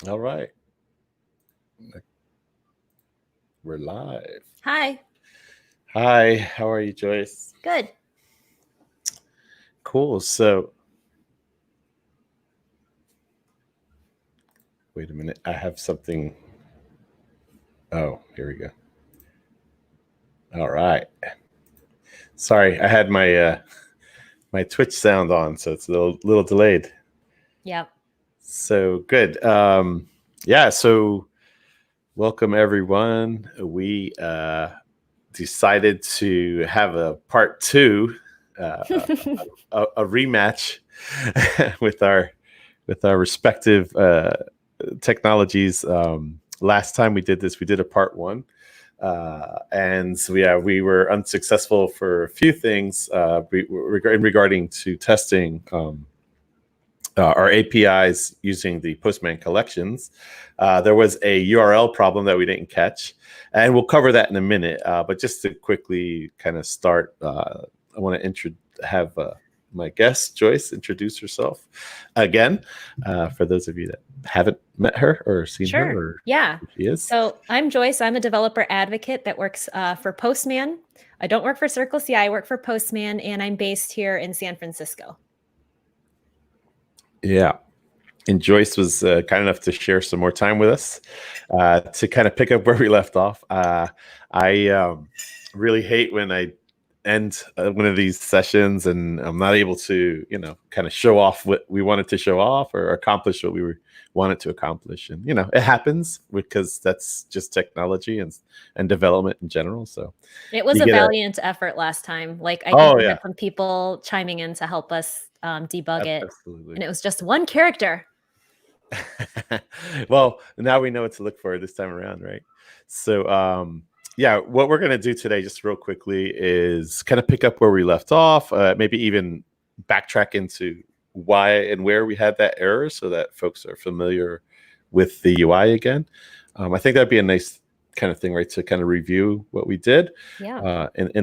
All right. We're live. Hi. Hi, how are you, Joyce? Good. Cool. So, wait a minute. I have something. Oh, here we go. All right. Sorry, I had my Twitch sound on, so it's a little delayed. Yep. So good. Yeah. So, welcome everyone. We decided to have a part two, a rematch with our respective technologies. Last time we did this, we did a part one, and so we were unsuccessful for a few things regarding to testing our APIs using the Postman collections. There was a URL problem that we didn't catch, and we'll cover that in a minute. But just to quickly kind of start, I want to have my guest, Joyce, introduce herself again, for those of you that haven't met her or seen her. Or yeah. Who she is. So I'm Joyce. I'm a developer advocate that works for Postman. I don't work for CircleCI. I work for Postman, and I'm based here in San Francisco. Yeah. And Joyce was kind enough to share some more time with us to kind of pick up where we left off. I really hate when I end one of these sessions and I'm not able to, kind of show off what we wanted to show off or accomplish what we wanted to accomplish. And, it happens because that's just technology and development in general. So it was a valiant effort last time. Like I think we had some people chiming in to help us debug it. Absolutely. And it was just one character. Well, now we know what to look for this time around, right? So, yeah, what we're going to do today, just real quickly, is kind of pick up where we left off, maybe even backtrack into why and where we had that error so that folks are familiar with the UI again. I think that'd be a nice kind of thing, right, to kind of review what we did in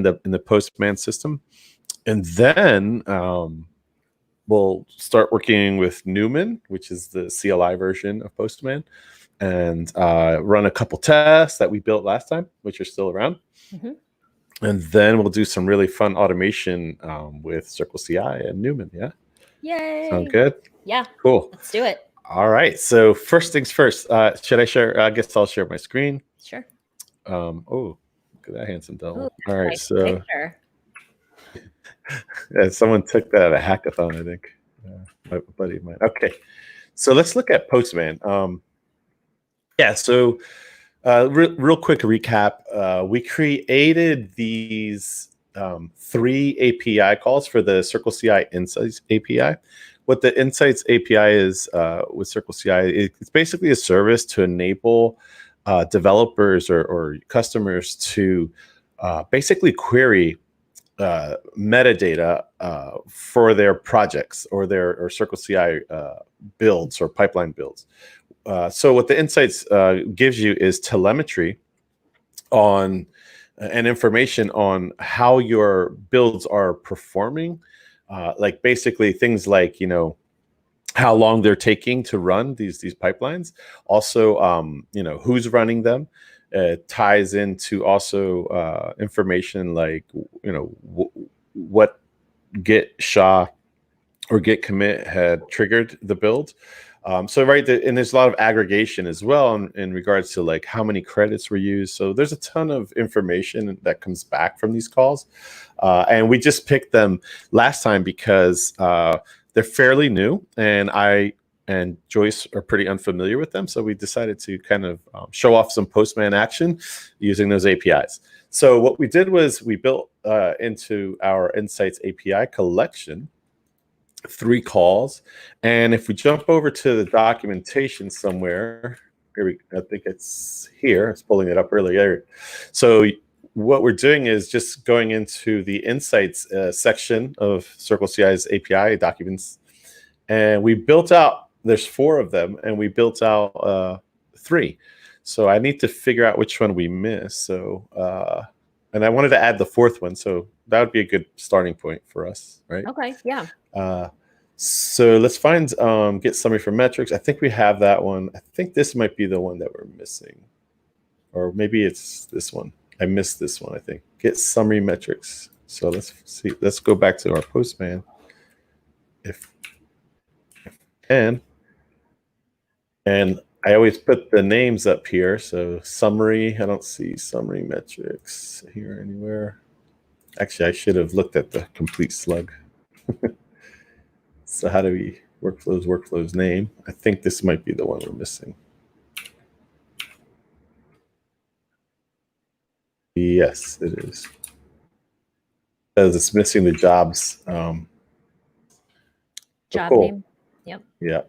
the Postman system. And then we'll start working with Newman, which is the CLI version of Postman, and run a couple tests that we built last time, which are still around. Mm-hmm. And then we'll do some really fun automation with CircleCI and Newman. Yeah. Yay. Sound good? Yeah. Cool. Let's do it. All right. So first things first, should I share? I guess I'll share my screen. Sure. Oh, look at that handsome devil. Ooh, all right. nice so picture. Someone took that at a hackathon, I think. My buddy of mine. Okay. So let's look at Postman. Yeah, so real quick recap. We created these 3 API calls for the CircleCI Insights API. What the Insights API is with CircleCI, it's basically a service to enable developers or customers to basically query metadata for their projects or their CircleCI builds or pipeline builds. So what the Insights gives you is telemetry on and information on how your builds are performing, like basically things like how long they're taking to run these pipelines. Also, who's running them. Ties into also information like what Git SHA or Git commit had triggered the build. So right, and there's a lot of aggregation as well in regards to like how many credits were used. So there's a ton of information that comes back from these calls, and we just picked them last time because they're fairly new, and I and Joyce are pretty unfamiliar with them. So we decided to kind of show off some Postman action using those APIs. So what we did was we built into our Insights API collection 3 calls. And if we jump over to the documentation somewhere, I think it's here. I was pulling it up earlier. So what we're doing is just going into the Insights section of CircleCI's API documents. And we built out, there's 4 of them, and we built out 3. So I need to figure out which one we missed. So, and I wanted to add the 4th one. So that would be a good starting point for us, right? Okay, yeah. So let's find get summary for metrics. I think we have that one. I think this might be the one that we're missing. Or maybe it's this one. I missed this one, I think. Get summary metrics. So let's see. Let's go back to our Postman. If and I always put the names up here. So summary, I don't see summary metrics here anywhere. Actually, I should have looked at the complete slug. So how do we workflows name? I think this might be the one we're missing. Yes, it is. Because it's missing the jobs. Job cool. name. Yep. Yeah.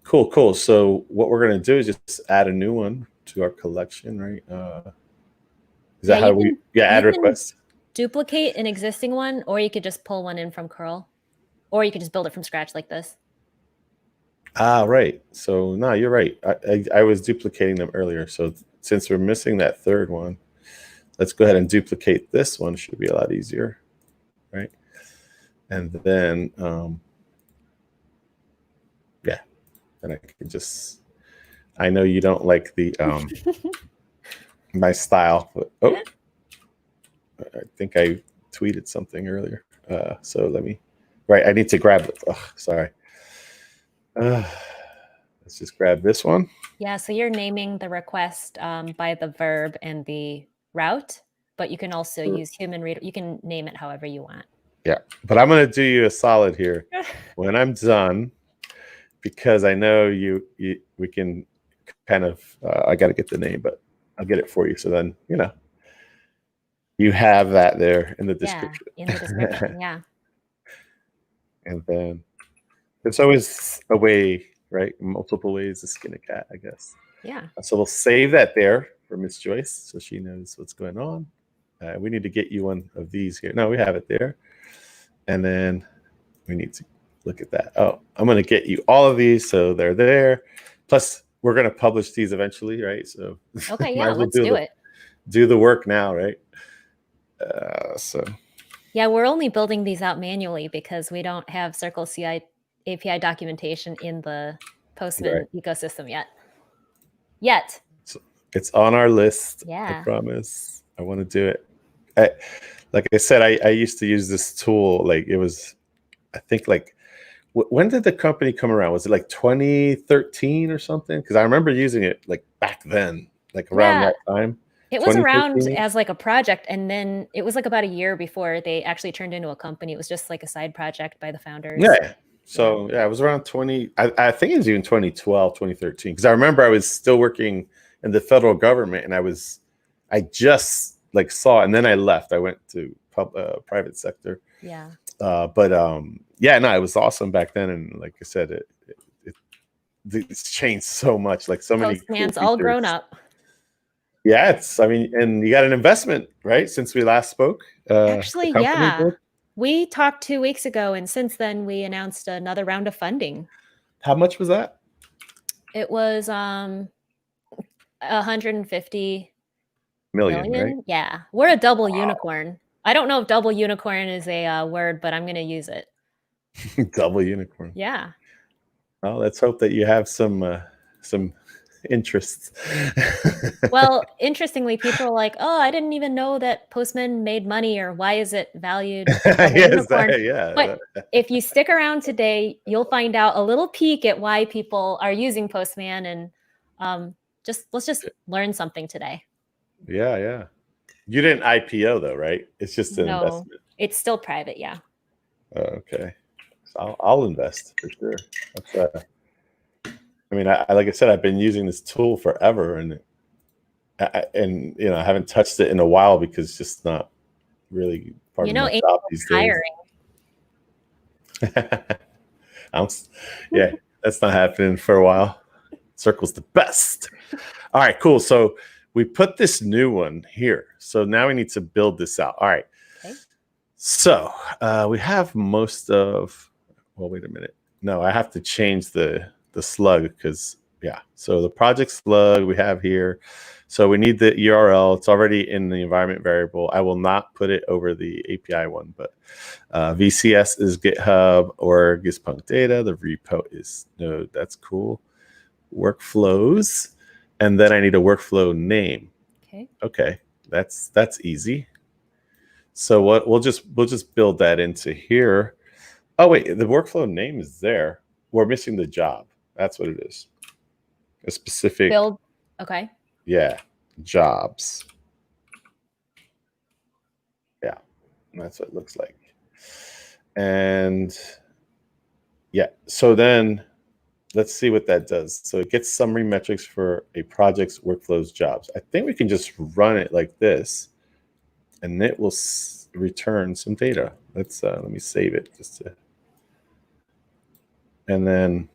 Cool. So what we're going to do is just add a new one to our collection, right? Is that how we add requests? Duplicate an existing one, or you could just pull one in from curl, or you could just build it from scratch like this. Ah, right. So no, you're right. I was duplicating them earlier. So since we're missing that third one, let's go ahead and duplicate this one. Should be a lot easier, right? And then, yeah, and I can just. I know you don't like the my style, but I think I tweeted something earlier. So let me. Right, I need to grab it. Oh, sorry. Let's just grab this one. Yeah, so you're naming the request by the verb and the route, but you can also use human reader. You can name it however you want. Yeah, but I'm going to do you a solid here when I'm done, because I know we can kind of, I got to get the name, but I'll get it for you. So then, you have that there in the description. Yeah, in the description, yeah. And then there's always a way, right? Multiple ways to skin a cat, I guess. Yeah. So we'll save that there for Miss Joyce so she knows what's going on. We need to get you one of these here. No, we have it there. And then we need to look at that. Oh, I'm going to get you all of these so they're there. Plus, we're going to publish these eventually, right? So okay, yeah, let's do it. Do the work now, right? So. Yeah, we're only building these out manually because we don't have CircleCI API documentation in the Postman ecosystem yet. So it's on our list. Yeah. I promise. I want to do it. Like I said, I used to use this tool. Like it was, I think like, when did the company come around? Was it like 2013 or something? Because I remember using it like back then, like around that time. It was around as like a project, and then it was like about a year before they actually turned into a company. It was just like a side project by the founders. Yeah. So yeah, it was around 20. I think it was even 2012, 2013. Because I remember I was still working in the federal government, and I just like saw it, and then I left. I went to private sector. Yeah. Yeah, no, it was awesome back then, and like I said, it's changed so much. Like so many. Postman's all grown up. Yeah, and you got an investment, right? Since we last spoke. Actually, yeah. We talked 2 weeks ago, and since then we announced another round of funding. How much was that? It was 150 million, right? Yeah, we're a double unicorn. I don't know if double unicorn is a word, but I'm going to use it. Double unicorn. Yeah. Well, let's hope that you have some interests. Well, interestingly, people are like, "Oh, I didn't even know that Postman made money, or why is it valued?" Yeah. But if you stick around today, you'll find out a little peek at why people are using Postman, and let's just learn something today. Yeah. You didn't IPO though, right? It's just an investment. It's still private, yeah. Okay, so I'll invest for sure. That's I mean, like I said, I've been using this tool forever, and I haven't touched it in a while because it's just not really part of my job these days. Yeah, that's not happening for a while. Circle's the best. All right, cool. So we put this new one here. So now we need to build this out. All right. Okay. So we have most of. Well, wait a minute. No, I have to change the slug because Yeah. So the project slug we have here. So we need the URL. It's already in the environment variable. I will not put it over the API one, but VCS is GitHub or Gispunk data. The repo is Node. That's cool. Workflows. And then I need a workflow name. Okay. That's easy. So what we'll just build that into here. Oh wait, the workflow name is there. We're missing the job. That's what it is. A specific build. Okay. Yeah, jobs. Yeah, that's what it looks like. And yeah, so then let's see what that does. So it gets summary metrics for a project's workflows jobs. I think we can just run it like this, and it will return some data. Let's let me save it just to, and then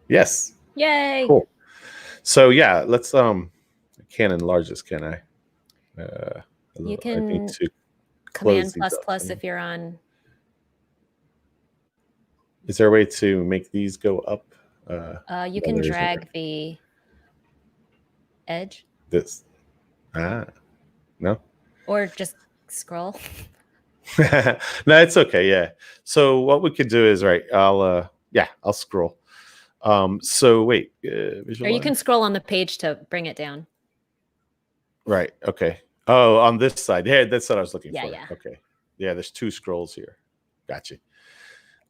yes, yay, cool. So yeah, let's I can't enlarge this, can I? You can I need to Command ++ if you're on. Is there a way to make these go up? You can drag the edge. This. No. Or just scroll. No, it's okay. Yeah. So what we could do is I'll scroll. So wait. Or you can scroll on the page to bring it down. Right. Okay. Oh, on this side. Yeah, that's what I was looking for. Yeah. Okay. Yeah, there's 2 scrolls here. Gotcha.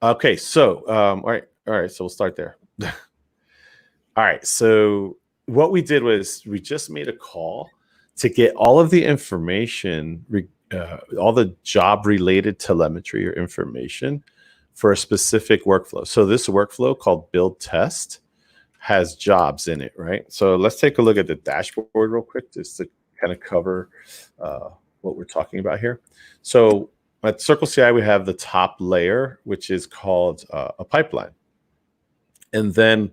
Okay. So all right. So we'll start there. All right. So what we did was we just made a call to get all of the information, all the job-related telemetry or information for a specific workflow. So this workflow called build test has jobs in it, right? So let's take a look at the dashboard real quick just to kind of cover what we're talking about here. So at CircleCI, we have the top layer, which is called a pipeline. And then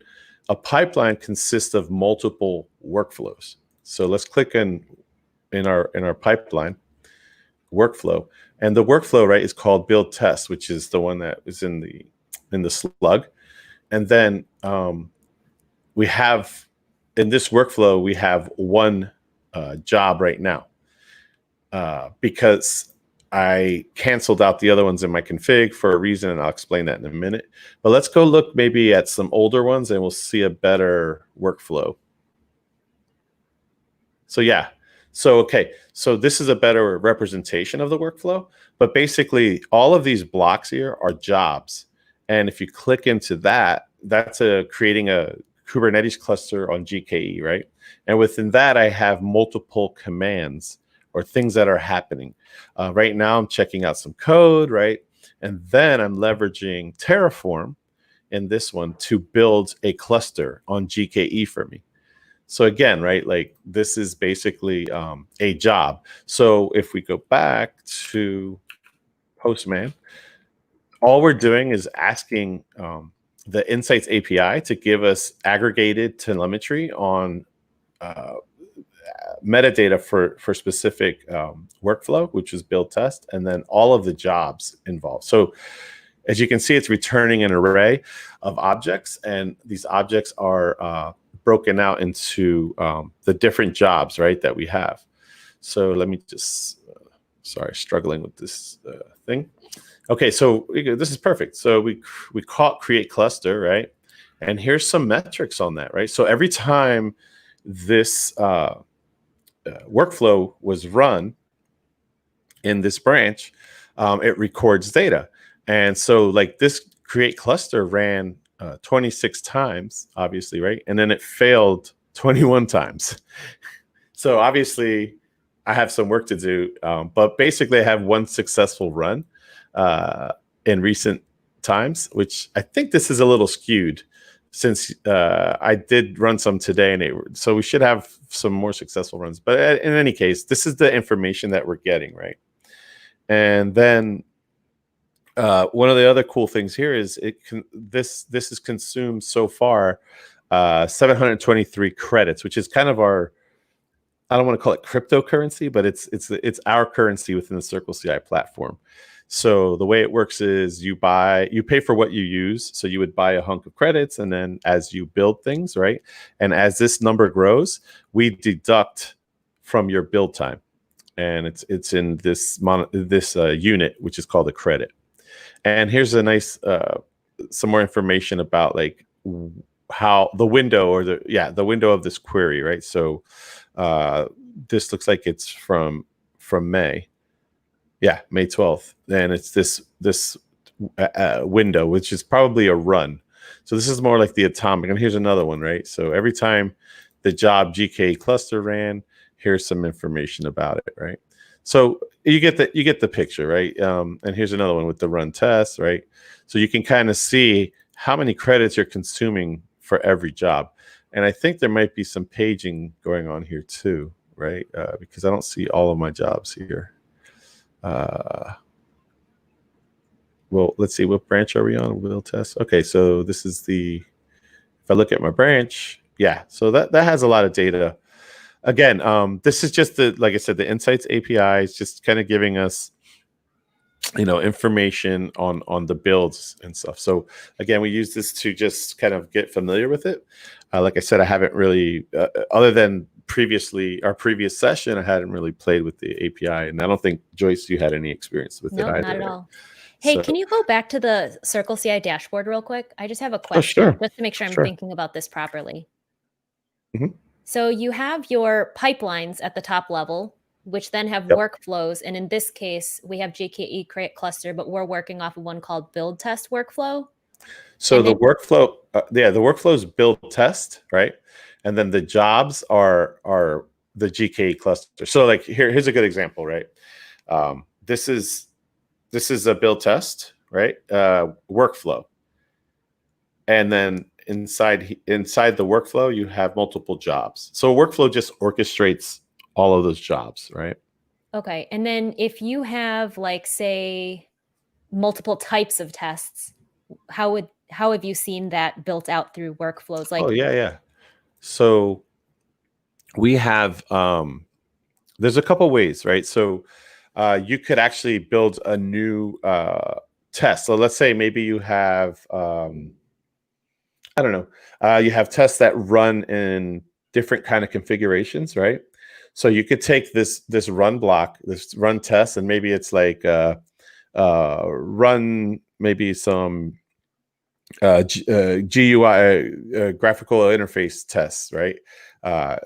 a pipeline consists of multiple workflows. So let's click in our pipeline workflow, and the workflow, right, is called build test, which is the one that is in the slug. And then we have in this workflow we have one job right now because I canceled out the other ones in my config for a reason, and I'll explain that in a minute. But let's go look maybe at some older ones, and we'll see a better workflow. So yeah, so this is a better representation of the workflow. But basically, all of these blocks here are jobs, and if you click into that, that's creating a Kubernetes cluster on GKE, right? And within that, I have multiple commands or things that are happening. Right now, I'm checking out some code, right? And then I'm leveraging Terraform in this one to build a cluster on GKE for me. So again, right, like this is basically a job. So if we go back to Postman, all we're doing is asking the Insights API to give us aggregated telemetry on metadata for specific workflow, which is build test, and then all of the jobs involved. So as you can see, it's returning an array of objects, and these objects are broken out into the different jobs, right, that we have. So let me just, sorry, struggling with this thing. Okay, so this is perfect. So we call create cluster, right? And here's some metrics on that, right? So every time this workflow was run in this branch, it records data. And so like this create cluster ran 26 times, obviously, right? And then it failed 21 times. So obviously I have some work to do, but basically I have one successful run in recent times, which I think this is a little skewed since I did run some today, and so we should have some more successful runs. But in any case, this is the information that we're getting, right? And then one of the other cool things here is this has consumed so far 723 credits, which is kind of our, I don't want to call it cryptocurrency, but it's our currency within the CircleCI platform. So the way it works is you pay for what you use. So you would buy a hunk of credits, and then as you build things, right? And as this number grows, we deduct from your build time, and it's in this unit, which is called a credit. And here's a nice some more information about like how the window or the window of this query, right? So this looks like it's from May. Yeah, May 12th. And it's this window, which is probably a run. So this is more like the atomic. And here's another one, right? So every time the job GKE cluster ran, here's some information about it, right? So you get the picture, right? And here's another one with the run test, right? So you can kind of see how many credits you're consuming for every job. And I think there might be some paging going on here too, right? Because I don't see all of my jobs here. Well, let's see, what branch are we on? Will test. Okay, so this is if I look at my branch, yeah, so that has a lot of data. Again, this is just like I said, the Insights API is just kind of giving us, information on the builds and stuff. So again, we use this to just kind of get familiar with it. Like I said, I haven't really, other than our previous session, I hadn't really played with the API, and I don't think, Joyce, you had any experience with it either. Not at all. Hey, can you go back to the CircleCI dashboard real quick? I just have a question, sure. just to make sure I'm thinking about this properly. So you have your pipelines at the top level, which then have workflows. And in this case, we have GKE create cluster, but we're working off of one called build test workflow. So the workflow, the workflow is build test, right? And then the jobs are the GKE cluster. So like here's a good example, right? This is a build test, right? Workflow. And then inside the workflow, you have multiple jobs. So a workflow just orchestrates all of those jobs, right? Okay. And then if you have, like, say, multiple types of tests, how have you seen that built out through workflows? Like, oh yeah. So we have there's a couple ways, right? So you could actually build a new test. So let's say maybe you have I don't know, you have tests that run in different kind of configurations, right? So you could take this run block, this run test, and maybe it's like run maybe some GUI graphical interface tests, right?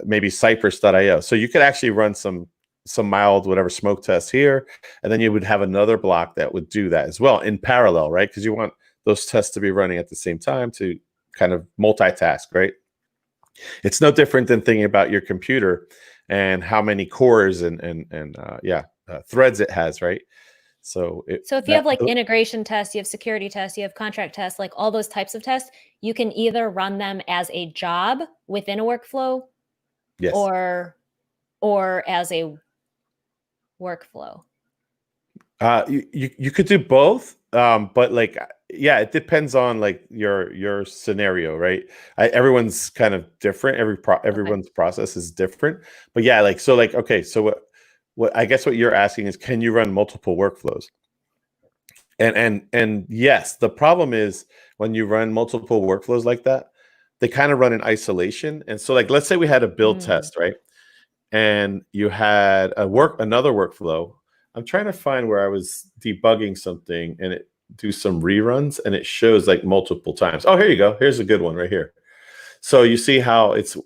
Maybe Cypress.io. So you could actually run some mild whatever smoke tests here, and then you would have another block that would do that as well in parallel, right? Because you want those tests to be running at the same time to kind of multitask, right? It's no different than thinking about your computer and how many cores and threads it has, right? So if you have like integration tests, you have security tests, you have contract tests, like all those types of tests, you can either run them as a job within a workflow, yes, or as a workflow. You could do both, but like, yeah, it depends on like your scenario, right? Everyone's kind of different. Everyone's process is different, but yeah, like so, like okay, so what I guess what you're asking is, can you run multiple workflows? And yes, the problem is when you run multiple workflows like that, they kind of run in isolation. And so, like, let's say we had a build test, right? And you had another workflow. I'm trying to find where I was debugging something and it do some reruns and it shows like multiple times. Oh, here you go. Here's a good one right here. So you see how it's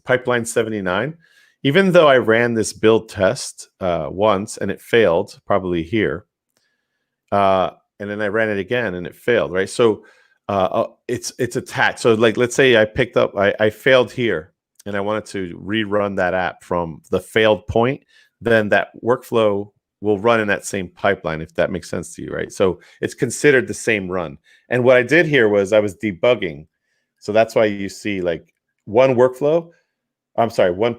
pipeline 79. Even though I ran this build test once and it failed, probably here, and then I ran it again and it failed, right? So it's attached. So like, let's say I failed here and I wanted to rerun that app from the failed point, then that workflow will run in that same pipeline, if that makes sense to you, right? So it's considered the same run. And what I did here was I was debugging. So that's why you see like one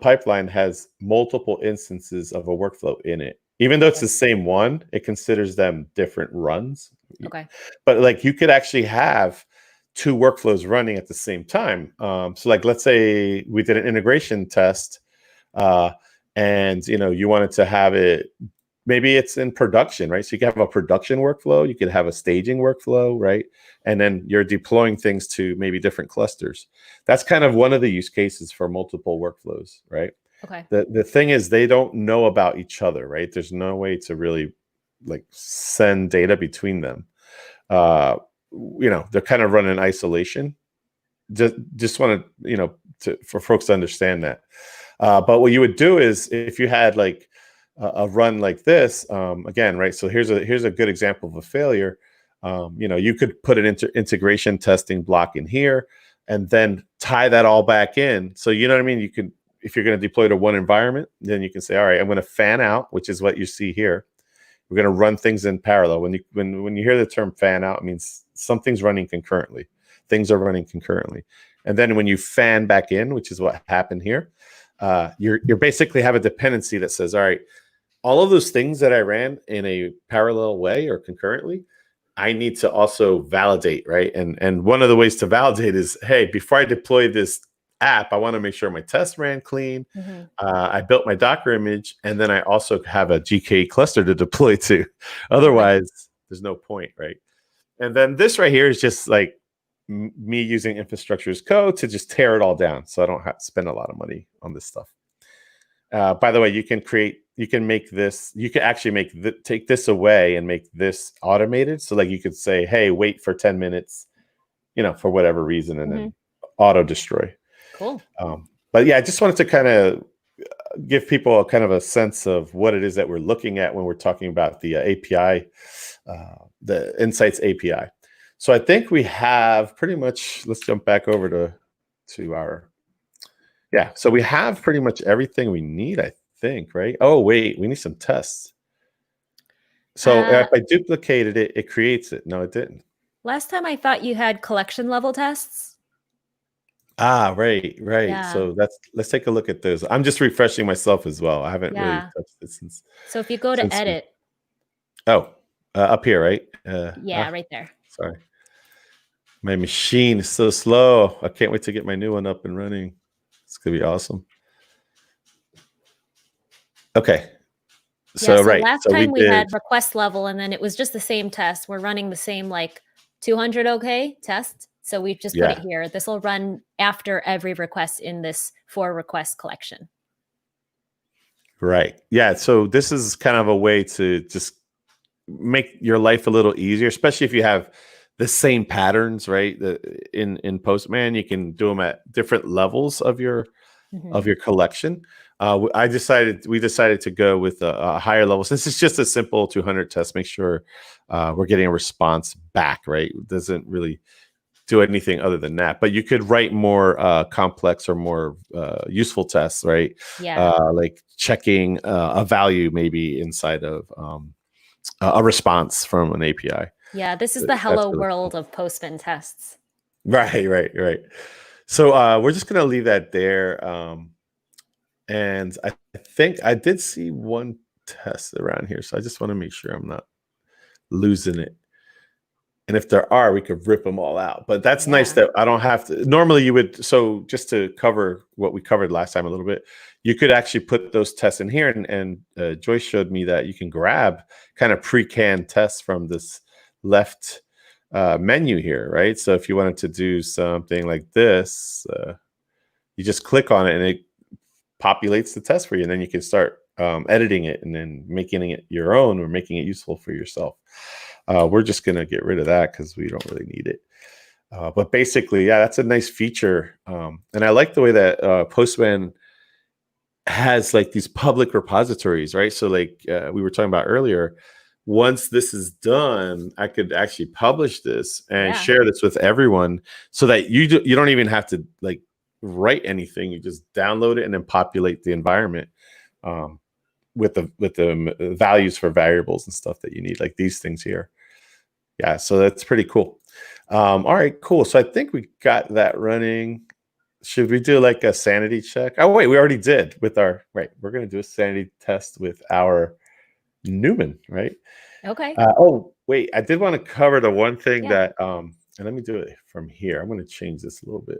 pipeline has multiple instances of a workflow in it. Even though it's the same one, it considers them different runs. Okay. But like you could actually have two workflows running at the same time. So like, let's say we did an integration test and you wanted to have it maybe it's in production, right? So you can have a production workflow, you could have a staging workflow, right? And then you're deploying things to maybe different clusters. That's kind of one of the use cases for multiple workflows, right? Okay. The thing is, they don't know about each other, right? There's no way to really like send data between them. They're kind of running in isolation. Just want for folks to understand that. But what you would do is, if you had like a run like this, again, right? So here's a good example of a failure. You could put an integration testing block in here, and then tie that all back in. So you know what I mean? You can, if you're going to deploy to one environment, then you can say, all right, I'm going to fan out, which is what you see here. We're going to run things in parallel. When you hear the term fan out, it means something's running concurrently. Things are running concurrently. And then when you fan back in, which is what happened here, you're basically have a dependency that says, all right, all of those things that I ran in a parallel way or concurrently, I need to also validate, right? And one of the ways to validate is, hey, before I deploy this app, I want to make sure my test ran clean. Mm-hmm. I built my Docker image, and then I also have a GKE cluster to deploy to. Otherwise, there's no point, right? And then this right here is just like me using infrastructure as code to just tear it all down, so I don't have to spend a lot of money on this stuff. By the way, you can make this. You can actually take this away and make this automated. So like you could say, hey, wait for 10 minutes, for whatever reason, and then auto destroy. Cool. But yeah, I just wanted to kind of give people a kind of a sense of what it is that we're looking at when we're talking about the API, the Insights API. So I think we have pretty much, let's jump back over to our, yeah. So we have pretty much everything we need, I think, right? Oh, wait, we need some tests. So if I duplicated it, it creates it. No, it didn't. Last time I thought you had collection level tests. Right. Yeah. So let's take a look at those. I'm just refreshing myself as well. I haven't really touched it since. So if you go to edit. Up here, right? Right there. Sorry. My machine is so slow. I can't wait to get my new one up and running. It's going to be awesome. Okay. So last time we had request level, and then it was just the same test. We're running the same like 200 OK test. So we've just put it here. This will run after every request in this for request collection. Right. Yeah. So this is kind of a way to just make your life a little easier, especially if you have the same patterns, right? In Postman, you can do them at different levels of your collection. We decided to go with a higher level, since it's just a simple 200 test. Make sure we're getting a response back, right? It doesn't really do anything other than that, but you could write more complex or more useful tests, right? Like checking a value maybe inside of a response from an API. Yeah, this is the hello really world of Postman tests. Right. So we're just going to leave that there. And I think I did see one test around here, so I just want to make sure I'm not losing it. And if there are, we could rip them all out. But that's nice that I don't have to. Normally you would. So just to cover what we covered last time a little bit, you could actually put those tests in here. And Joyce showed me that you can grab kind of pre-canned tests from this left menu here, right? So if you wanted to do something like this, you just click on it and it populates the test for you. And then you can start editing it and then making it your own or making it useful for yourself. We're just going to get rid of that because we don't really need it. But basically, yeah, that's a nice feature. And I like the way that Postman has like these public repositories, right? So like we were talking about earlier, once this is done, I could actually publish this and share this with everyone so that you don't even have to like write anything. You just download it and then populate the environment with the values for variables and stuff that you need, like these things here. Yeah, so that's pretty cool. All right, cool. So I think we got that running. Should we do like a sanity check? Oh, wait, we already did with our, right. We're going to do a sanity test with our Newman, right? Okay. Oh, wait, I did want to cover the one thing that, and let me do it from here. I'm going to change this a little bit.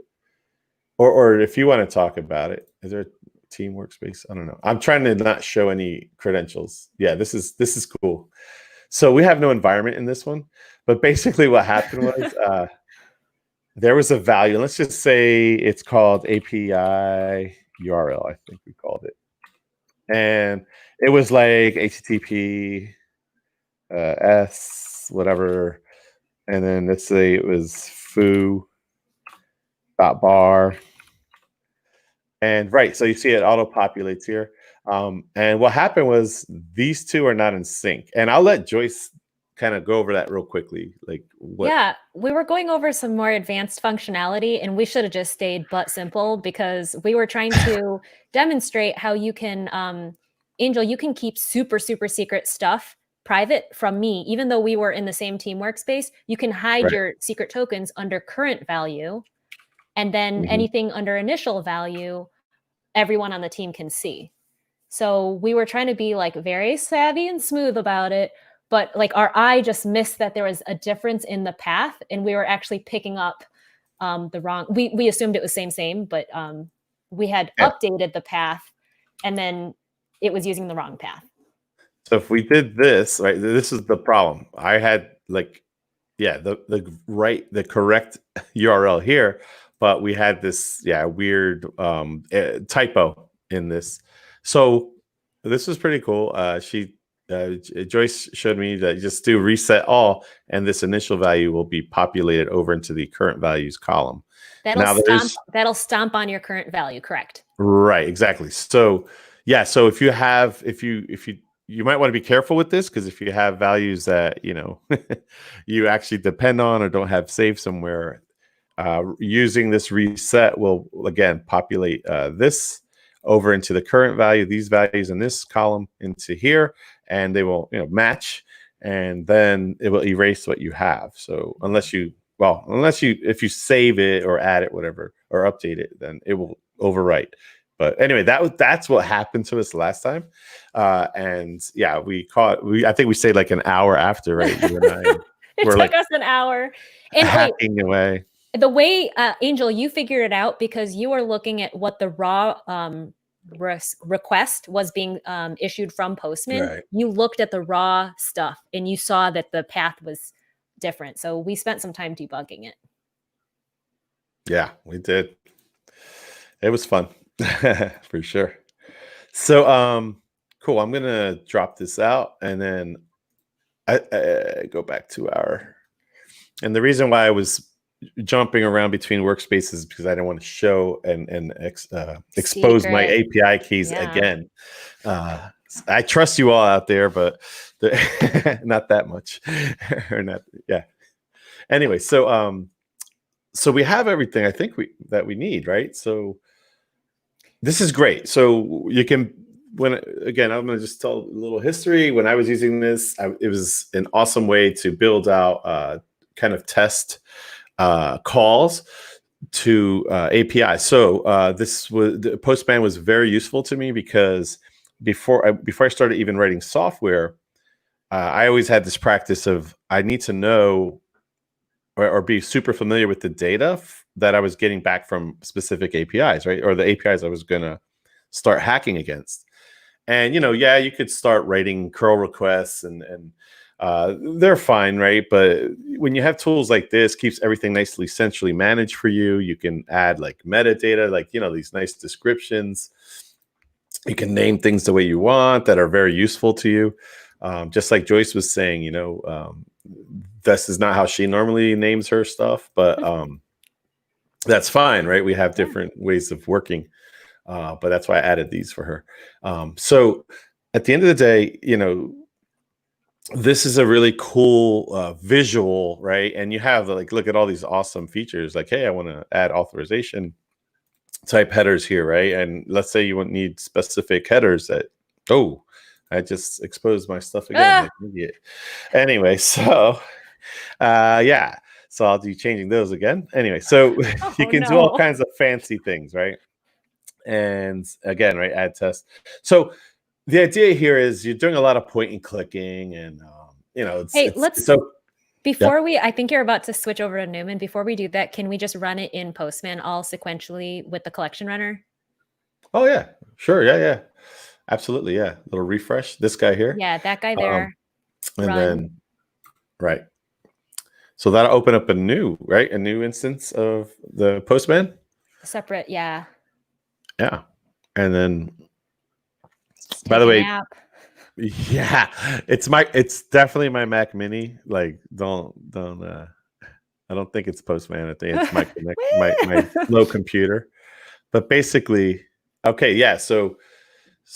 Or if you want to talk about it, is there team workspace. I don't know. I'm trying to not show any credentials. Yeah, this is cool. So we have no environment in this one, but basically what happened was there was a value. Let's just say it's called API URL. I think we called it, and it was like HTTP s whatever, and then let's say it was foo.bar. And right, so you see it auto populates here. And what happened was these two are not in sync. And I'll let Joyce kind of go over that real quickly. Like what? Yeah, we were going over some more advanced functionality, and we should have just stayed but simple because we were trying to demonstrate how you can, Angel, you can keep super, super secret stuff private from me, even though we were in the same team workspace. You can hide your secret tokens under current value, and then anything under initial value, everyone on the team can see. So we were trying to be like very savvy and smooth about it, but like our eye just missed that there was a difference in the path, and we were actually picking up the wrong. We assumed it was same, but we had updated the path, and then it was using the wrong path. So if we did this, right, this is the problem. I had like, yeah, the correct URL here, but we had this weird typo in this. So this was pretty cool. Joyce showed me that you just do reset all, and this initial value will be populated over into the current values column. That'll stomp on your current value, correct? Right, exactly. So yeah, so if you might want to be careful with this, because if you have values that you actually depend on or don't have saved somewhere, using this reset will again populate this over into the current value, these values in this column into here, and they will match, and then it will erase what you have. So if you save it or add it, whatever, or update it, then it will overwrite. But anyway, that's what happened to us last time, and yeah, I think we stayed like an hour after, right? You and I, it took us an hour, and hacking away. The way Angel, you figured it out because you were looking at what the raw request was being issued from Postman. Right. You looked at the raw stuff and you saw that the path was different. So we spent some time debugging it. Yeah, we did. It was fun for sure. So cool. I'm gonna drop this out, and then I go back to and the reason why I was jumping around between workspaces because I didn't want to show and expose my API keys again. I trust you all out there, but not that much. Or not, yeah. Anyway, so we have everything I think that we need, right? So this is great. So you can I'm going to just tell a little history. When I was using this, it was an awesome way to build out kind of test calls to API. So the Postman was very useful to me because before I started even writing software, I always had this practice of I need to know or be super familiar with the data that I was getting back from specific APIs, right? Or the APIs I was going to start hacking against. And you could start writing curl requests and they're fine, right? But when you have tools like this, keeps everything nicely centrally managed for you. You can add like metadata, like these nice descriptions. You can name things the way you want that are very useful to you. Just like Joyce was saying, this is not how she normally names her stuff, but that's fine, right? We have different ways of working, but that's why I added these for her. So at the end of the day, this is a really cool visual, right? And you have look at all these awesome features. Like, hey, I want to add authorization type headers here, right? And let's say you need specific headers that, I just exposed my stuff again, like an idiot. Anyway, so yeah, so I'll be changing those again. Anyway, so you can do all kinds of fancy things, right? And again, right, add test. So the idea here is you're doing a lot of point and clicking, and I think you're about to switch over to Newman. Before we do that, can we just run it in Postman all sequentially with the collection runner? Oh yeah, Sure. Yeah. Yeah. Absolutely. Yeah. Little refresh. This guy here. Yeah, that guy Um, there. and Run. then, right. So that'll open up a new instance of the Postman. Separate, yeah. Yeah. And then, Just by take the a way, nap. yeah, it's definitely my Mac Mini. Like, I don't think it's Postman. I think it's my slow computer. But basically, okay, yeah. So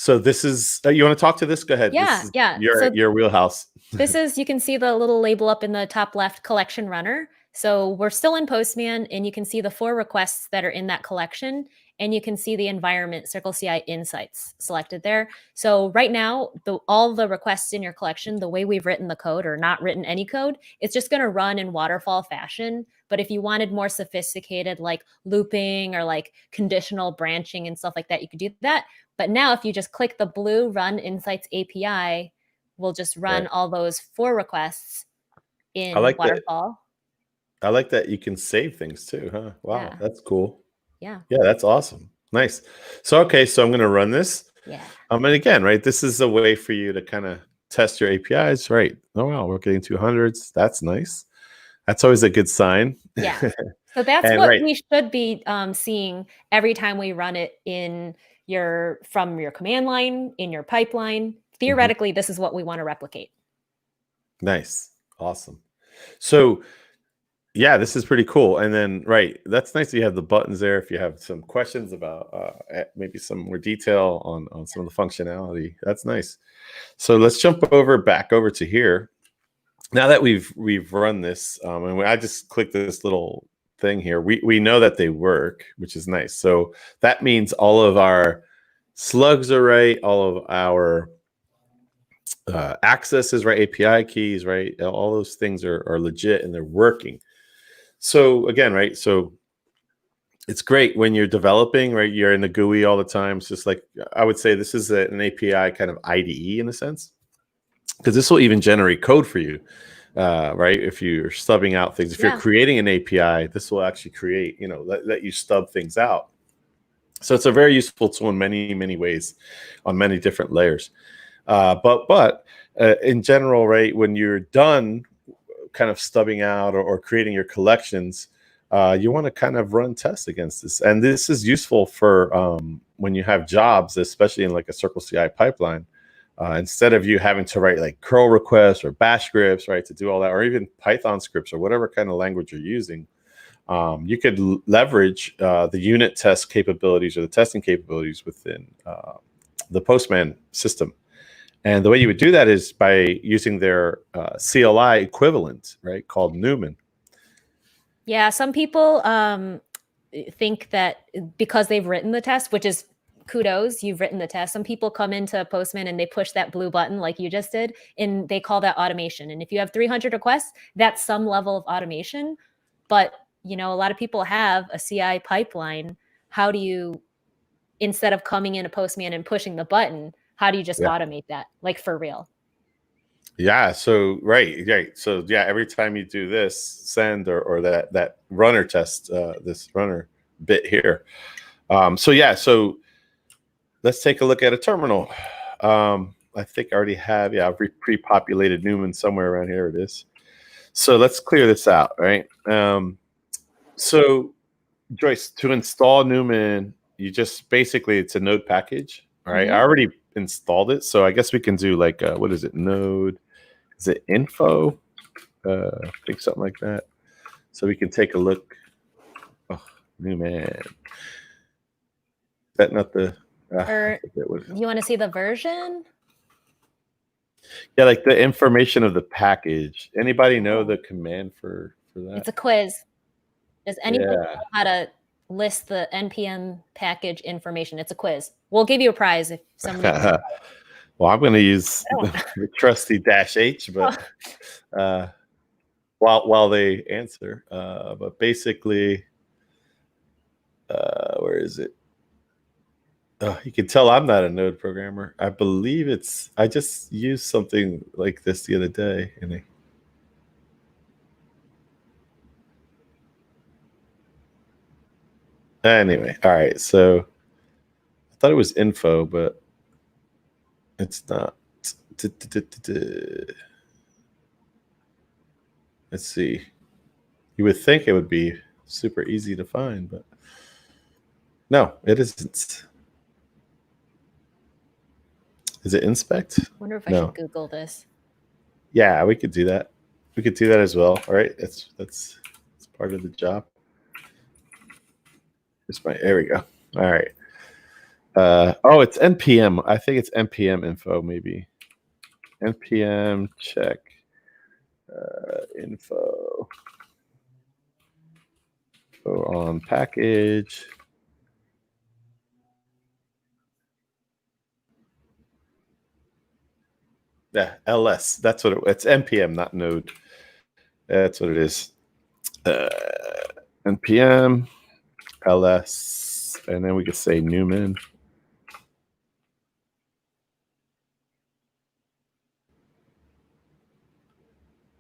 this is you want to talk to this? Go ahead. This Yeah, is yeah. So your wheelhouse. this is, you can see the little label up in the top left, collection runner. So we're still in Postman, and you can see the 4 requests that are in that collection, and you can see the environment CircleCI insights selected there. So right now, all the requests in your collection, the way we've written the code or not written any code, it's just going to run in waterfall fashion. But if you wanted more sophisticated, like looping or like conditional branching and stuff like that, you could do that. But now if you just click the blue Run Insights API, we'll just run Right. all those 4 requests I in like that. waterfall. I like that you can save things too, huh? Wow, Yeah. that's cool. Yeah. Yeah, that's awesome. Nice. So okay, so I'm gonna run this. Yeah. And again, right, this is a way for you to kind of test your APIs, right? Oh wow, we're getting 200s. That's nice. That's always a good sign. Yeah. So that's And what right. we should be seeing every time we run it from your command line, in your pipeline. Mhm. Theoretically, this is what we want to replicate. Nice. Awesome. So yeah, this is pretty cool. And then, right, that's nice that you have the buttons there. If you have some questions about maybe some more detail on some of the functionality, that's nice. So let's jump back over to here. Now that we've run this, and I just clicked this little thing here, we know that they work, which is nice. So that means all of our slugs are right, all of our access is right, API keys, right, all those things are legit and they're working. So again, right, so it's great when you're developing, right? You're in the GUI all the time. It's just like I would say this is an API kind of IDE in a sense, because this will even generate code for you, right? If you're stubbing out things, if you're creating an API, this will actually create, let you stub things out. So it's a very useful tool in many ways, on many different layers. But in general, right, when you're done kind of stubbing out or creating your collections, you want to kind of run tests against this. And this is useful for when you have jobs, especially in like a CircleCI pipeline. Instead of you having to write like curl requests or bash scripts, right, to do all that, or even Python scripts or whatever kind of language you're using, you could leverage the unit test capabilities or the testing capabilities within the Postman system. And the way you would do that is by using their CLI equivalent, right, called Newman. Yeah, some people think that because they've written the test, which is kudos, you've written the test. Some people come into Postman and they push that blue button like you just did, and they call that automation. And if you have 300 requests, that's some level of automation. But, a lot of people have a CI pipeline. How do you, instead of coming in a Postman and pushing the button, how do you just automate that? Like for real? Yeah. So right. So yeah, every time you do this send or that runner test, this runner bit here. So yeah. So let's take a look at a terminal. I think I already have. Yeah, I've pre-populated Newman somewhere around here. It is. So let's clear this out. Right. So Joyce, to install Newman, you just basically it's a node package. All right. I already installed it, so I guess we can do like what is it? Node. Is it info? I think something like that. So we can take a look. Oh, Newman. Is that not the? Or you want to see the version? Yeah, like the information of the package. Anybody know the command for that? It's a quiz. Does anybody know how to list the NPM package information? It's a quiz. We'll give you a prize if somebody. Well, I'm going to use the trusty -H, but while they answer, but basically, where is it? You can tell I'm not a node programmer. I believe I just used something like this the other day. Anyway, all right. So thought it was info, but it's not. Let's see. You would think it would be super easy to find, but no, it isn't. Is it inspect? I wonder if I should Google this. Yeah, we could do that. We could do that as well. All right, that's part of the job. There we go. All right. Oh, it's npm. I think it's npm info maybe. npm check info on package. Yeah, ls. That's what it's npm, not node. That's what it is. npm ls, and then we could say Newman.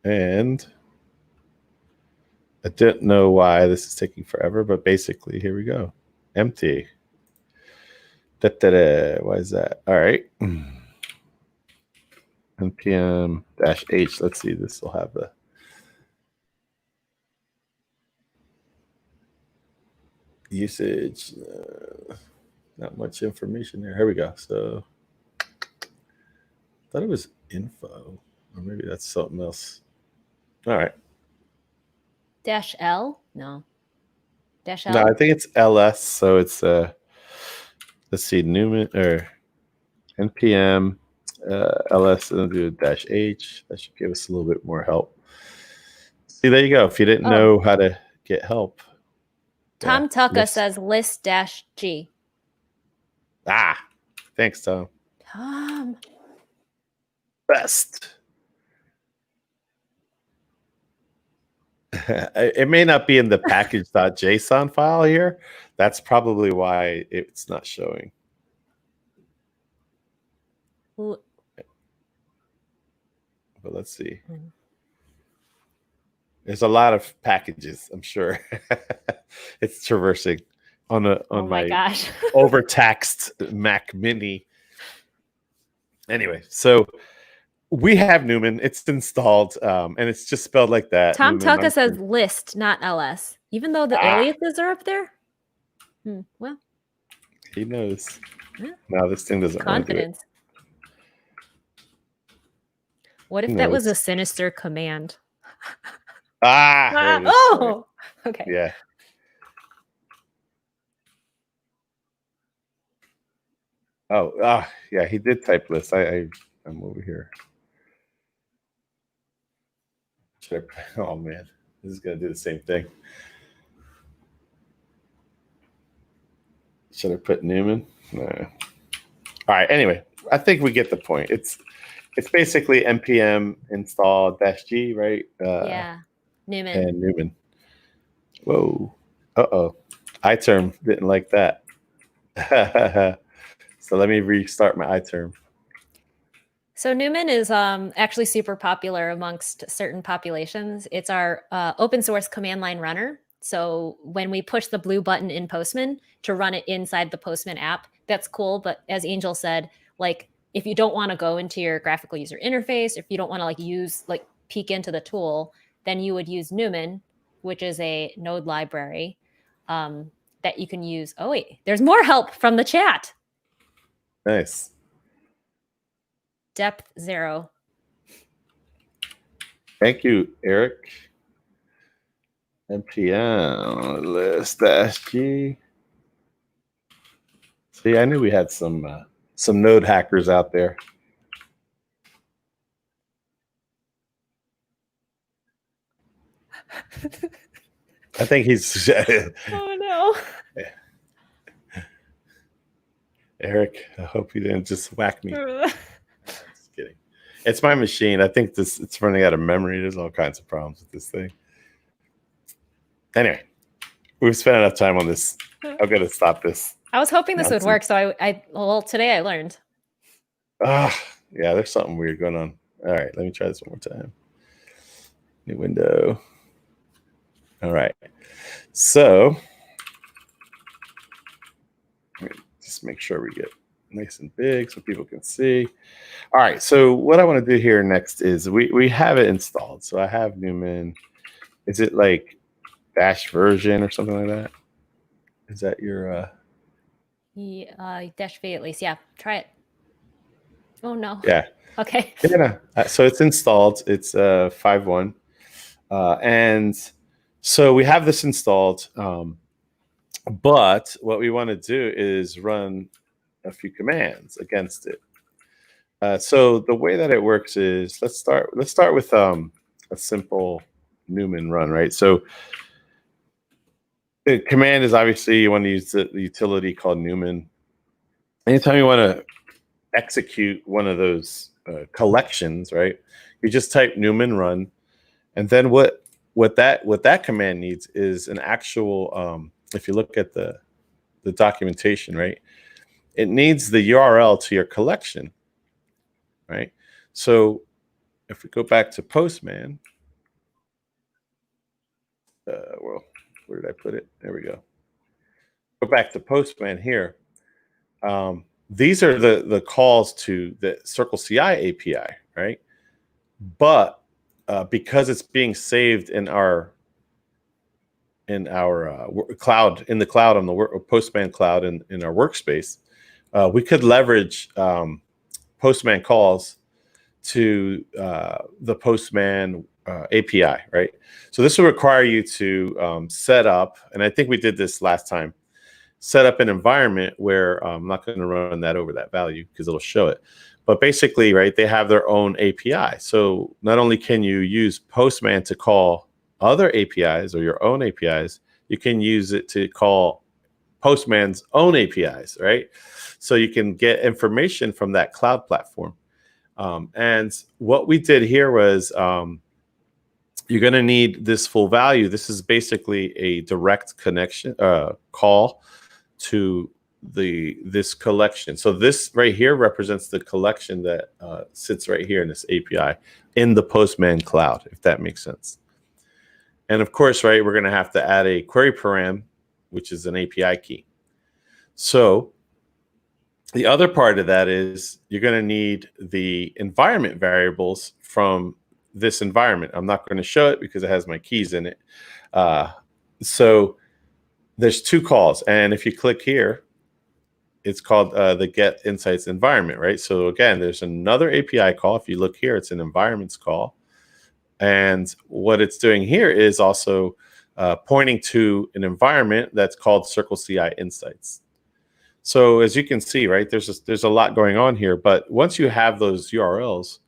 And I didn't know why this is taking forever, but basically, here we go. Empty. Why is that? All right. npm-h. Let's see. This will have the usage. Not much information there. Here we go. So I thought it was info, or maybe that's something else. All right. -L? No. -L? No, I think it's ls. So it's let's see, Newman or npm ls and do -h. That should give us a little bit more help. See, there you go. If you didn't know how to get help. Tom Tucka says list-g. Ah, thanks, Tom. Tom. Best. It may not be in the package.json file here. That's probably why it's not showing. But let's see. There's a lot of packages, I'm sure. It's traversing on my gosh. overtaxed Mac Mini. Anyway, so we have Newman. It's installed, and it's just spelled like that. Tom Tucka says list, not ls, even though the aliases are up there. Well, he knows. Yeah. No, this thing doesn't want to do it. What if that was a sinister command? Oh, okay. Yeah. Oh, yeah, he did type list. I'm over here. Oh man, this is gonna do the same thing. Should I put Newman? No. All right. Anyway, I think we get the point. It's basically npm install -g, right? Yeah. Newman. And Newman. Whoa. Uh-oh. iTerm didn't like that. So let me restart my iTerm. So Newman is actually super popular amongst certain populations. It's our open source command line runner. So when we push the blue button in Postman to run it inside the Postman app, that's cool. But as Angel said, like if you don't want to go into your graphical user interface, if you don't want to peek into the tool, then you would use Newman, which is a node library that you can use. Oh wait, there's more help from the chat. Nice. Depth 0. Thank you, Eric. npm list-g. See, I knew we had some node hackers out there. I think he's. Oh no. Eric, I hope you didn't just whack me. Just kidding. It's my machine. I think it's running out of memory. There's all kinds of problems with this thing. Anyway, we've spent enough time on this. I'm going to stop this. I was hoping this would work. So well, today I learned. Yeah, there's something weird going on. All right, let me try this one more time. New window. All right. So just make sure we get nice and big so people can see. All right, so what I want to do here next is we have it installed. So I have Newman. Is it like dash version or something like that? Is that your Yeah, dash V at least. Yeah, try it. Oh no. Yeah. Okay. Yeah. So it's installed. It's 5.1, and so we have this installed. But what we want to do is run a few commands against it. So the way that it works is let's start with a simple Newman run, right? So the command is obviously you want to use the utility called Newman. Anytime you want to execute one of those collections, right? You just type Newman run, and then what that command needs is an actual. If you look at the documentation, right, it needs the URL to your collection, right? So if we go back to Postman, well, where did I put it? There we go. Go back to Postman here. These are the calls to the CircleCI API, right? But because it's being saved in our cloud, in the cloud on the Postman cloud in our workspace, we could leverage Postman calls to the Postman API, right? So this will require you to set up, and I think we did this last time, set up an environment where I'm not going to run that over that value because it'll show it. But basically, right, they have their own API. So not only can you use Postman to call other APIs or your own APIs, you can use it to call Postman's own APIs, right? So you can get information from that cloud platform. And what we did here was you're going to need this full value. This is basically a direct connection call to this collection. So this right here represents the collection that sits right here in this API in the Postman cloud, if that makes sense. And of course, right, we're going to have to add a query param, which is an API key. So the other part of that is you're going to need the environment variables from this environment. I'm not going to show it because it has my keys in it. So there's two calls. And if you click here, it's called the get insights environment, right? So again, there's another API call. If you look here, it's an environments call. And what it's doing here is also pointing to an environment that's called CircleCI Insights. So as you can see, right, there's a lot going on here. But once you have those URLs,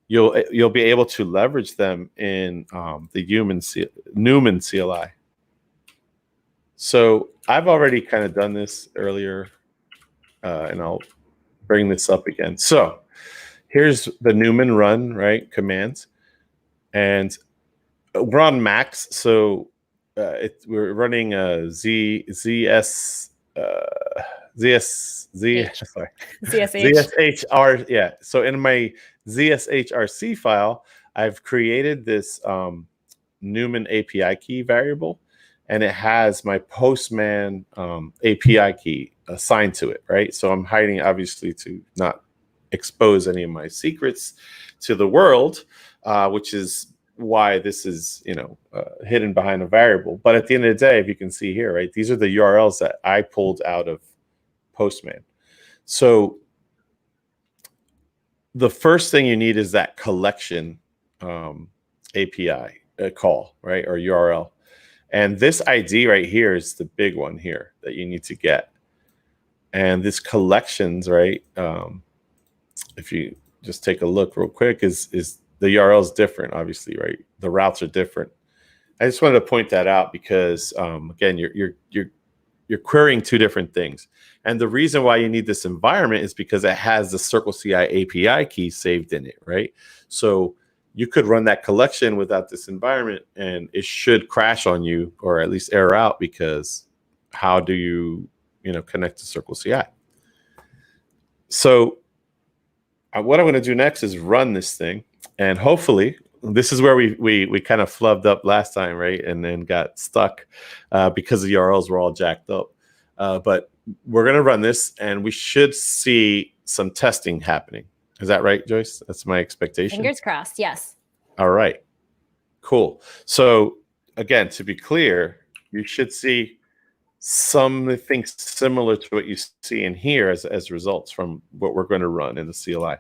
you'll be able to leverage them in the Newman CLI. So I've already kind of done this earlier, and I'll bring this up again. So here's the Newman run, right, commands. And we're on Macs, so we're running a ZSHR, yeah. So in my ZSHRC file, I've created this Newman API key variable, and it has my Postman API key assigned to it, right? So I'm hiding, obviously, to not expose any of my secrets to the world, which is why this is, hidden behind a variable. But at the end of the day, if you can see here, right, these are the URLs that I pulled out of Postman. So the first thing you need is that collection API call, right, or URL. And this ID right here is the big one here that you need to get. And this collections, right, if you just take a look real quick, is the URL is different, obviously, right? The routes are different. I just wanted to point that out because, again, you're querying two different things. And the reason why you need this environment is because it has the CircleCI API key saved in it, right? So you could run that collection without this environment, and it should crash on you, or at least error out, because how do you, connect to CircleCI? So what I'm going to do next is run this thing, and hopefully this is where we kind of flubbed up last time, right? And then got stuck because the URLs were all jacked up. But we're going to run this, and we should see some testing happening. Is that right, Joyce? That's my expectation. Fingers crossed. Yes. All right. Cool. So again, to be clear, you should see something similar to what you see in here as results from what we're going to run in the CLI.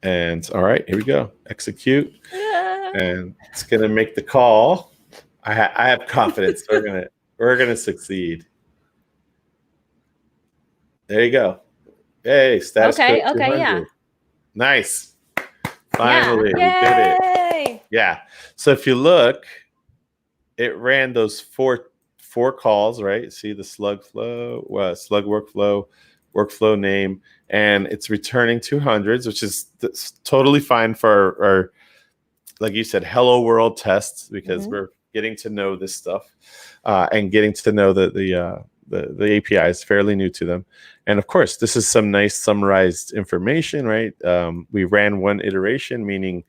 And all right, here we go. Execute. And it's going to make the call. I have confidence we're gonna succeed. There you go. Hey, status code 200. Yeah. Nice. Finally, we did it. Yeah. So if you look, it ran those four calls, right? See the slug flow, slug workflow name, and it's returning 200s, which is totally fine for our, like you said, hello world tests, because we're getting to know this stuff and getting to know the API is fairly new to them. And of course, this is some nice summarized information, right? We ran one iteration, meaning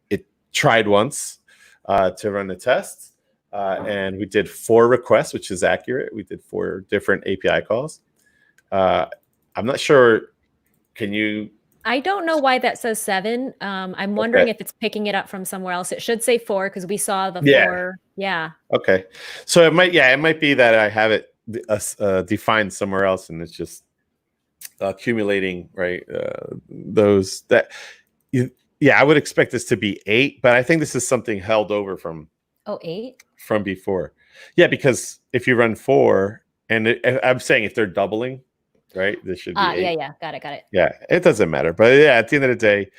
it tried once to run the test. And we did 4 requests, which is accurate. We did 4 different API calls. I'm not sure. Can you? I don't know why that says 7. I'm wondering if it's picking it up from somewhere else. It should say 4 because we saw the 4. Yeah. Okay. So it might be that I have it defined somewhere else, and it's just accumulating, right? Those that. I would expect this to be 8, but I think this is something held over from. 8? From before. Yeah, because if you run 4, and I'm saying if they're doubling, right, this should be 8. Yeah. Got it. Yeah, it doesn't matter. But yeah, at the end of the day,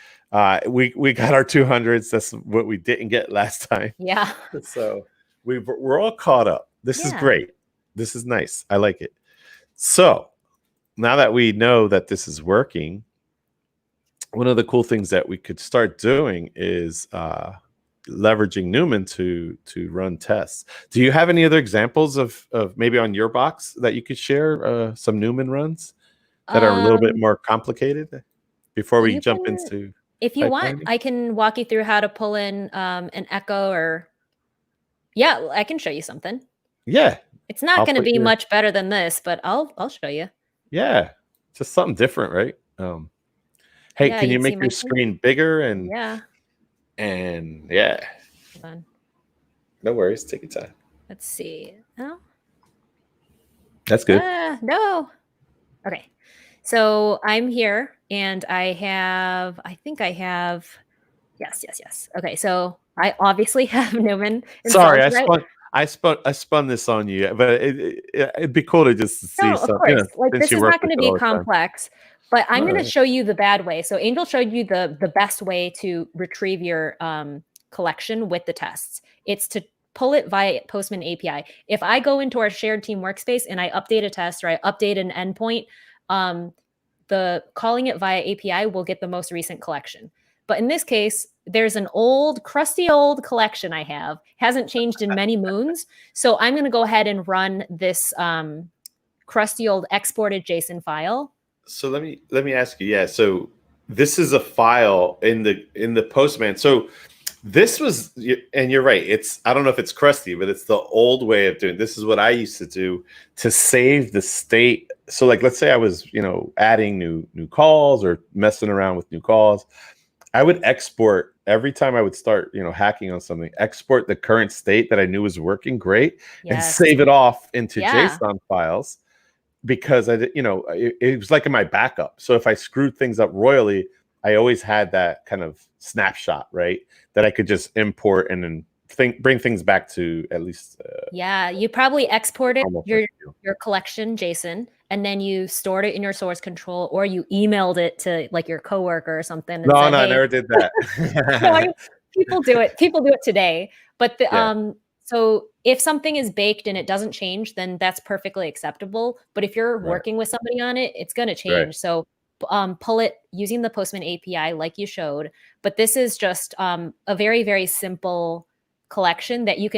we got our 200s. That's what we didn't get last time. Yeah. So we're all caught up. This is great. This is nice. I like it. So now that we know that this is working, one of the cool things that we could start doing is leveraging Newman to run tests. Do you have any other examples of maybe on your box that you could share some Newman runs that are a little bit more complicated before we jump into? If you want, I can walk you through how to pull in an echo, or I can show you something. Yeah, it's not going to be much better than this, but I'll show you. Yeah, just something different, right? Hey, can you make your screen bigger and And hold on. No worries. Take your time. Let's see. Oh, that's good. No. Okay. So I'm here, and I think I have. Yes. Okay. So I obviously have Newman. Sorry, I spun this on you, but it'd be cool to just see something. Of course. Like, this is not going to be complex. But I'm going to show you the bad way. So Angel showed you the best way to retrieve your collection with the tests. It's to pull it via Postman API. If I go into our shared team workspace and I update a test, or I update an endpoint, the calling it via API will get the most recent collection. But in this case, there's an crusty old collection I have. Hasn't changed in many moons. So I'm going to go ahead and run this crusty old exported JSON file. So let me ask you. Yeah. So this is a file in the Postman. So this was, and you're right. I don't know if it's crusty, but it's the old way of doing. This is what I used to do to save the state. So like, let's say I was, adding new calls or messing around with new calls. I would export every time I would start, hacking on something. Export the current state that I knew was working great, and save it off into JSON files. Because it was like in my backup. So if I screwed things up royally, I always had that kind of snapshot, right? That I could just import and then bring things back to at least. You probably exported your collection JSON, and then you stored it in your source control, or you emailed it to like your coworker or something. And I never did that. No, people do it. People do it today. But so if something is baked and it doesn't change, then that's perfectly acceptable. But if you're working with somebody on it, it's going to change. Right. So pull it using the Postman API like you showed. But this is just a very, very simple collection that you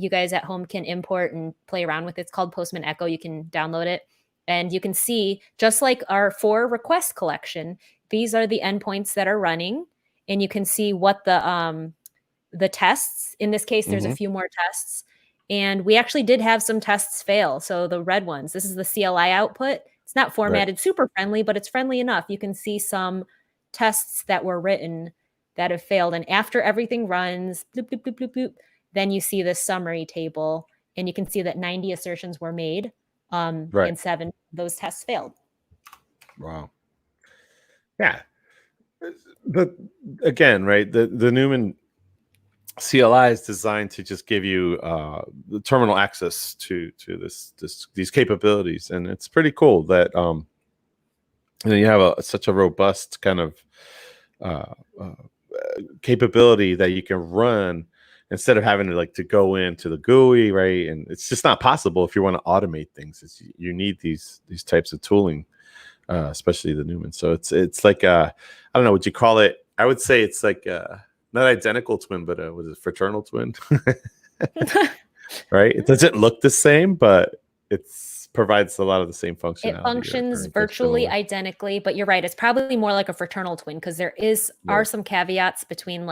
guys at home can import and play around with. It's called Postman Echo. You can download it. And you can see, just like our 4 request collection, these are the endpoints that are running. And you can see what the tests, in this case, there's a few more tests. And we actually did have some tests fail. So the red ones, this is the CLI output. It's not formatted super friendly, but it's friendly enough. You can see some tests that were written that have failed. And after everything runs, bloop, bloop, bloop, bloop, bloop, then you see this summary table, and you can see that 90 assertions were made, and 7 of those tests failed. Wow. Yeah. But again, right, the Newman CLI is designed to just give you the terminal access to these capabilities, and it's pretty cool that you have such a robust kind of capability that you can run instead of having to go into the GUI, right? And it's just not possible if you want to automate things. You need these types of tooling, especially the Newman. So it's like I don't know, would you call it? I would say it's like not identical twin, but was it fraternal twin? Right? It doesn't look the same, but it's provides a lot of the same functionality. It functions virtually identically, but you're right. It's probably more like a fraternal twin because there are some caveats between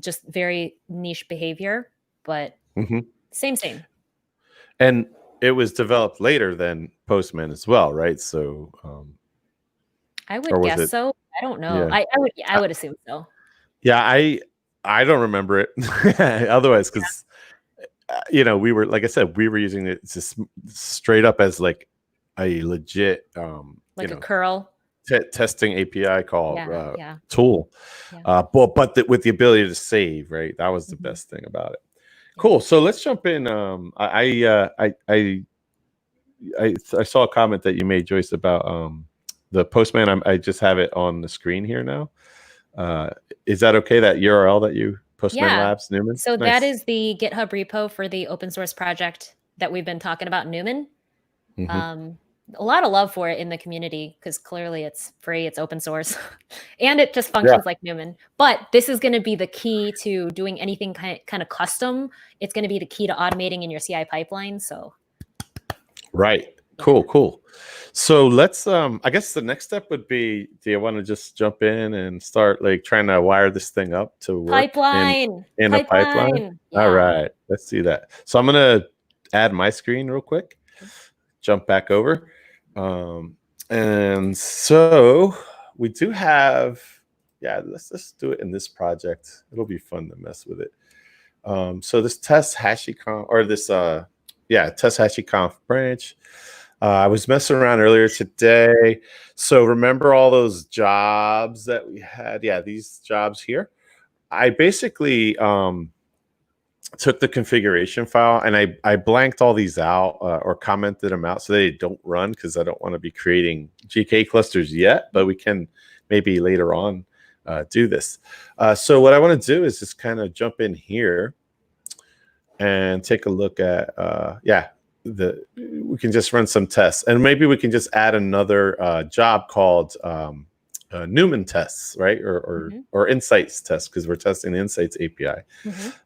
just very niche behavior, but same. And it was developed later than Postman as well, right? So I would guess so. I don't know. Yeah. I would assume so. Yeah, I don't remember it otherwise, because we were, like I said, we were using it just straight up as like a legit a curl testing API call tool. Yeah. But with the ability to save, right? That was the best thing about it. Cool. So let's jump in. I saw a comment that you made, Joyce, about the Postman. I just have it on the screen here now. Is that okay? That URL that you Postman Labs Newman? So that is the GitHub repo for the open source project that we've been talking about, Newman. A lot of love for it in the community because clearly it's free, it's open source, and it just functions like Newman. But this is going to be the key to doing anything kind of custom. It's going to be the key to automating in your CI pipeline. So, right, cool. So let's. I guess the next step would be: do you want to just jump in and start trying to wire this thing up to work pipeline in a pipeline? Yeah. All right, let's see that. So I'm gonna add my screen real quick. Jump back over. And so we do have, let's just do it in this project. It'll be fun to mess with it. So this test HashiConf, or this, test HashiConf branch. I was messing around earlier today. So remember all those jobs that we had? Yeah, these jobs here. I basically, took the configuration file and I blanked all these out or commented them out so they don't run, because I don't want to be creating GK clusters yet, but we can maybe later on do this. So what I want to do is just kind of jump in here and take a look at, we can just run some tests, and maybe we can just add another job called Newman tests, right? Or insights tests, because we're testing the insights API.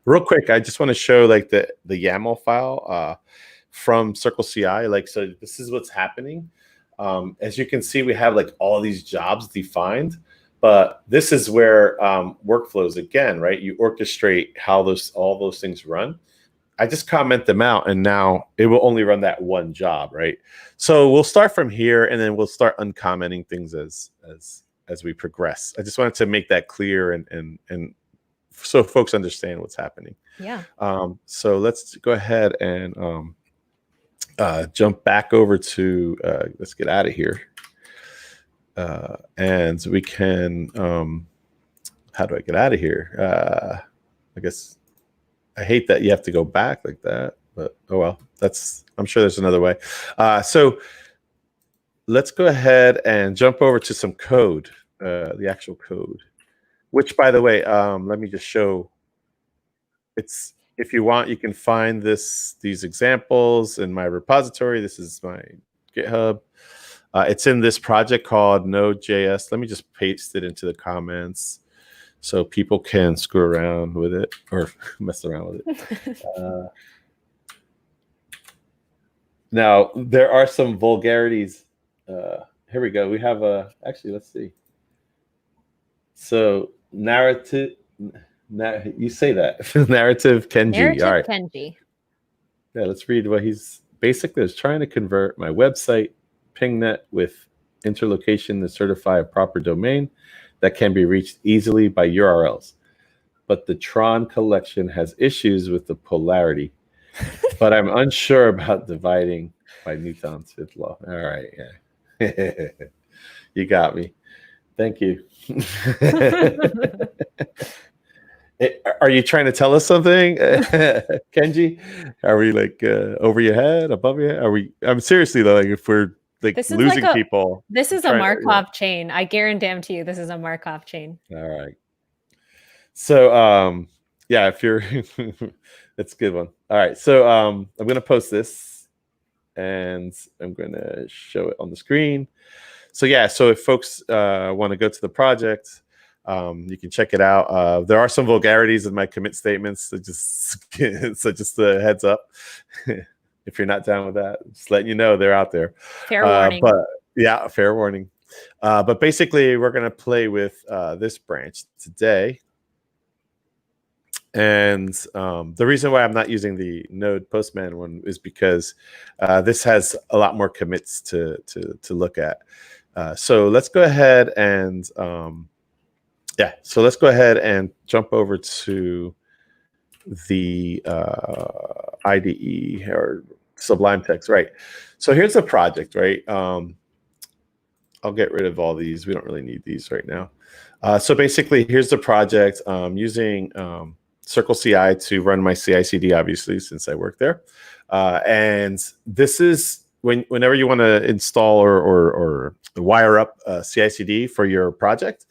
Real quick, I just want to show the YAML file from CircleCI. So this is what's happening. As you can see, we have all these jobs defined, but this is where workflows, again, right? You orchestrate how all those things run. I just comment them out, and now it will only run that one job, right? So we'll start from here, and then we'll start uncommenting things as we progress. I just wanted to make that clear and so folks understand what's happening. Yeah. So let's go ahead and jump back over to, let's get out of here. And we can, how do I get out of here? I guess I hate that you have to go back like that, but oh well, I'm sure there's another way. So let's go ahead and jump over to some code, the actual code, which, by the way, let me just show. If you want, you can find these examples in my repository. This is my GitHub. It's in this project called Node.js. Let me just paste it into the comments so people can screw around with it or mess around with it. Now, there are some vulgarities. Here we go. We have actually, let's see. So narrative, you say that. Narrative Kenji. Narrative all right. Kenji. Yeah, let's read what he's basically is trying to convert my website pingnet with interlocation to certify a proper domain that can be reached easily by URLs. But the Tron collection has issues with the polarity. But I'm unsure about dividing by Newton's fifth law. All right, yeah. You got me. Thank you. Are you trying to tell us something, Kenji? Are we like over your head, above your head? Are we? I'm seriously though. Like if we're like losing people, this is a Markov chain. I guarantee you, this is a Markov chain. All right. So yeah, if you're, that's a good one. All right. So I'm gonna post this, and I'm gonna show it on the screen. So yeah. So if folks want to go to the project. You can check it out. There are some vulgarities in my commit statements, so just a heads up. If you're not down with that, just letting you know they're out there. Fair warning. But yeah, fair warning. But basically, we're going to play with this branch today. And the reason why I'm not using the node Postman one is because this has a lot more commits to look at. So let's go ahead and yeah, so let's go ahead and jump over to the IDE or Sublime Text, right? So here's a project, right? I'll get rid of all these. We don't really need these right now. So basically, here's the project. Using CircleCI to run my CI/CD, obviously, since I work there. And this is whenever you want to install or wire up CI/CD for your project.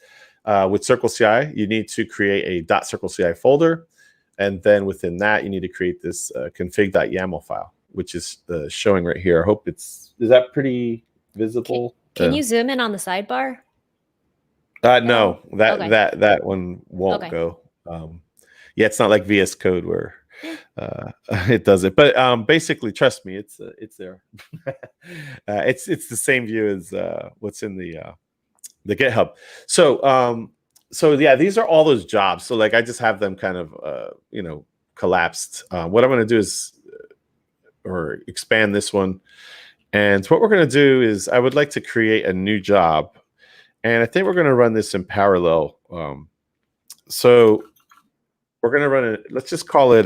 With CircleCI, you need to create a .circlecci folder, and then within that, you need to create this config.yaml file, which is showing right here. I hope is that pretty visible? Can you zoom in on the sidebar? No, Okay. that one won't go. Yeah, it's not like VS Code where it does it, but basically, trust me, it's there. It's the same view as what's in the GitHub. So yeah, these are all those jobs. So like I just have them kind of collapsed. What I'm going to do is or expand this one. And what we're going to do is I would like to create a new job. And I think we're going to run this in parallel. So we're going to run it. Let's just call it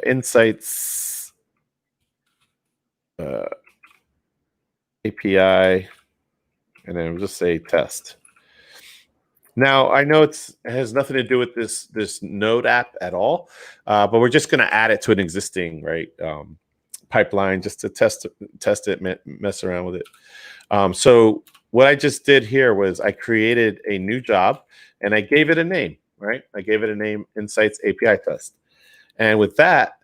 Insights API, and then we'll just say test. Now I know it has nothing to do with this Node app at all, but we're just going to add it to an existing pipeline just to test it, mess around with it. So what I just did here was I created a new job and I gave it a name. Right, I gave it a name, Insights API Test, and with that,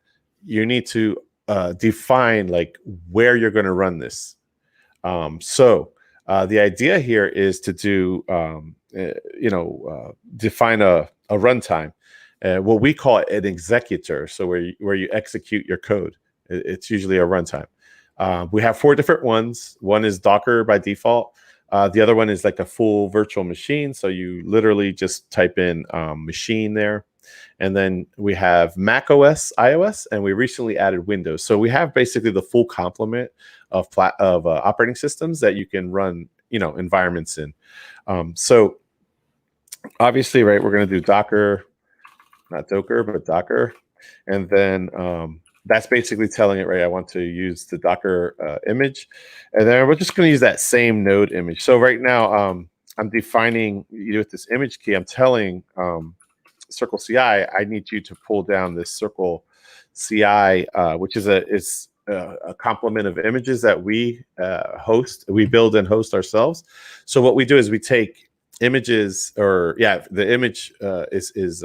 you need to define like where you're going to run this. So the idea here is to do, define a runtime, what we call an executor. So where you execute your code, it's usually a runtime. We have 4 different ones. One is Docker by default. The other one is like a full virtual machine. So you literally just type in machine there. And then we have Mac OS, iOS, and we recently added Windows. So we have basically the full complement of operating systems that you can run, environments in. So obviously, right, we're going to do Docker, not Docker, but Docker. And then that's basically telling it, right, I want to use the Docker image. And then we're just going to use that same node image. So right now, I'm defining with this image key, I'm telling CircleCI, I need you to pull down this CircleCI, which is a complement of images that we build and host ourselves. So what we do is we take images, the image is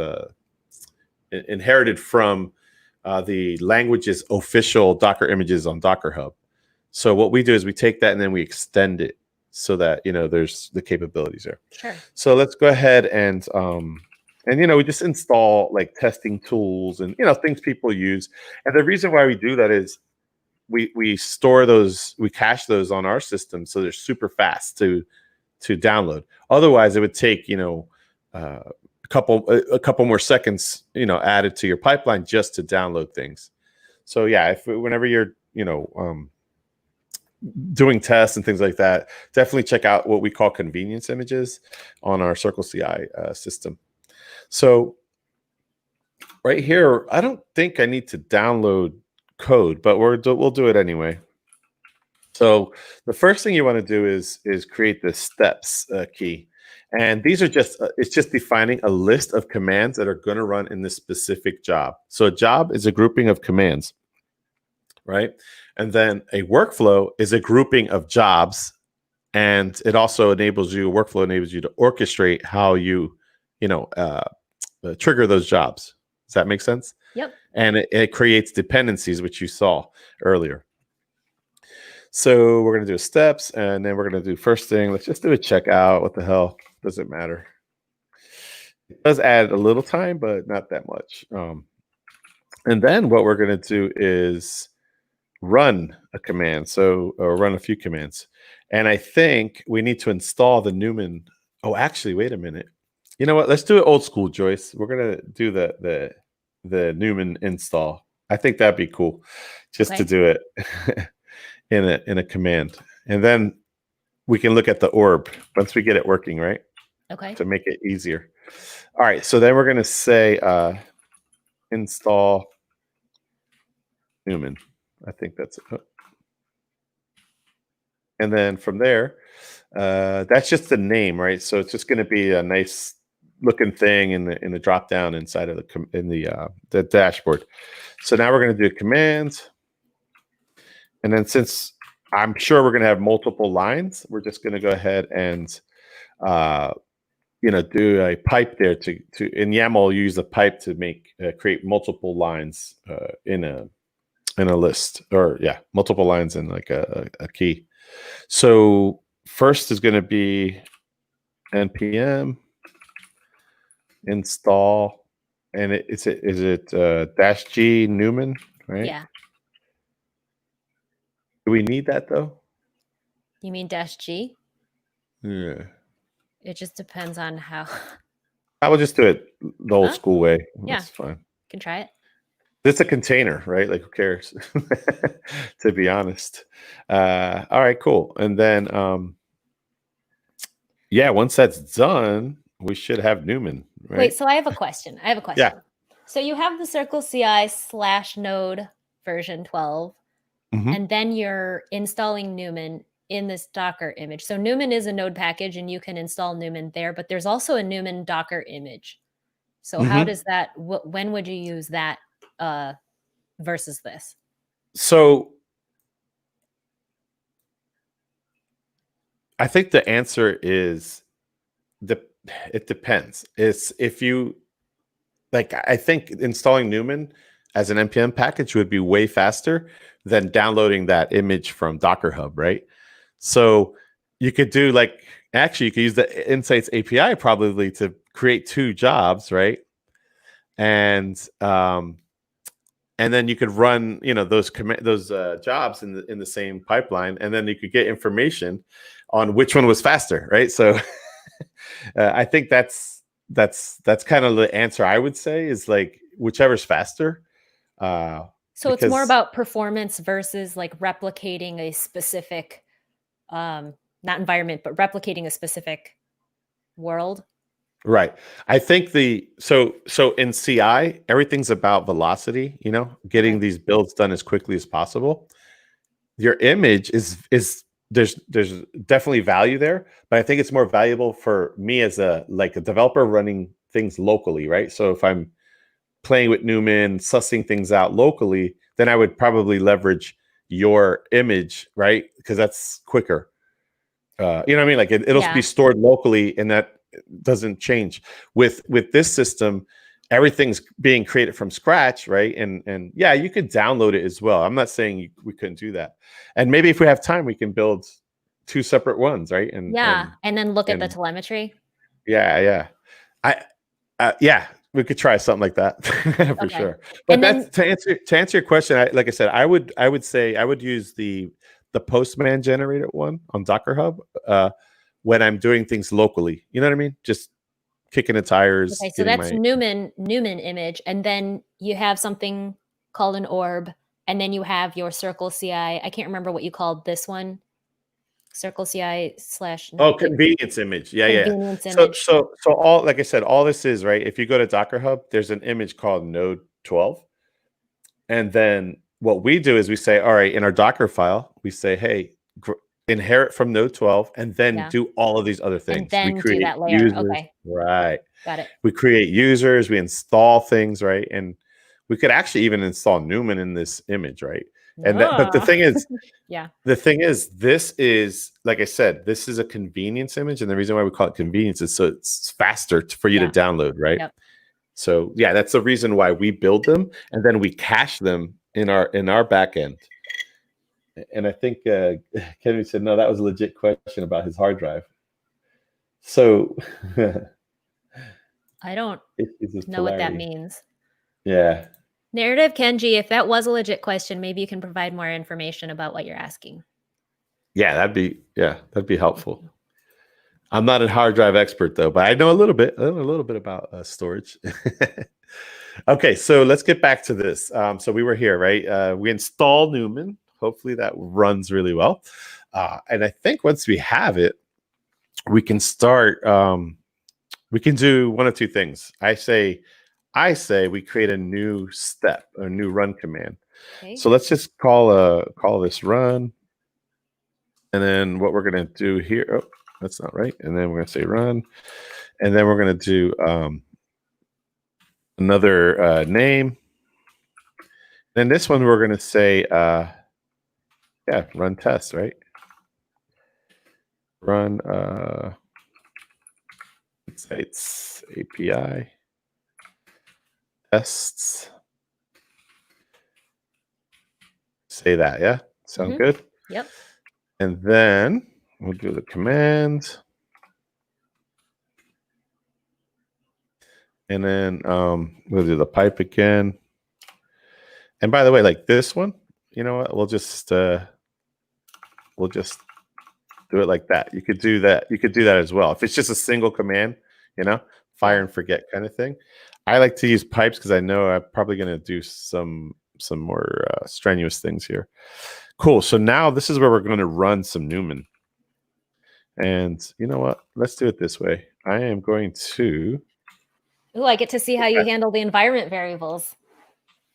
inherited from the language's official Docker images on Docker Hub. So what we do is we take that and then we extend it so that there's the capabilities there. Sure. So let's go ahead and we just install like testing tools and things people use. And the reason why we do that is we store those, we cache those on our system, so they're super fast to download. Otherwise, it would take a couple more seconds, added to your pipeline just to download things. So yeah, whenever you're, doing tests and things like that, definitely check out what we call convenience images on our CircleCI system. So right here, I don't think I need to download code, but we'll do it anyway. So the first thing you want to do is create the steps key. And these are it's just defining a list of commands that are going to run in this specific job. So a job is a grouping of commands, right? And then a workflow is a grouping of jobs. And it also workflow enables you to orchestrate how you, trigger those jobs. Does that make sense? Yep. And it creates dependencies, which you saw earlier. So we're going to do steps, and then we're going to do first thing. Let's just do a checkout. What the hell? Doesn't matter. It does add a little time, but not that much. And then what we're going to do is run a command. Or run a few commands. And I think we need to install the Newman. Oh, actually, wait a minute. You know what? Let's do it old school, Joyce. We're going to do the Newman install. I think that'd be cool just to do it. in a command, and then we can look at the orb once we get it working, right? Okay. To make it easier. All right, so then we're going to say install Newman. I think that's it. And then from there, that's just the name, right? So it's just going to be a nice looking thing in the drop down inside of the dashboard. So now we're going to do commands. And then since I'm sure we're going to have multiple lines, we're just going to go ahead and, do a pipe there to in YAML, use a pipe to create multiple lines in a list, or multiple lines in like a key. So first is going to be npm install, and is it -g Newman, right? Yeah. Do we need that though? You mean -g? Yeah. It just depends on how. I will just do it the old school way. Yeah. That's fine. Can try it. It's a container, right? Like, who cares? To be honest. All right, cool. And then, once that's done, we should have Newman, right? Wait, so I have a question. Yeah. So you have the CircleCI /node version 12, and then you're installing Newman in this Docker image. So Newman is a node package, and you can install Newman there, but there's also a Newman Docker image. So how does that, when would you use that versus this? So I think the answer is it depends. It's if you I think installing Newman as an npm package would be way faster than downloading that image from Docker Hub, right? So you could do you could use the Insights API probably to create 2 jobs, right? And then you could run, those jobs in the same pipeline, and then you could get information on which one was faster, right? So I think that's kind of the answer I would say is whichever's faster. So it's more about performance versus replicating a specific, not environment, but replicating a specific world. Right. I think so in CI, everything's about velocity, getting these builds done as quickly as possible. Your image is there's definitely value there, but I think it's more valuable for me as a developer running things locally, right? So if I'm playing with Newman, sussing things out locally, then I would probably leverage your image, right? Because that's quicker. You know what I mean? It'll be stored locally, and that doesn't change. With this system, everything's being created from scratch, right? And you could download it as well. I'm not saying we couldn't do that. And maybe if we have time, we can build 2 separate ones, right? And then look at the telemetry. Yeah. We could try something like that for sure. But to answer your question, like I said, I would say I would use the Postman generated one on Docker Hub when I'm doing things locally. You know what I mean? Just kicking the tires. Okay, so that's Newman image, and then you have something called an orb, and then you have your CircleCI. I can't remember what you called this one. CircleCI / convenience image. Yeah, convenience yeah. image. So all, like I said, all this is, right, if you go to Docker Hub, there's an image called node 12. And then what we do is we say, all right, in our Docker file, we say, hey, inherit from node 12 and then do all of these other things. And then we create do that layer. users, Okay. right. Got it. We create users, we install things, right? And we could actually even install Newman in this image, right? And but the thing is, the thing is, this is, like I said, this is a convenience image. And the reason why we call it convenience is so it's faster for you to download, right? Yep. So yeah, that's the reason why we build them, and then we cache them in our back end. And I think Kevin said, no, that was a legit question about his hard drive. So I don't know what that means. Yeah. Narrative Kenji, if that was a legit question, maybe you can provide more information about what you're asking. Yeah, that'd be helpful. I'm not a hard drive expert though, but I know a little bit about storage. Okay, so let's get back to this. So we were here, right? We installed Newman. Hopefully that runs really well. And I think once we have it, we can start. We can do one of two things. I say we create a new step, a new run command. Okay. So let's just call this run. And then what we're going to do here, oh, that's not right. And then we're going to say run. And then we're going to do another name. Then this one we're going to say, run test, right? Run sites API tests. Say that, yeah? Sound good? Yep. And then we'll do the command. And then we'll do the pipe again. And by the way, like this one, you know what? We'll just do it like that. You could do that. You could do that as well. If it's just a single command, you know, fire and forget kind of thing. I like to use pipes because I know I'm probably going to do some more strenuous things here. Cool. So now this is where we're going to run some Newman. And you know what? Let's do it this way. I am going to. Oh, I get to see how you handle the environment variables.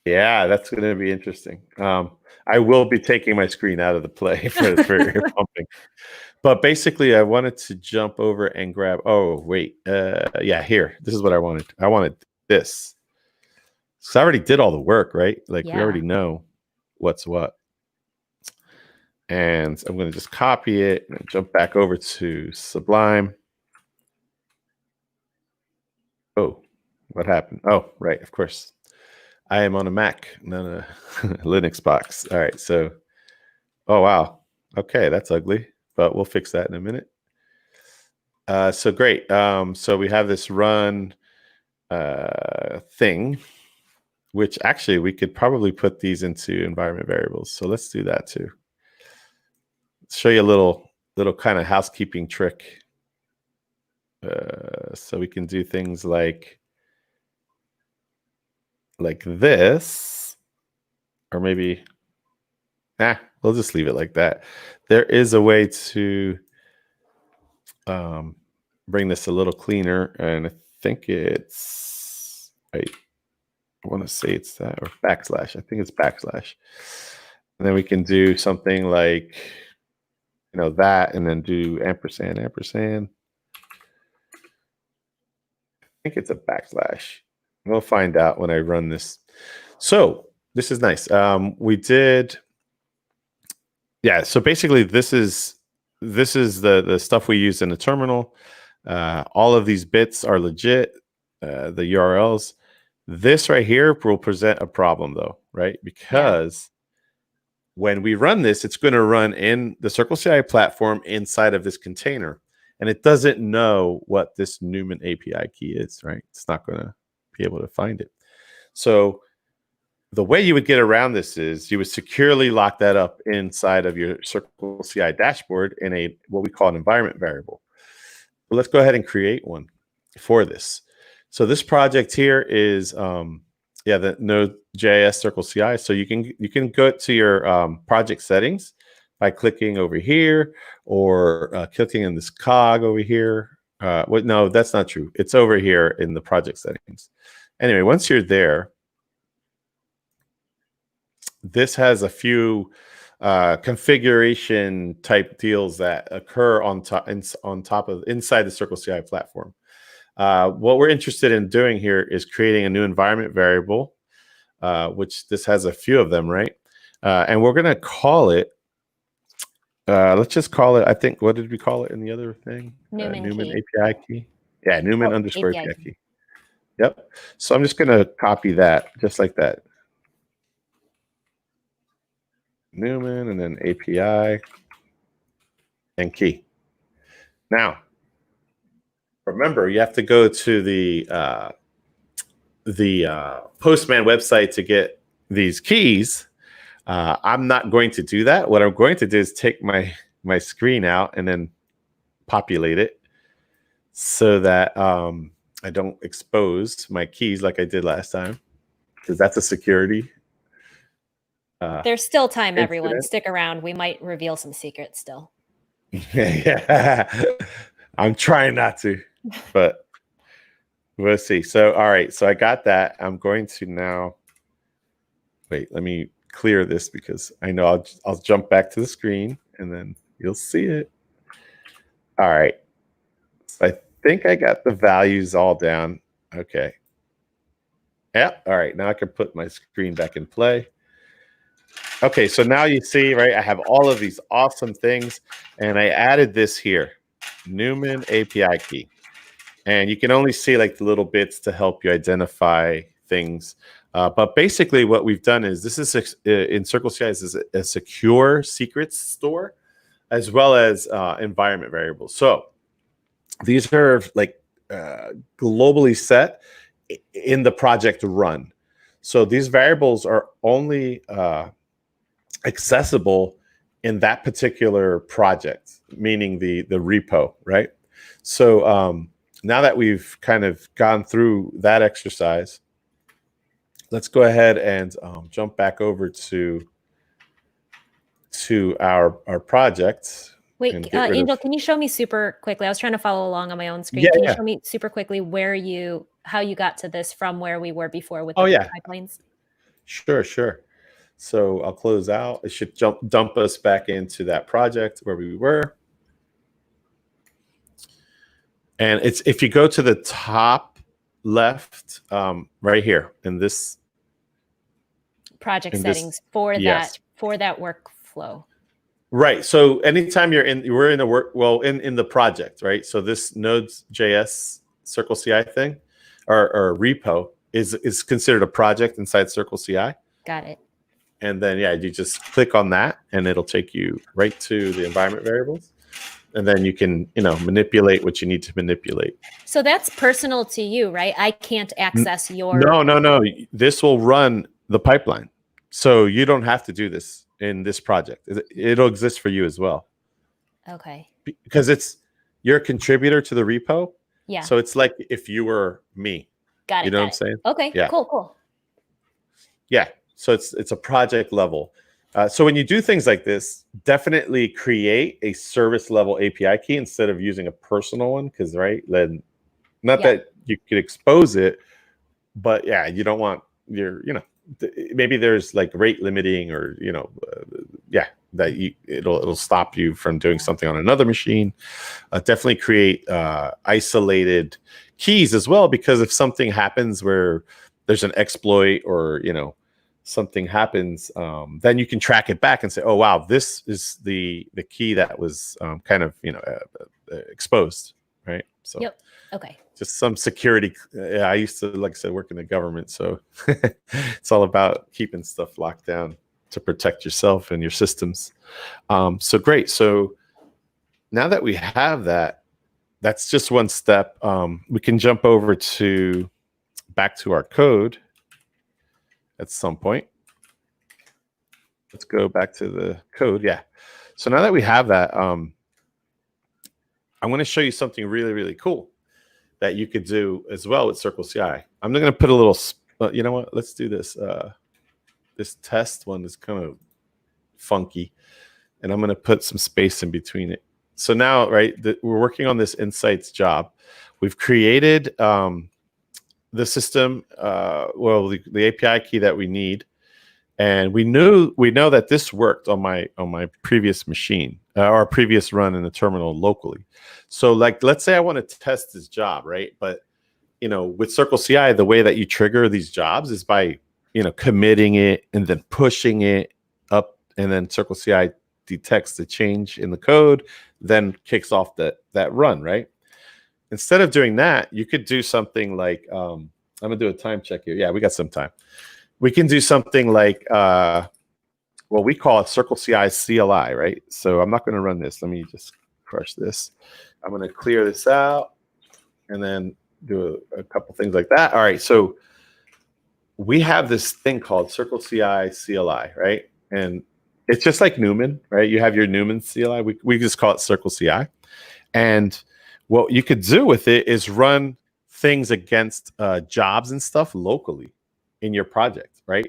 Yeah, that's going to be interesting. I will be taking my screen out of the play for pumping. But basically, I wanted to jump over and grab. Oh, wait. Yeah, here. This is what I wanted. I wanted this. So I already did all the work, right? Like we already know what's what. And I'm going to just copy it and jump back over to Sublime. Oh, what happened? Oh, right. Of course. I am on a Mac, not a Linux box. All right. So, oh, wow. Okay. That's ugly, but we'll fix that in a minute. So great. So we have this run thing, which actually we could probably put these into environment variables. So let's do that too. Show you a little kind of housekeeping trick. So we can do things like this, or maybe, we'll just leave it like that. There is a way to bring this a little cleaner, and I think it's, I want to say it's that, or backslash. I think it's backslash. And then we can do something like, you know, that, and then do ampersand. I think it's a backslash. We'll find out when I run this. So this is nice. We did, so basically this is the stuff we use in the terminal. All of these bits are legit, the URLs. This right here will present a problem though, right? Because when we run this, it's going to run in the CircleCI platform inside of this container. And it doesn't know what this Newman API key is, right? It's not going to be able to find it. So the way you would get around this is you would securely lock that up inside of your CircleCI dashboard in what we call an environment variable. So let's go ahead and create one. for this. So this project here is the Node.js CircleCI. So you can go to your project settings by clicking over here or clicking in this cog over here. No, that's not true. It's over here in the project settings. Anyway, once you're there, this has a few configuration type deals that occur on top of inside the CircleCI platform. What we're interested in doing here is creating a new environment variable, which this has a few of them, right? And we're going to call it, let's just call it, I think, what did we call it in the other thing? Newman API key. Yeah, Newman _ API key. Yep. So I'm just going to copy that just like that. Newman and then API and key. Now, remember, you have to go to the Postman website to get these keys. I'm not going to do that. What I'm going to do is take my screen out and then populate it so that I don't expose my keys like I did last time, because that's a security. There's still time, everyone. Stick around. We might reveal some secrets still. Yeah, I'm trying not to, but we'll see. So, all right. So I got that. I'm going to now, wait, let me clear this because I know I'll jump back to the screen and then you'll see it. All right. So I think I got the values all down. Okay. Yeah. All right. Now I can put my screen back in play. Okay. So now you see, right, I have all of these awesome things and I added this here, Newman API key. And you can only see like the little bits to help you identify things. But basically what we've done is this is in CircleCI is a secure secrets store as well as environment variables. So these are like globally set in the project run. So these variables are only accessible in that particular project, meaning the repo, right? So now that we've kind of gone through that exercise, let's go ahead and jump back over to our project. Wait, Angel, can you show me super quickly? I was trying to follow along on my own screen. Can you show me super quickly how you got to this from where we were before with the pipelines? Sure. So I'll close out. It should dump us back into that project where we were. And it's if you go to the top left, right here in this project settings for that workflow. Right. So anytime we're in the project, right? So this Node.js CircleCI thing or repo is considered a project inside CircleCI. Got it. And then you just click on that and it'll take you right to the environment variables. And then you can, manipulate what you need to manipulate. So that's personal to you, right? I can't access your... No. This will run the pipeline. So you don't have to do this in this project. It'll exist for you as well. Okay. Because you're a contributor to the repo. Yeah. So it's like if you were me. Got it. You know what I'm saying? Okay. Yeah. Cool. Yeah. So it's a project level. So when you do things like this, definitely create a service level API key instead of using a personal one, because that you could expose it, but you don't want maybe there's like rate limiting or it'll stop you from doing something on another machine. Definitely create isolated keys as well, because if something happens where there's an exploit or something happens, then you can track it back and say, oh wow, this is the key that was kind of exposed, right? So okay, just some security. I used to, like I said, work in the government, so it's all about keeping stuff locked down to protect yourself and your systems. So great. So now that we have that, that's just one step. We can jump over back to our code at some point. Let's go back to the code. Yeah. So now that we have that, I'm going to show you something really, really cool. that you could do as well with CircleCI. I'm going to put a little, you know what? Let's do this. This test one is kind of funky, and I'm going to put some space in between it. So now, right, we're working on this insights job. We've created the system, the API key that we need, and we know that this worked on my previous machine, or previous run in the terminal locally. So, like, let's say I want to test this job, right? But with CircleCI, the way that you trigger these jobs is by committing it and then pushing it up, and then CircleCI detects the change in the code, then kicks off that run, right? Instead of doing that, you could do something like, I'm gonna do a time check here. Yeah, we got some time. We can do something like, we call it CircleCI CLI, right? So I'm not gonna run this. Let me just crush this. I'm gonna clear this out and then do a couple things like that. All right, so we have this thing called CircleCI CLI, right? And it's just like Newman, right? You have your Newman CLI. We just call it CircleCI. And what you could do with it is run things against jobs and stuff locally in your project, right?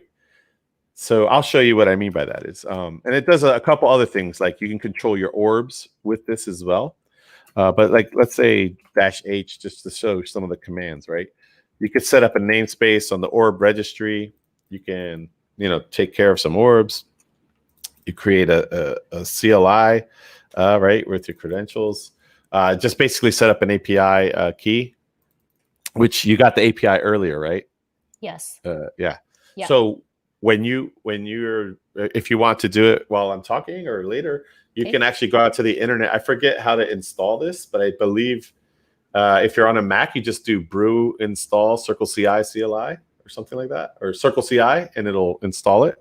So I'll show you what I mean by that is, and it does a couple other things, like you can control your orbs with this as well. But like, let's say -H, just to show some of the commands, right? You could set up a namespace on the orb registry. You can, take care of some orbs. You create a CLI, right, with your credentials. Just basically set up an API key, which you got the API earlier, right? Yes. Yeah. So if you want to do it while I'm talking or later, you can actually go out to the internet. I forget how to install this, but I believe if you're on a Mac, you just do brew install CircleCI CLI or something like that, or CircleCI, and it'll install it.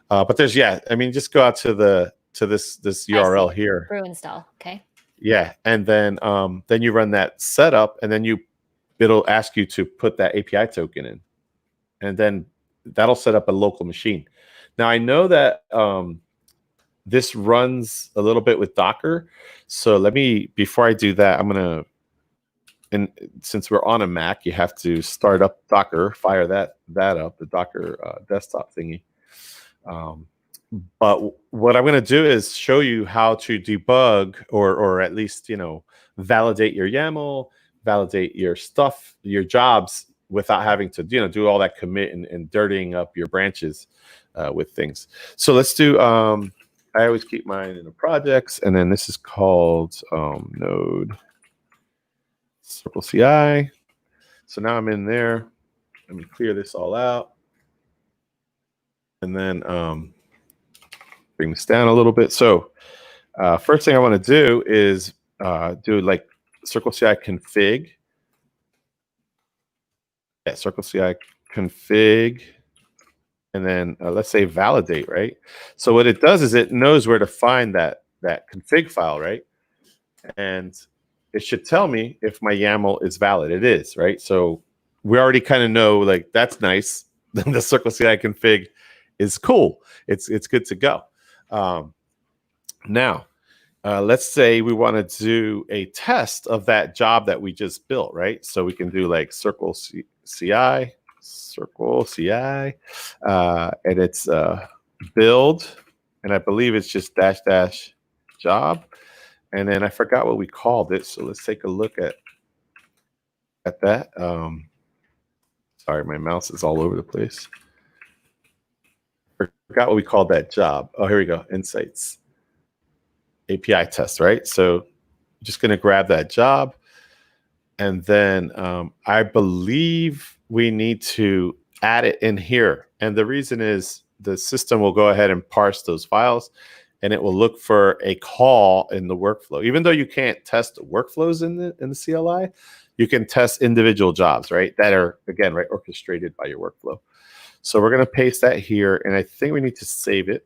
But there's, just go out to this URL here. Brew install. Okay. Yeah, and then you run that setup, and then it'll ask you to put that API token in, and then that'll set up a local machine. Now I know that this runs a little bit with Docker, so before I do that, and since we're on a Mac, you have to start up Docker, fire that up, the Docker desktop thingy. But what I'm going to do is show you how to debug, or at least, validate your YAML, validate your stuff, your jobs, without having to, do all that commit and dirtying up your branches with things. So let's do, I always keep mine in the projects, and then this is called node CircleCI. So now I'm in there. Let me clear this all out. And then bring this down a little bit. So first thing I want to do is do like CircleCI config. Yeah, CircleCI config. And then let's say validate, right? So what it does is it knows where to find that config file, right? And it should tell me if my YAML is valid. It is, right? So we already kind of know, like, that's nice. The CircleCI config is cool. It's good to go. Now, let's say we want to do a test of that job that we just built, right? So we can do like CircleCI, and it's build, and I believe it's just -- job, and then I forgot what we called it. So let's take a look at that. Sorry, my mouse is all over the place. Forgot what we called that job. Oh, here we go. Insights API test, right? So I'm just going to grab that job. And then I believe we need to add it in here. And the reason is the system will go ahead and parse those files, and it will look for a call in the workflow. Even though you can't test workflows in the CLI, you can test individual jobs, right? That are, again, right, orchestrated by your workflow. So we're going to paste that here, and I think we need to save it.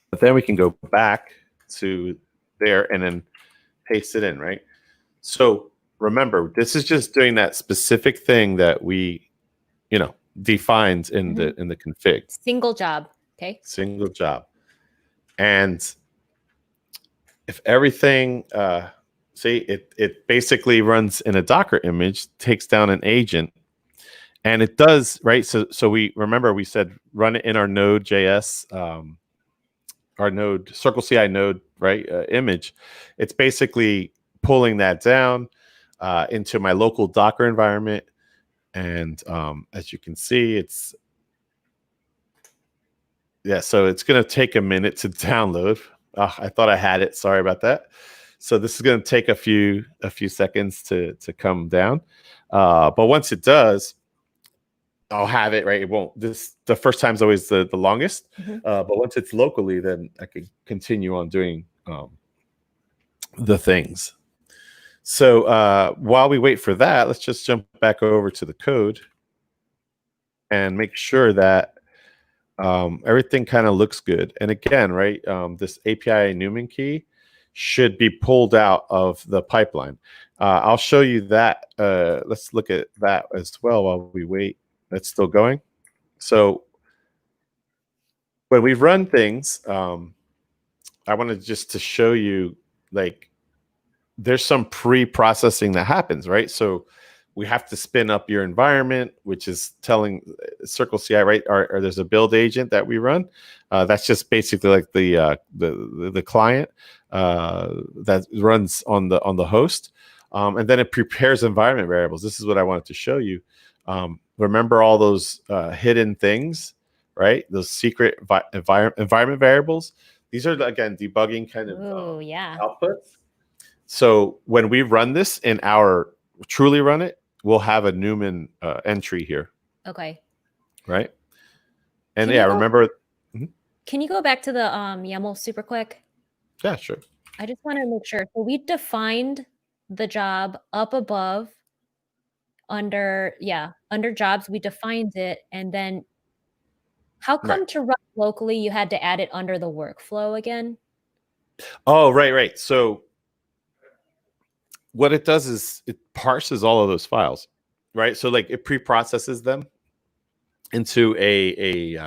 But then we can go back to there and then paste it in, right? So remember, this is just doing that specific thing that we, defined in the config. Single job, okay? Single job. And if everything See, it basically runs in a Docker image, takes down an agent, and it does, right? So we remember we said run it in our Node.js, our node CircleCI node, right? Image. It's basically pulling that down into my local Docker environment. And as you can see, so it's going to take a minute to download. I thought I had it. Sorry about that. So this is going to take a few seconds to come down. But once it does, I'll have it, right? It won't. The first time's always the longest. But once it's locally, then I can continue on doing the things. So while we wait for that, let's just jump back over to the code and make sure that everything kind of looks good. And again, right, this API Newman key should be pulled out of the pipeline. I'll show you that. Let's look at that as well while we wait. It's still going. So when we run things, I wanted just to show you, like, there's some pre-processing that happens, right? So we have to spin up your environment, which is telling CircleCI, right? Or there's a build agent that we run. That's just basically like the client that runs on the host, and then it prepares environment variables. This is what I wanted to show you. Remember all those hidden things, right? Those secret environment variables. These are, again, debugging kind of outputs. So when we run this in our truly run it, we'll have a Newman entry here. Okay. Right. And remember. Can you go back to the YAML super quick? Yeah, sure. I just want to make sure. So we defined the job up above under jobs. We defined it. And then how come to run locally, you had to add it under the workflow again? Oh, right. So what it does is it parses all of those files, right? So like it pre-processes them into in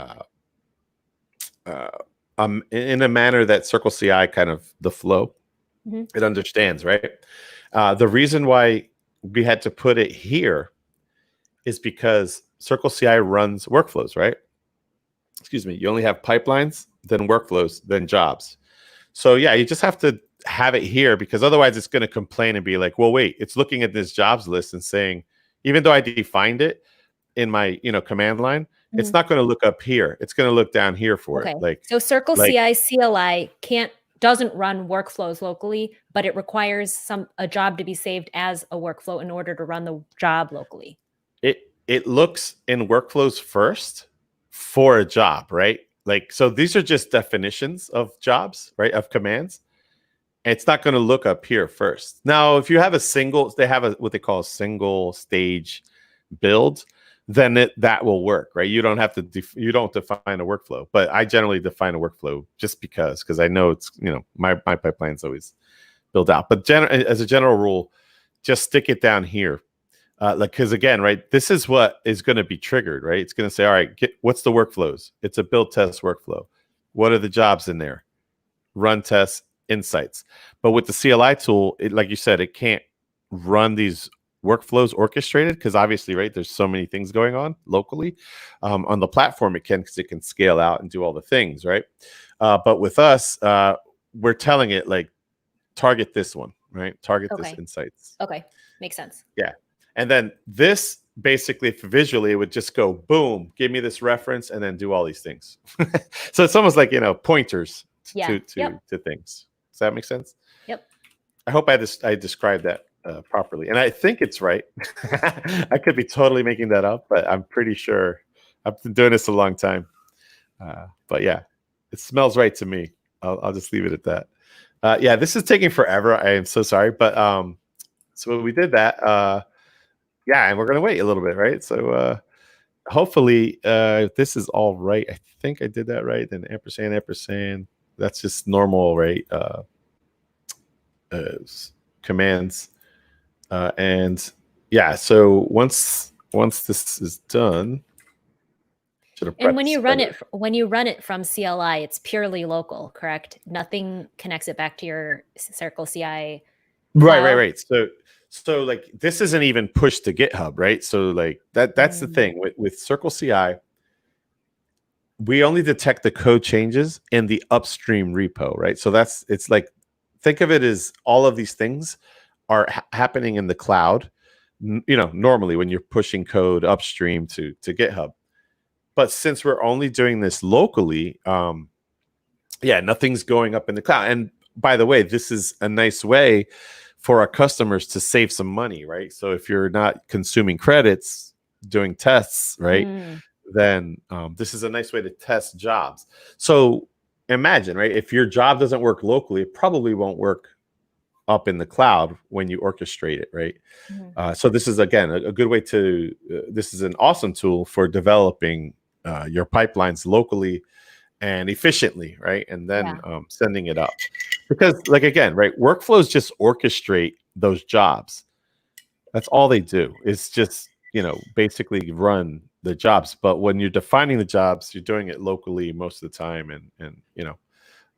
a manner that CircleCI kind of the flow it understands, right? The reason why we had to put it here is because CircleCI runs workflows, right? Excuse me. You only have pipelines, then workflows, then jobs. So yeah, you just have to have it here, because otherwise it's going to complain and be like, well, wait, it's looking at this jobs list and saying, even though I defined it in my command line, it's not going to look up here. It's going to look down here for it. Like, so CircleCI CLI doesn't run workflows locally, but it requires a job to be saved as a workflow in order to run the job locally. It looks in workflows first for a job, right? Like, so these are just definitions of jobs, right? Of commands. It's not going to look up here first. Now, if you have they have what they call a single stage build, then that will work, right? You don't have to you don't define a workflow, but I generally define a workflow just because I know it's, my pipeline's always built out. But as a general rule, just stick it down here. Because again, right, this is what is going to be triggered, right? It's going to say, all right, what's the workflows? It's a build test workflow. What are the jobs in there? Run tests, insights. But with the CLI tool, like you said, it can't run these workflows orchestrated, because obviously, right, there's so many things going on locally. On the platform, it can, because it can scale out and do all the things, right? But with us, we're telling it, like, target this one, right? Target this insights. Okay, makes sense. Yeah. And then this basically, visually, it would just go, boom, give me this reference, and then do all these things. So it's almost like, pointers to things. Does that make sense? Yep. I hope I described that properly. And I think it's right. I could be totally making that up, but I'm pretty sure. I've been doing this a long time. But yeah, it smells right to me. I'll just leave it at that. Yeah, this is taking forever. I am so sorry. But so we did that. Yeah, and we're going to wait a little bit, right? So hopefully this is all right. I think I did that right. Then ampersand. That's just normal, right? Commands. And yeah, so once this is done. And when you run it from CLI, it's purely local, correct? Nothing connects it back to your CircleCI. Right. So like this isn't even pushed to GitHub, right? So like that's the thing with CircleCI. We only detect the code changes in the upstream repo, right? So it's like, think of it as all of these things are happening in the cloud, normally when you're pushing code upstream to GitHub. But since we're only doing this locally, nothing's going up in the cloud. And by the way, this is a nice way for our customers to save some money, right? So if you're not consuming credits doing tests, right, then this is a nice way to test jobs. So imagine, right, if your job doesn't work locally, it probably won't work up in the cloud when you orchestrate it, right? So this is, again, a good way to, this is an awesome tool for developing your pipelines locally and efficiently, right? And then sending it up. Because, like, again, right, workflows just orchestrate those jobs. That's all they do. It's just, basically run the jobs. But when you're defining the jobs, you're doing it locally most of the time. And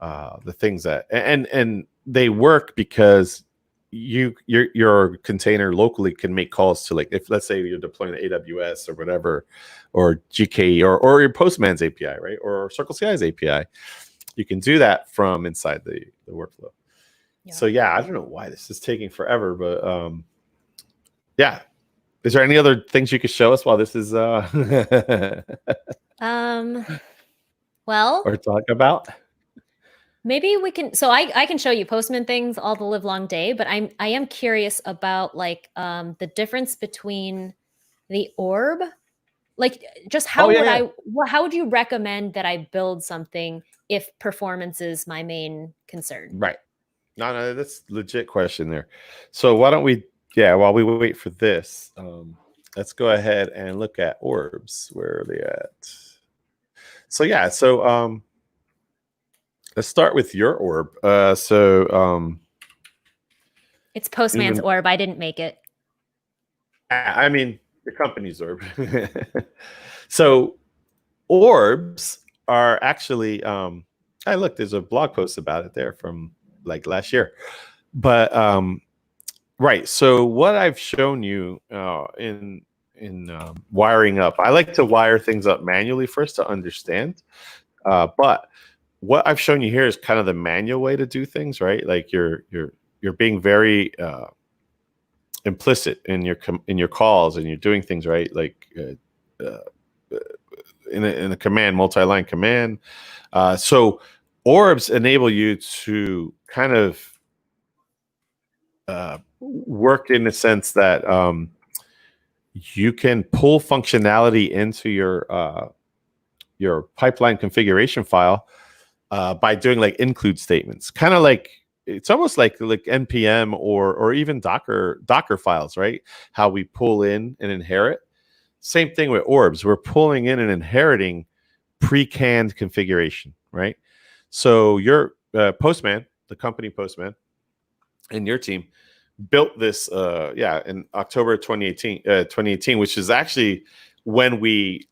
the things that, and they work because your container locally can make calls to, like, if let's say you're deploying to AWS or whatever, or GKE or your Postman's API, right, or CircleCI's API, you can do that from inside the workflow. So I don't know why this is taking forever, but is there any other things you could show us while this is well, or talk about? Maybe we can. So I can show you Postman things all the live long day, but I am curious about, like, the difference between the orb, like, just how how would you recommend that I build something if performance is my main concern? Right. No, that's a legit question there. So why don't we, while we wait for this, let's go ahead and look at orbs. Where are they at? So let's start with your orb. It's Postman's orb. I didn't make it. I mean, the company's orb. So orbs are actually, hey, look, there's a blog post about it there from like last year. But right, so what I've shown you in wiring up, I like to wire things up manually first to understand. But what I've shown you here is kind of the manual way to do things, right? Like you're being very implicit in your calls, and you're doing things right, like in a command, multi-line command. So orbs enable you to kind of work in the sense that you can pull functionality into your pipeline configuration file by doing like include statements, kind of like, it's almost like npm or even Docker files, right? How we pull in and inherit. Same thing with orbs. We're pulling in and inheriting pre-canned configuration, right? So your Postman, the company Postman, and your team built this in October 2018, which is actually when we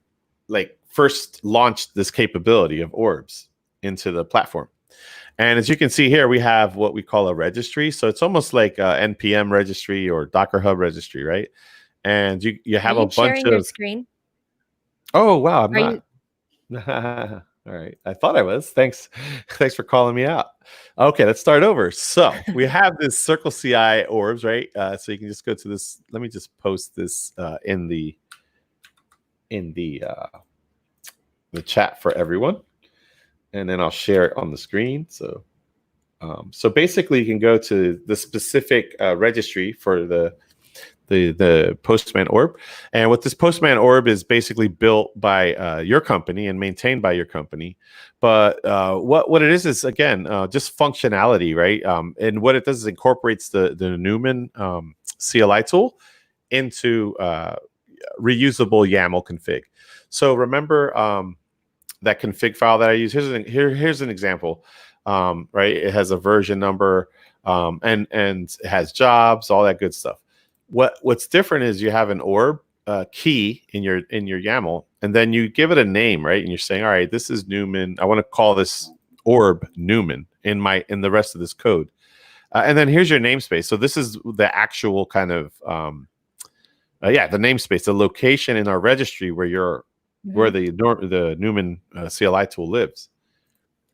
first launched this capability of orbs into the platform. And as you can see here, we have what we call a registry. So it's almost like a npm registry or Docker Hub registry, right? And you have a bunch sharing of your screen. Oh wow, I'm not. All right, I thought I was. Thanks for calling me out. Okay, let's start over. So we have this CircleCI orbs, right? So you can just go to this. Let me just post this in the chat for everyone, and then I'll share it on the screen. So basically, you can go to the specific registry for the Postman orb, and what this Postman orb is basically built by your company and maintained by your company. But what it is again just functionality, right? And what it does is incorporates the Newman CLI tool into reusable YAML config. So remember that config file that I use. Here's an example. Right, it has a version number and it has jobs, all that good stuff. What's different is you have an orb key in your YAML, and then you give it a name, right? And you're saying, all right, this is Newman. I want to call this orb Newman in the rest of this code. And then here's your namespace. So this is the actual kind of the namespace, the location in our registry where where the Newman CLI tool lives.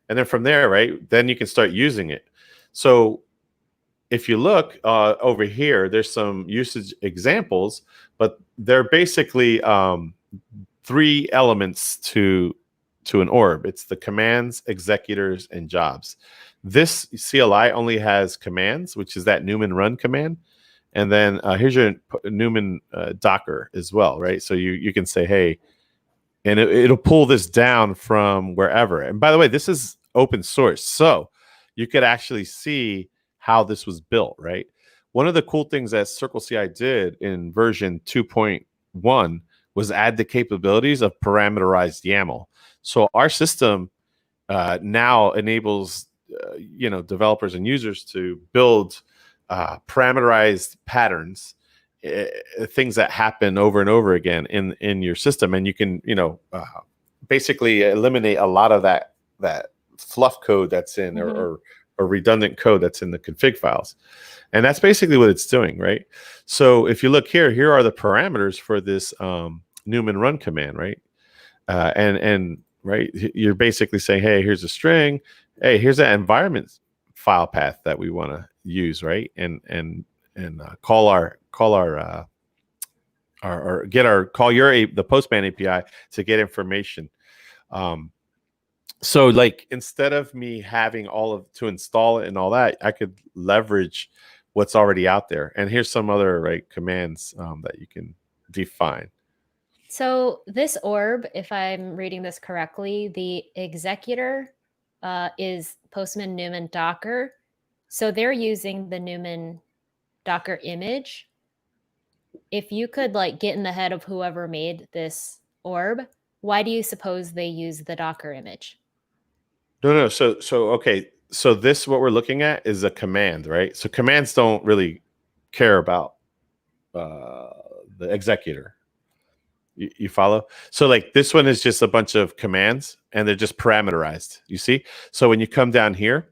And then from there, right, then you can start using it. So if you look over here, there's some usage examples, but they're basically 3 elements to an orb. It's the commands, executors, and jobs. This CLI only has commands, which is that Newman run command. And then here's your Newman Docker as well, right? So you can say, hey, and it'll pull this down from wherever. And by the way, this is open source. So you could actually see how this was built, right? One of the cool things that CircleCI did in version 2.1 was add the capabilities of parameterized YAML. So our system now enables developers and users to build parameterized patterns, things that happen over and over again in your system, and you can basically eliminate a lot of that fluff code that's in or redundant code that's in the config files. And that's basically what it's doing, right? So if you look here are the parameters for this Newman run command, right? And right, you're basically saying, hey, here's a string, hey, here's that environment file path that we want to use, right? And call the Postman API to get information. So like instead of me having to install it and all that, I could leverage what's already out there. And here's some other commands that you can define. So this orb, if I'm reading this correctly, the executor is Postman Newman Docker. So they're using the Newman Docker image. If you could get in the head of whoever made this orb, why do you suppose they use the Docker image? No. So okay. So this, what we're looking at is a command, right? So commands don't really care about the executor. You follow? So this one is just a bunch of commands and they're just parameterized. You see? So when you come down here,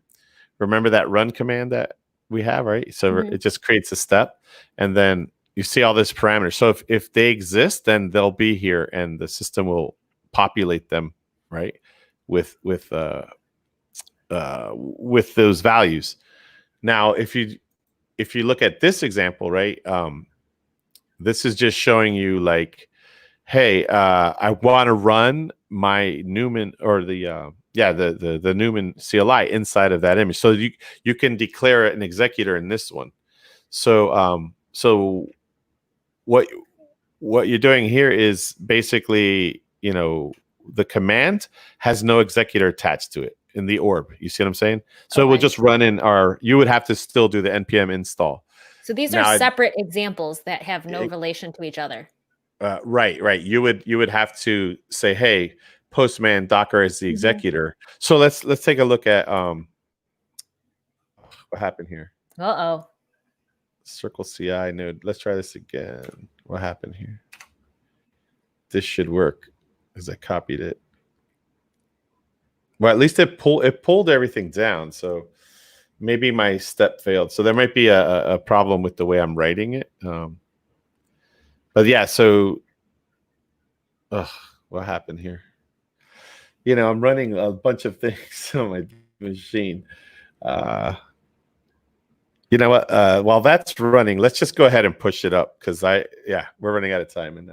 remember that run command that we have, right? So it just creates a step and then you see all this parameters. So if they exist, then they'll be here and the system will populate them, right? With those values. Now, if you look at this example, right? This is just showing you hey, I want to run my Newman or the Newman CLI inside of that image. So you can declare an executor in this one. So what you're doing here is basically, the command has no executor attached to it in the orb. You see what I'm saying? So we'll just run in you would have to still do the npm install. So these are separate examples that have no relation to each other. Right. You would have to say, hey, Postman Docker is the executor. So let's take a look at what happened here. CircleCI node. Let's try this again. What happened here? This should work because I copied it. Well, at least it pulled everything down. So maybe my step failed. So there might be a problem with the way I'm writing it. But yeah, so what happened here? I'm running a bunch of things on my machine. You know what? While that's running, let's just go ahead and push it up because we're running out of time and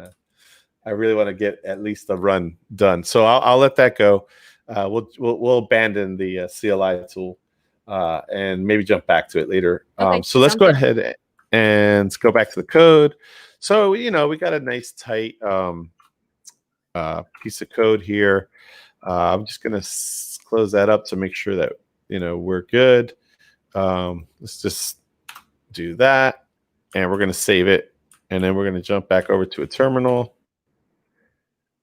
I really want to get at least a run done. So I'll let that go. We'll abandon the CLI tool and maybe jump back to it later. Okay, so let's go ahead and go back to the code. So we got a nice tight piece of code here. I'm just gonna close that up to make sure that we're good. Let's just do that, and we're gonna save it, and then we're gonna jump back over to a terminal.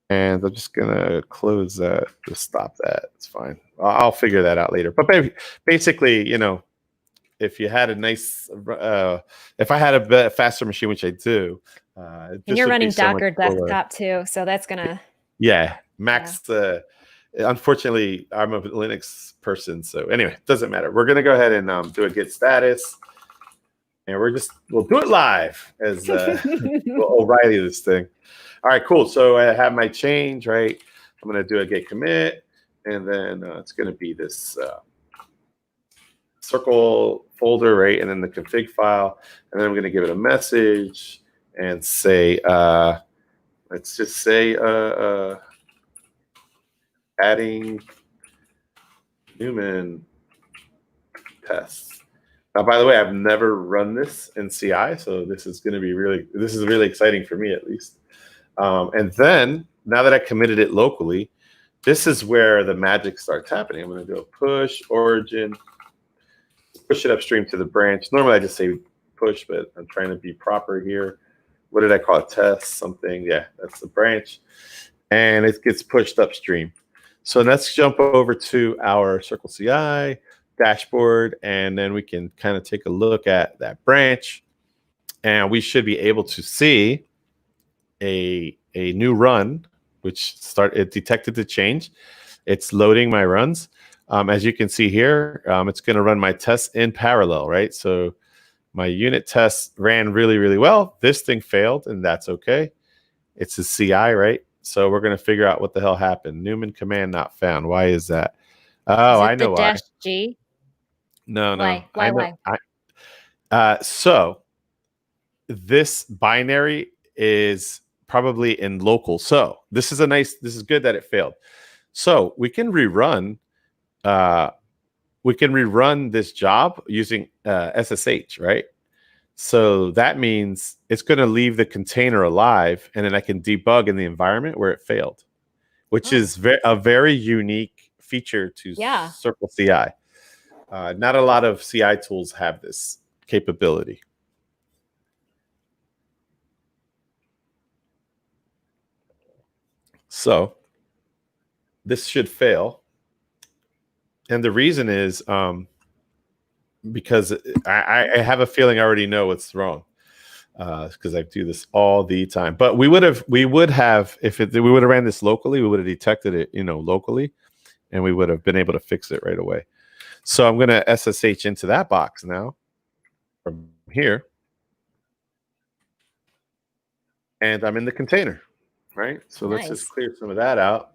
And I'm just gonna close that, just stop that. It's fine. I'll figure that out later. But basically, if you had a nice, if I had a faster machine, which I do, and you're running Docker desktop too, so that's gonna max the. Unfortunately, I'm a Linux person, so anyway, it doesn't matter. We're gonna go ahead and do a git status, and we'll do it live as we'll O'Reilly this thing. All right, cool. So I have my change, right? I'm gonna do a git commit, and then it's gonna be this circle folder, right? And then the config file, and then I'm gonna give it a message and say, let's just say adding Newman tests. Now, by the way, I've never run this in CI, so this is really exciting for me at least. And then now that I committed it locally, this is where the magic starts happening. I'm going to do a push origin, push it upstream to the branch. Normally I just say push, but I'm trying to be proper here. What did I call it? Test something. Yeah, that's the branch. And it gets pushed upstream. So let's jump over to our CircleCI dashboard, and then we can kind of take a look at that branch. And we should be able to see a new run, which it detected the change. It's loading my runs. As you can see here, it's going to run my tests in parallel, right? So my unit test ran really, really well. This thing failed, and that's okay. It's a CI, right? So we're going to figure out what the hell happened. Newman command not found. Why is that? Oh, I know why. -G? No. Why? So this binary is probably in local. So this is good that it failed. So we can rerun this job using SSH, right? So that means it's going to leave the container alive, and then I can debug in the environment where it failed, which is a very unique feature to CircleCI. Not a lot of CI tools have this capability. So this should fail. And the reason is because I have a feeling I already know what's wrong, because I do this all the time. But we would have we would have ran this locally, we would have detected it, locally, and we would have been able to fix it right away. So I'm going to SSH into that box now from here, and I'm in the container, right? So let's just clear some of that out,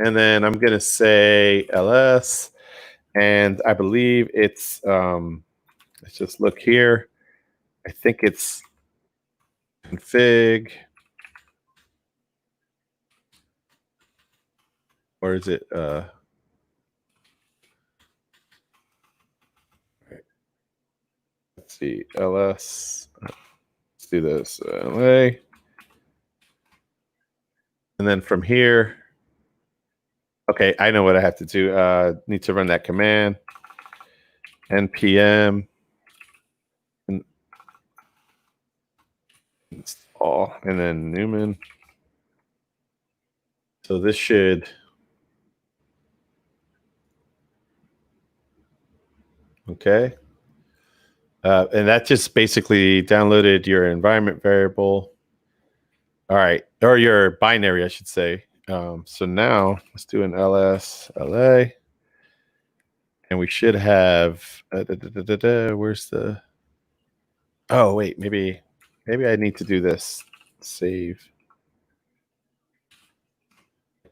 and then I'm going to say ls. And I believe it's, let's just look here. I think it's config. Or is it, let's see, ls. Let's do this, la. And then from here, okay, I know what I have to do. Need to run that command, npm, install, and then Newman. So this should, okay. And that just basically downloaded your environment variable. All right, or your binary, I should say. So now let's do an ls la, and we should have where's the, oh wait, maybe I need to do this. Save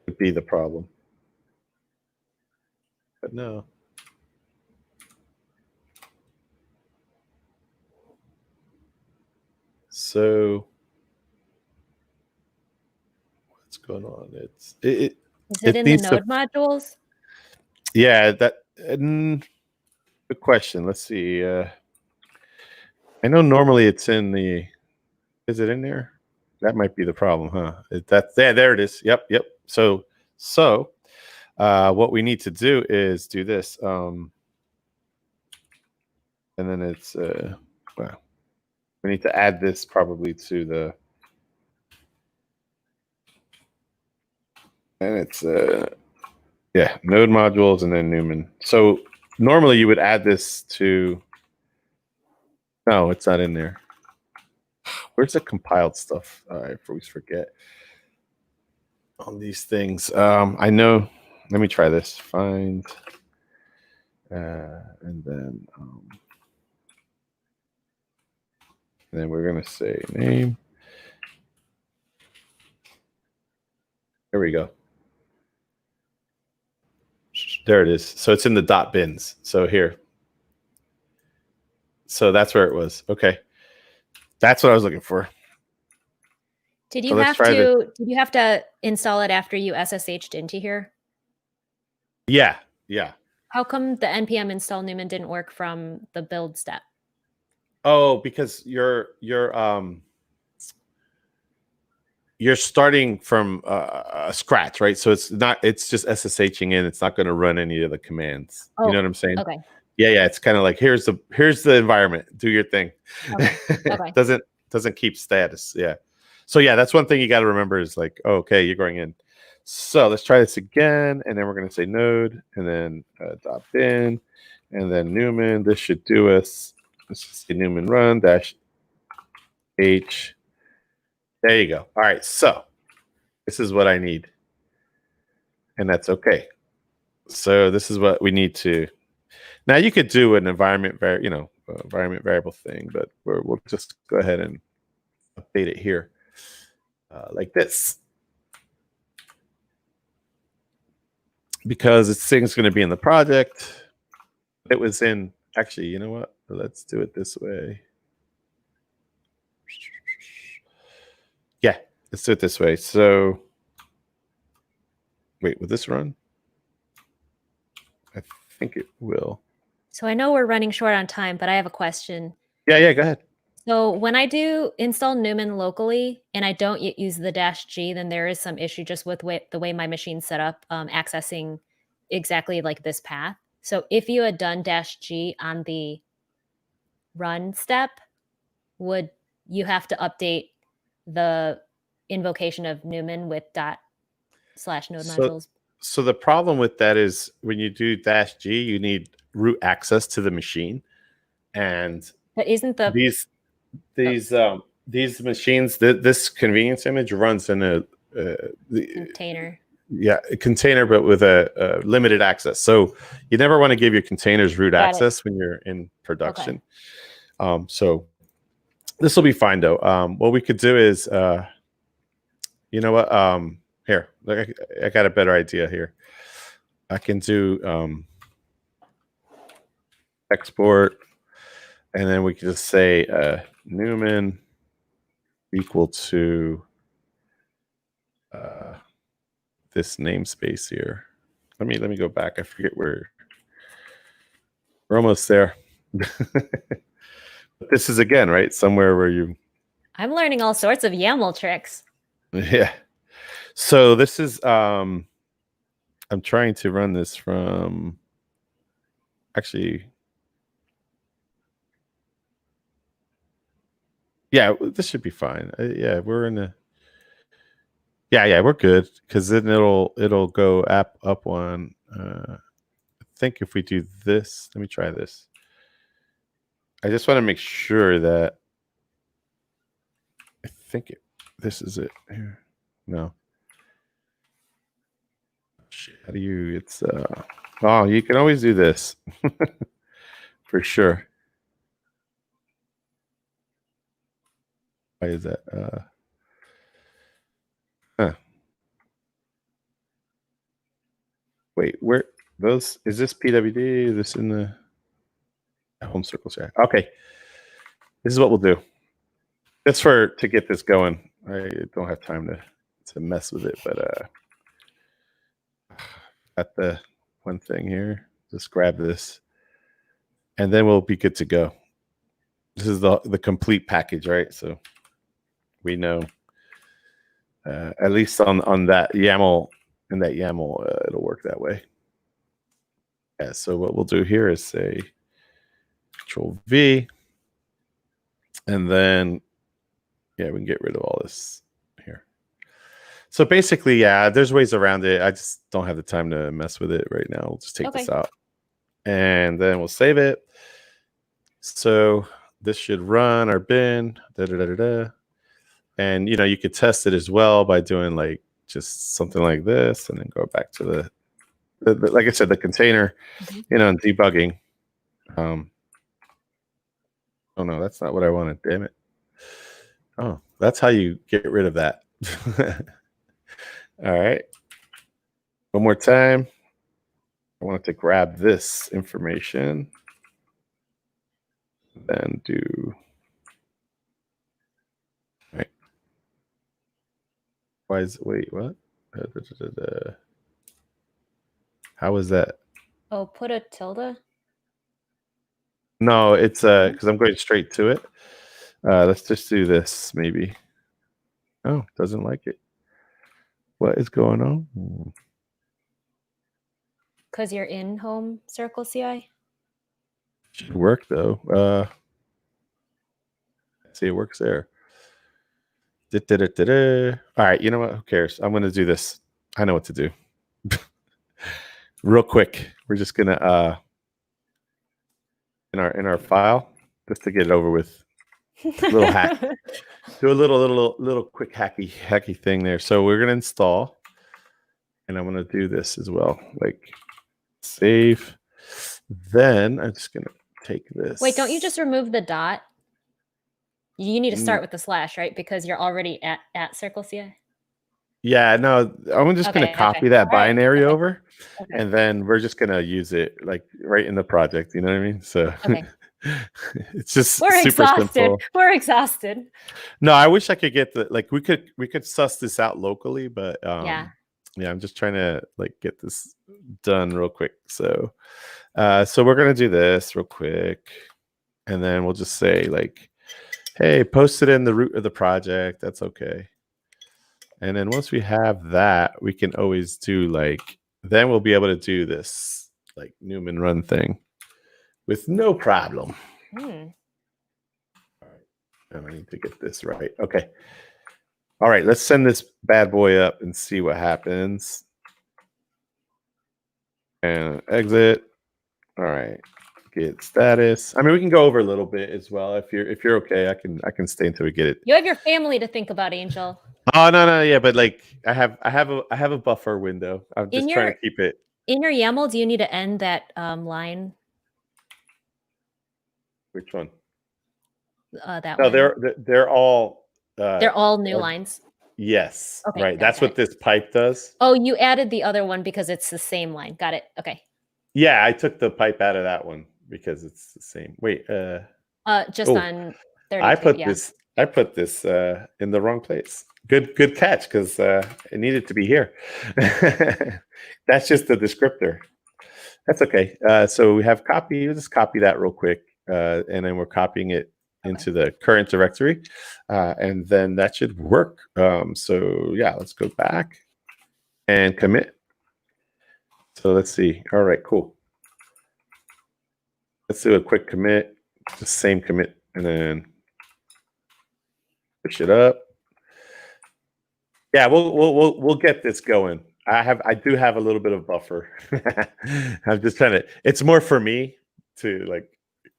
would be the problem, but no. So what's going on? Is it in the node modules? Yeah, that good question. Let's see. I know normally it's in the, is it in there? That might be the problem, huh? There it is. Yep. So what we need to do is do this. And then it's well, we need to add this probably to the, and it's yeah, node modules and then Newman. So normally you would add this to, no, it's not in there. Where's the compiled stuff? I always forget on these things. I know let me try this. Find, and then we're going to say name. There we go. There it is. So it's in the dot bins. So here. So that's where it was. Okay. That's what I was looking for. Did you have to install it after you SSH'd into here? Yeah. Yeah. How come the npm install Newman didn't work from the build step? Oh, because you're starting from scratch, right? So it's just SSHing in. It's not going to run any of the commands. Oh, you know what I'm saying? Okay. Yeah. It's kind of like here's the environment. Do your thing. Okay. doesn't keep status. Yeah. So yeah, that's one thing you got to remember is like, oh, okay, you're going in. So let's try this again, and then we're going to say node, and then dot bin, and then Newman. This should do us. Let's just say Newman run -h. There you go. All right. So this is what I need, and that's okay. So this is what we need to. Now you could do an environment variable thing, but we'll just go ahead and update it here like this. Because this thing's going to be in the project. It was in, actually, you know what? Let's do it this way. Yeah, let's do it this way. So, wait, will this run? I think it will. So I know we're running short on time, but I have a question. Yeah, go ahead. So when I do install Newman locally and I don't use the -G, then there is some issue just with the way my machine's set up, accessing exactly like this path. So if you had done -G on the run step, would you have to update the invocation of Newman with /node modules? So the problem with that is when you do -G, you need root access to the machine, and but isn't these machines, this convenience image runs in a container? Yeah, a container, but with a limited access. So you never want to give your containers root access when you're in production. Okay. So this will be fine though. What we could do is, you know what? Here, I got a better idea here. I can do export, and then we can just say Newman equal to this namespace here. Let me go back. I forget where we're almost there. But this is again, right? Somewhere where you. I'm learning all sorts of YAML tricks. Yeah. So this is I'm trying to run this from actually. Yeah, this should be fine. Yeah, we're in a. Yeah, we're good because then it'll go up one. I think if we do this, let me try this. I just want to make sure that I think this is it here. No. Shit, how do you? It's oh, you can always do this for sure. Why is that? Wait, where those is this PWD? Is this in the home CircleCI? Okay, this is what we'll do. That's to get this going. I don't have time to mess with it, but got the one thing here. Just grab this, and then we'll be good to go. This is the complete package, right? So we know at least on that YAML. In that YAML, it'll work that way. Yeah, so what we'll do here is say Control V, and then yeah, we can get rid of all this here. So basically, yeah, there's ways around it. I just don't have the time to mess with it right now. We'll just take this out, and then we'll save it. So this should run our bin, and you could test it as well by doing like just something like this, and then go back to the like I said, the container, you know, and debugging. Oh no, that's not what I wanted. Damn it. Oh, that's how you get rid of that. All right. One more time. I wanted to grab this information. Then do. All right. Why is wait, what? How is that? Oh, put a tilde. No, it's because I'm going straight to it. Let's just do this maybe. Oh, doesn't like it. What is going on? Because you're in home CircleCI. Should work though. See, it works there. All right, you know what? Who cares? I'm gonna do this. I know what to do. Real quick, we're just gonna in our file just to get it over with. Little hack. Do a little quick hacky thing there. So we're gonna install, and I'm gonna do this as well. Like save. Then I'm just gonna take this. Wait, don't you just remove the dot? You need to start with the slash, right? Because you're already at CircleCI. Yeah, no, I'm just gonna copy that binary over, and then we're just gonna use it like right in the project. You know what I mean? So it's just super simple. We're exhausted. No, I wish I could get the like we could suss this out locally, but yeah, I'm just trying to like get this done real quick. So so we're gonna do this real quick, and then we'll just say like, hey, post it in the root of the project. That's okay. And then once we have that, we can always do like, then we'll be able to do this like Newman run thing with no problem. All right. And I need to get this right. Okay. All right. Let's send this bad boy up and see what happens. And exit. All right. Get status. I mean, we can go over a little bit as well. If you're okay, I can stay until we get it. You have your family to think about, Angel. Oh no, yeah, but like I have a buffer window. I'm just trying to keep it. In your YAML, do you need to end that line? Which one? That no, one. they're all new lines. Yes. Okay, right. That's what this pipe does. Oh, you added the other one because it's the same line. Got it. Okay. Yeah, I took the pipe out of that one because it's the same. Wait, just on 32, I put this in the wrong place. Good catch, because it needed to be here. That's just the descriptor. That's okay. So we have copy. We'll just copy that real quick, and then we're copying it into the current directory, and then that should work. So yeah, let's go back and commit. So let's see. All right, cool. Let's do a quick commit, the same commit, and then push it up. Yeah, we'll get this going. I do have a little bit of buffer. I'm just trying to. It's more for me to like,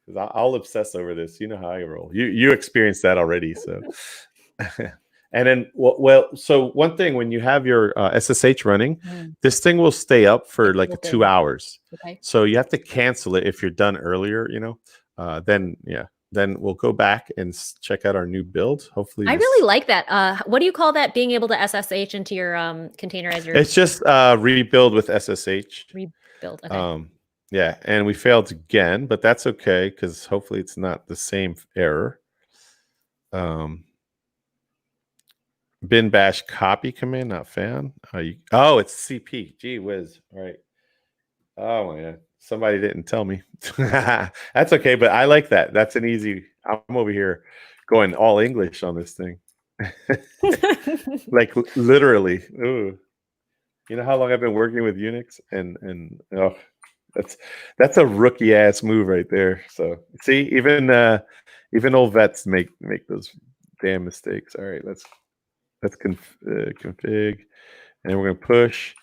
because I'll obsess over this. You know how I roll. You experienced that already. So, and then so one thing, when you have your SSH running, this thing will stay up for like 2 hours. Okay. So you have to cancel it if you're done earlier. You know, then we'll go back and check out our new build. Hopefully, I really like that. What do you call that? Being able to SSH into your containerizer? It's just rebuild with SSH. Rebuild. Okay. Yeah, and we failed again, but that's okay because hopefully it's not the same error. Bin bash copy command not found. It's CP. Gee whiz. All right. Oh my god. Somebody didn't tell me. That's okay, but I like that. That's an easy. I'm over here going all English on this thing. Like literally. Ooh. You know how long I've been working with Unix, and oh, that's a rookie ass move right there. So see, even old vets make those damn mistakes. All right, let's config, and we're gonna push.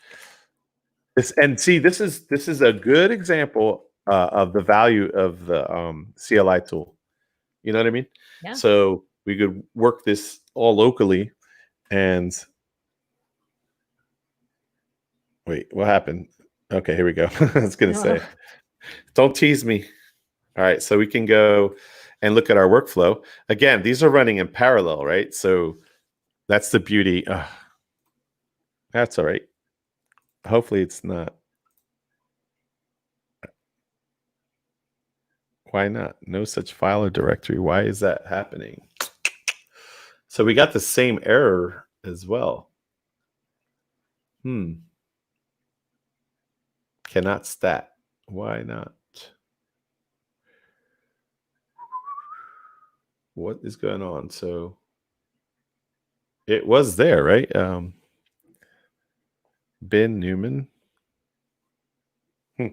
This, and see, this is a good example of the value of the CLI tool. You know what I mean? Yeah. So we could work this all locally. And wait, what happened? Okay, here we go. I was going to No. say, don't tease me. All right, so we can go and look at our workflow. Again, these are running in parallel, right? So that's the beauty. That's all right. Hopefully it's not. Why not? No such file or directory. Why is that happening? So we got the same error as well. Cannot stat. Why not? What is going on? So it was there, right? Bin Newman. All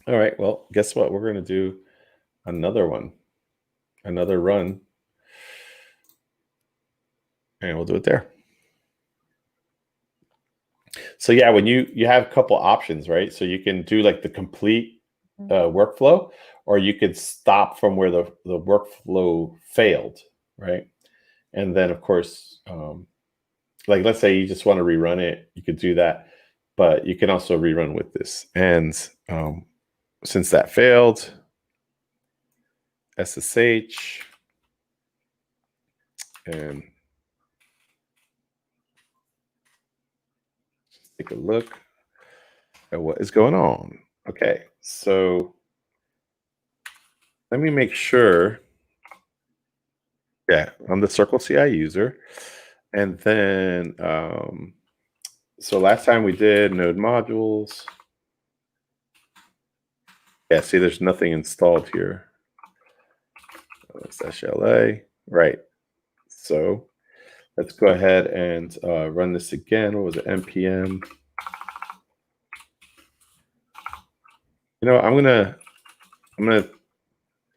right. Well, guess what? We're going to do another one, another run, and we'll do it there. So yeah, when you have a couple options, right? So you can do like the complete workflow, or you could stop from where the workflow failed, right? And then of course, like let's say you just want to rerun it, you could do that, but you can also rerun with this. And since that failed, SSH, and take a look at what is going on. Okay, so let me make sure. Yeah, I'm the CircleCI user. And then, so last time we did node modules. Yeah, see, there's nothing installed here. /LA, right. So let's go ahead and run this again. What was it, npm? You know, I'm gonna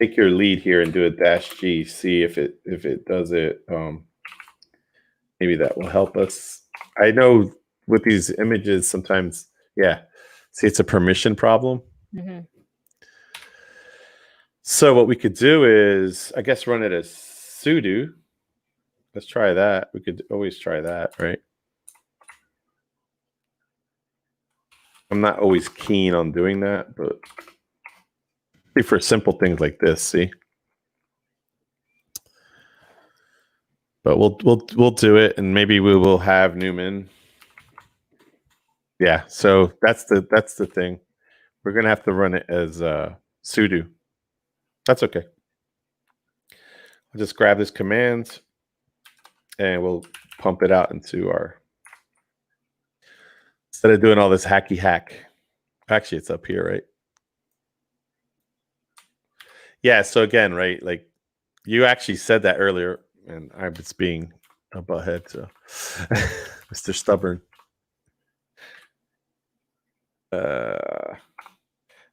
take your lead here and do a -g, see if it does it. Maybe that will help us. I know with these images sometimes, yeah. See, it's a permission problem. So what we could do is, I guess, run it as sudo. Let's try that. We could always try that, right? I'm not always keen on doing that, but for simple things like this, see. But we'll do it, and maybe we will have Newman. Yeah, so that's the thing. We're gonna have to run it as sudo. That's okay. I'll just grab this command, and we'll pump it out into our. Instead of doing all this hacky hack, actually, it's up here, right? Yeah. So again, right, like you actually said that earlier, and I was being a butthead, so Mr. Stubborn.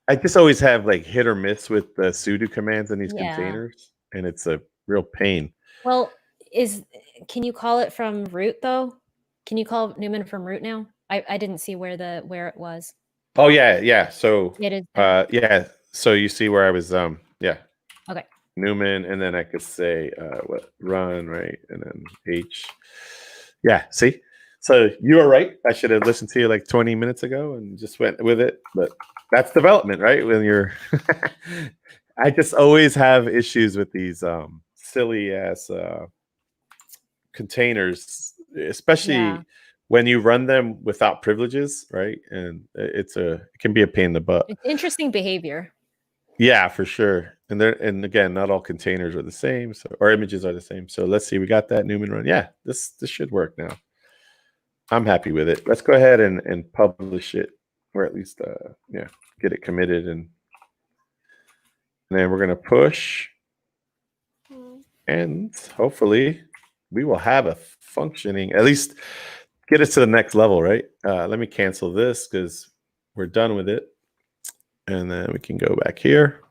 I just always have like hit or miss with the sudo commands in these containers, and it's a real pain. Well, can you call it from root though? Can you call Newman from root now? I didn't see where it was. Oh yeah. So it is. Yeah. So you see where I was yeah. Okay. Newman, and then I could say what run, right, and then H. Yeah. See. So you were right. I should have listened to you like 20 minutes ago and just went with it. But that's development, right? When you're, I just always have issues with these silly ass containers, especially when you run them without privileges, right? And it can be a pain in the butt. It's interesting behavior. Yeah, for sure. And again, not all containers are the same, so or images are the same. So let's see, we got that Newman run. Yeah, this should work now. I'm happy with it. Let's go ahead and publish it, or at least yeah, get it committed, and then we're gonna push, and hopefully we will have a functioning, at least get us to the next level, right? Let me cancel this because we're done with it, and then we can go back here.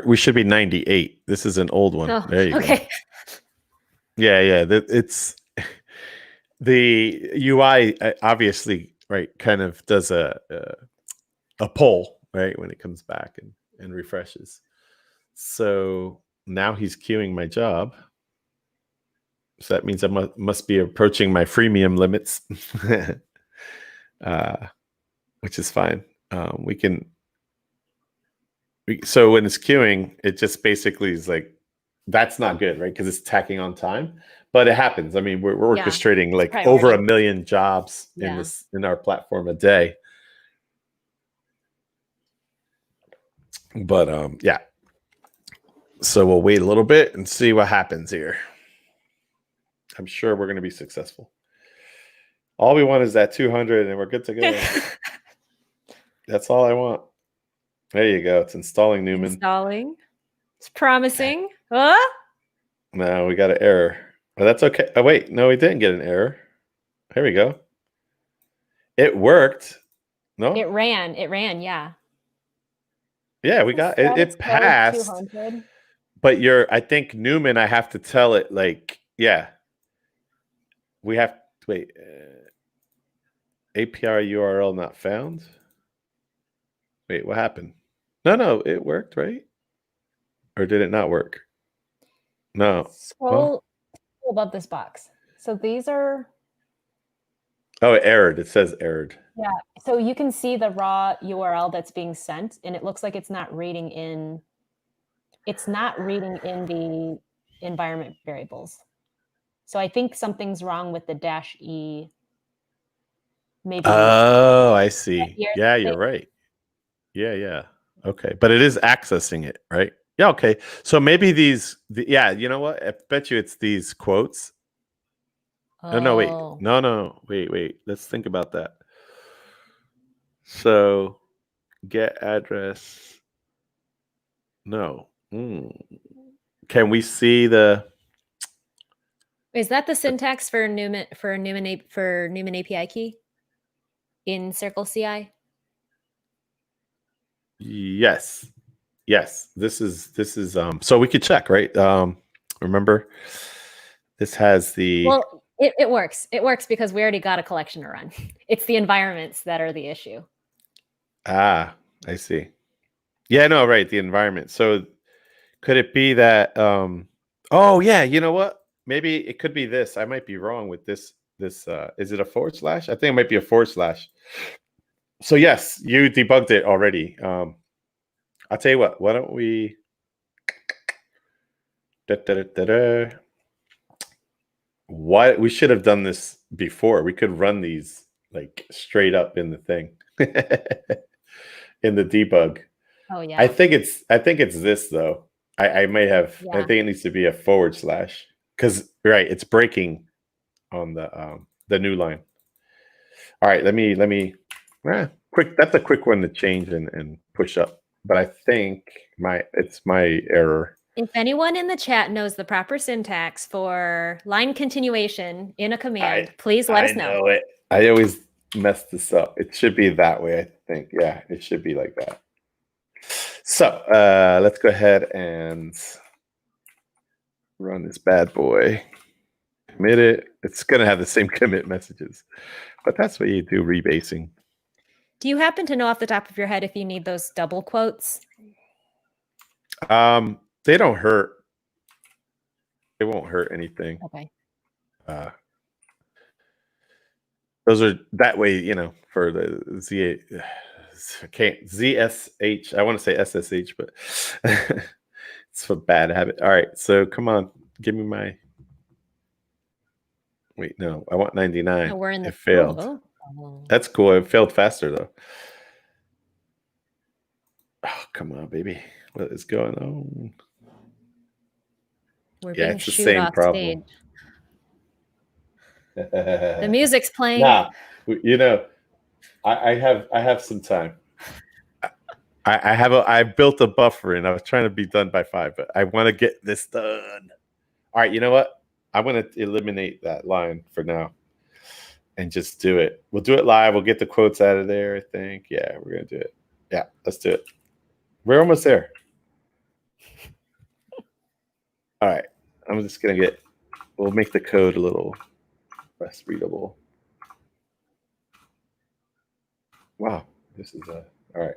We should be 98. This is an old one. Oh, there you okay. go. Yeah. It's the UI obviously, right, kind of does a poll, right, when it comes back and refreshes. So now he's queuing my job. So that means I must be approaching my freemium limits, which is fine. So when it's queuing, it just basically is like, that's not good, right? Because it's tacking on time, but it happens. I mean, we're orchestrating like over 1 million jobs in our platform a day. But yeah. So we'll wait a little bit and see what happens here. I'm sure we're going to be successful. All we want is that 200 and we're good to go. That's all I want. There you go. It's installing, Newman. Installing. It's promising. No, we got an error. But that's okay. Oh, wait. No, we didn't get an error. Here we go. It worked. No? It ran. Yeah. Yeah, we got it. It passed. 200. But I think Newman, I have to tell it like, yeah. We have to wait. API URL not found. Wait, what happened? No, it worked, right? Or did it not work? No. Scroll above this box. So these are. Oh, it errored. It says errored. Yeah. So you can see the raw URL that's being sent, and it looks like it's not reading in. It's not reading in the environment variables. So I think something's wrong with the -e. Maybe. Oh, I see. Yeah, you're right. Yeah. Okay, but it is accessing it, right? Yeah. Okay. So maybe yeah. You know what? I bet you it's these quotes. Oh. No, wait. No. Wait. Let's think about that. So, get address. No. Can we see the? Is that the syntax for Newman API key in CircleCI? Yes. This is so we could check, right? Remember, this has the. Well, it works. It works because we already got a collection to run. It's the environments that are the issue. Ah, I see. Yeah, no, right. The environment. So could it be that oh yeah, you know what? Maybe it could be this. I might be wrong with this. Is it a / I think it might be a /. So yes, you debugged it already. I'll tell you what, why don't we Why we should have done this before. We could run these like straight up in the thing. In the debug. Oh yeah. I think it's this though. I may have I think it needs to be a / because right, it's breaking on the new line. All right, let me quick. That's a quick one to change and push up. But I think it's my error. If anyone in the chat knows the proper syntax for line continuation in a command, please let us know. I know it. I always mess this up. It should be that way, I think. Yeah, it should be like that. So let's go ahead and run this bad boy. Commit it. It's going to have the same commit messages. But that's what you do, rebasing. Do you happen to know off the top of your head if you need those double quotes? They don't hurt. It won't hurt anything. Okay. Those are that way, you know, for the ZSH. I want to say SSH, but it's a bad habit. All right, so come on, give me my. Wait, no, I want 99. No, we're in the it failed. Oh. That's cool. It failed faster though. Oh, come on, baby. What is going on? We're being it's the same problem. The music's playing. Nah, you know, I have some time. I built a buffer and I was trying to be done by 5, but I want to get this done. All right, you know what? I'm going to eliminate that line for now and just do it. We'll do it live. We'll get the quotes out of there, I think. Yeah, we're going to do it. Yeah, let's do it. We're almost there. All right, I'm just going to we'll make the code a little less readable. Wow, this is all right.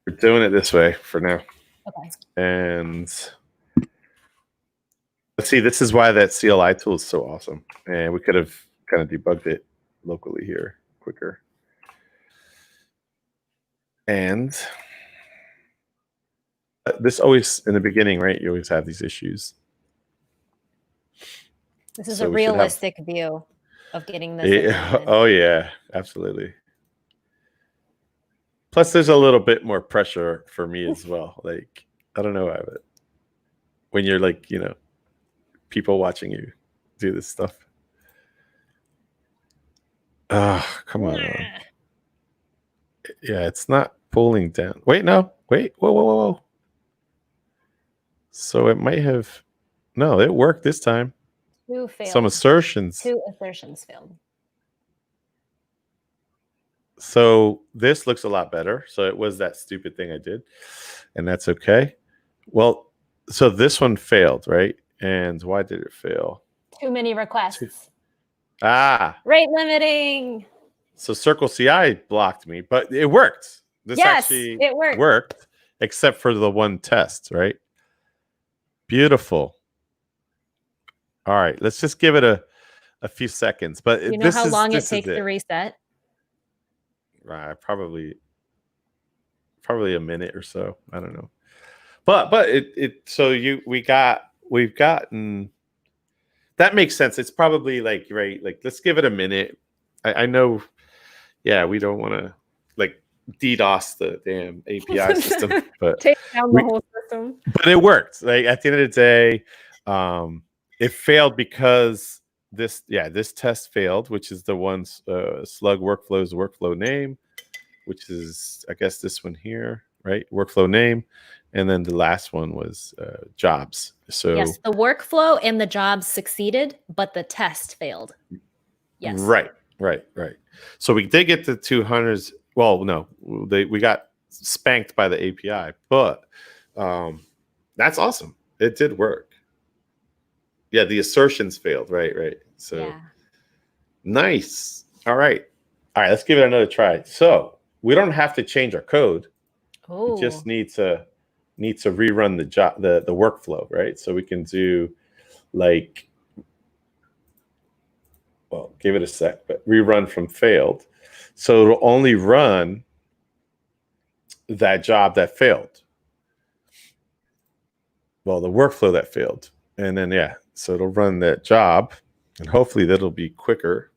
We're doing it this way for now. Okay. And Let's see, this is why that CLI tool is so awesome. And we could have kind of debugged it locally here quicker. And this always, in the beginning, right, you always have these issues. This is a realistic view of getting this implemented. Oh, yeah, absolutely. Plus, there's a little bit more pressure for me as well. Like, I don't know, but when you're like, you know, people watching you do this stuff. Oh, come on. Yeah, it's not pulling down. Wait, no. Wait. Whoa, whoa, whoa, whoa. So it might have. No, it worked this time. Two failed. Some assertions. Two assertions failed. So this looks a lot better. So it was that stupid thing I did, and that's okay. Well, so this one failed, right? And why did it fail? Too many requests. Rate limiting. So CircleCI blocked me, but it worked. This actually it worked, except for the one test, right? Beautiful. All right, let's just give it a few seconds. But you know how long it takes to reset? Right, probably a minute or so. I don't know. But we've gotten that makes sense. It's probably like, right, like let's give it a minute. I know, yeah, we don't want to like DDoS the damn API system, but take down the whole system. But it worked. Like at the end of the day, it failed because this test failed, which is the one slug workflow's workflow name, which is I guess this one here, right? Workflow name. And then the last one was jobs. So yes, the workflow and the jobs succeeded, but the test failed. Yes. Right. So we did get the 200s. Well, no, we got spanked by the API, but that's awesome. It did work. Yeah, the assertions failed. Right. So yeah. Nice. All right. Let's give it another try. So we don't have to change our code. Ooh. We just need to rerun the workflow, right? So we can do like, well, give it a sec, but rerun from failed. So it'll only run that job that failed. Well, the workflow that failed. And then, yeah, so it'll run that job and hopefully that'll be quicker.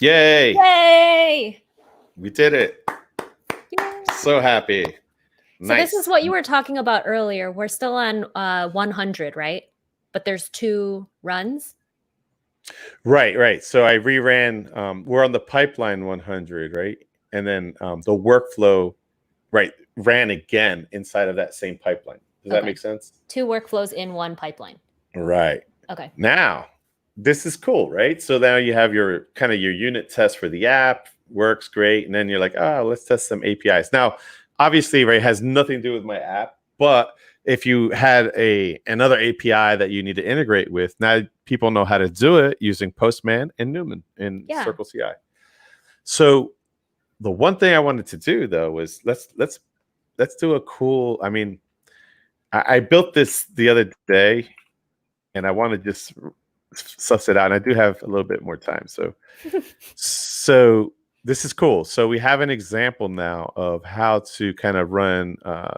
Yay! Yay! We did it. Yay. So happy. So nice. This is what you were talking about earlier. We're still on 100, right? But there's 2 runs. Right. So I reran. We're on the pipeline 100, right? And then the workflow, right, ran again inside of that same pipeline. Does that make sense? 2 workflows in one pipeline. Right. Okay. Now, this is cool, right? So now you have your unit test for the app, works great, and then you're like, let's test some APIs. Now, obviously, right, it has nothing to do with my app, but if you had another API that you need to integrate with, now people know how to do it using Postman and Newman in CircleCI. So the one thing I wanted to do though was let's do a cool. I mean, I built this the other day, and I want to just suss it out. And I do have a little bit more time, so this is cool. So we have an example now of how to kind of run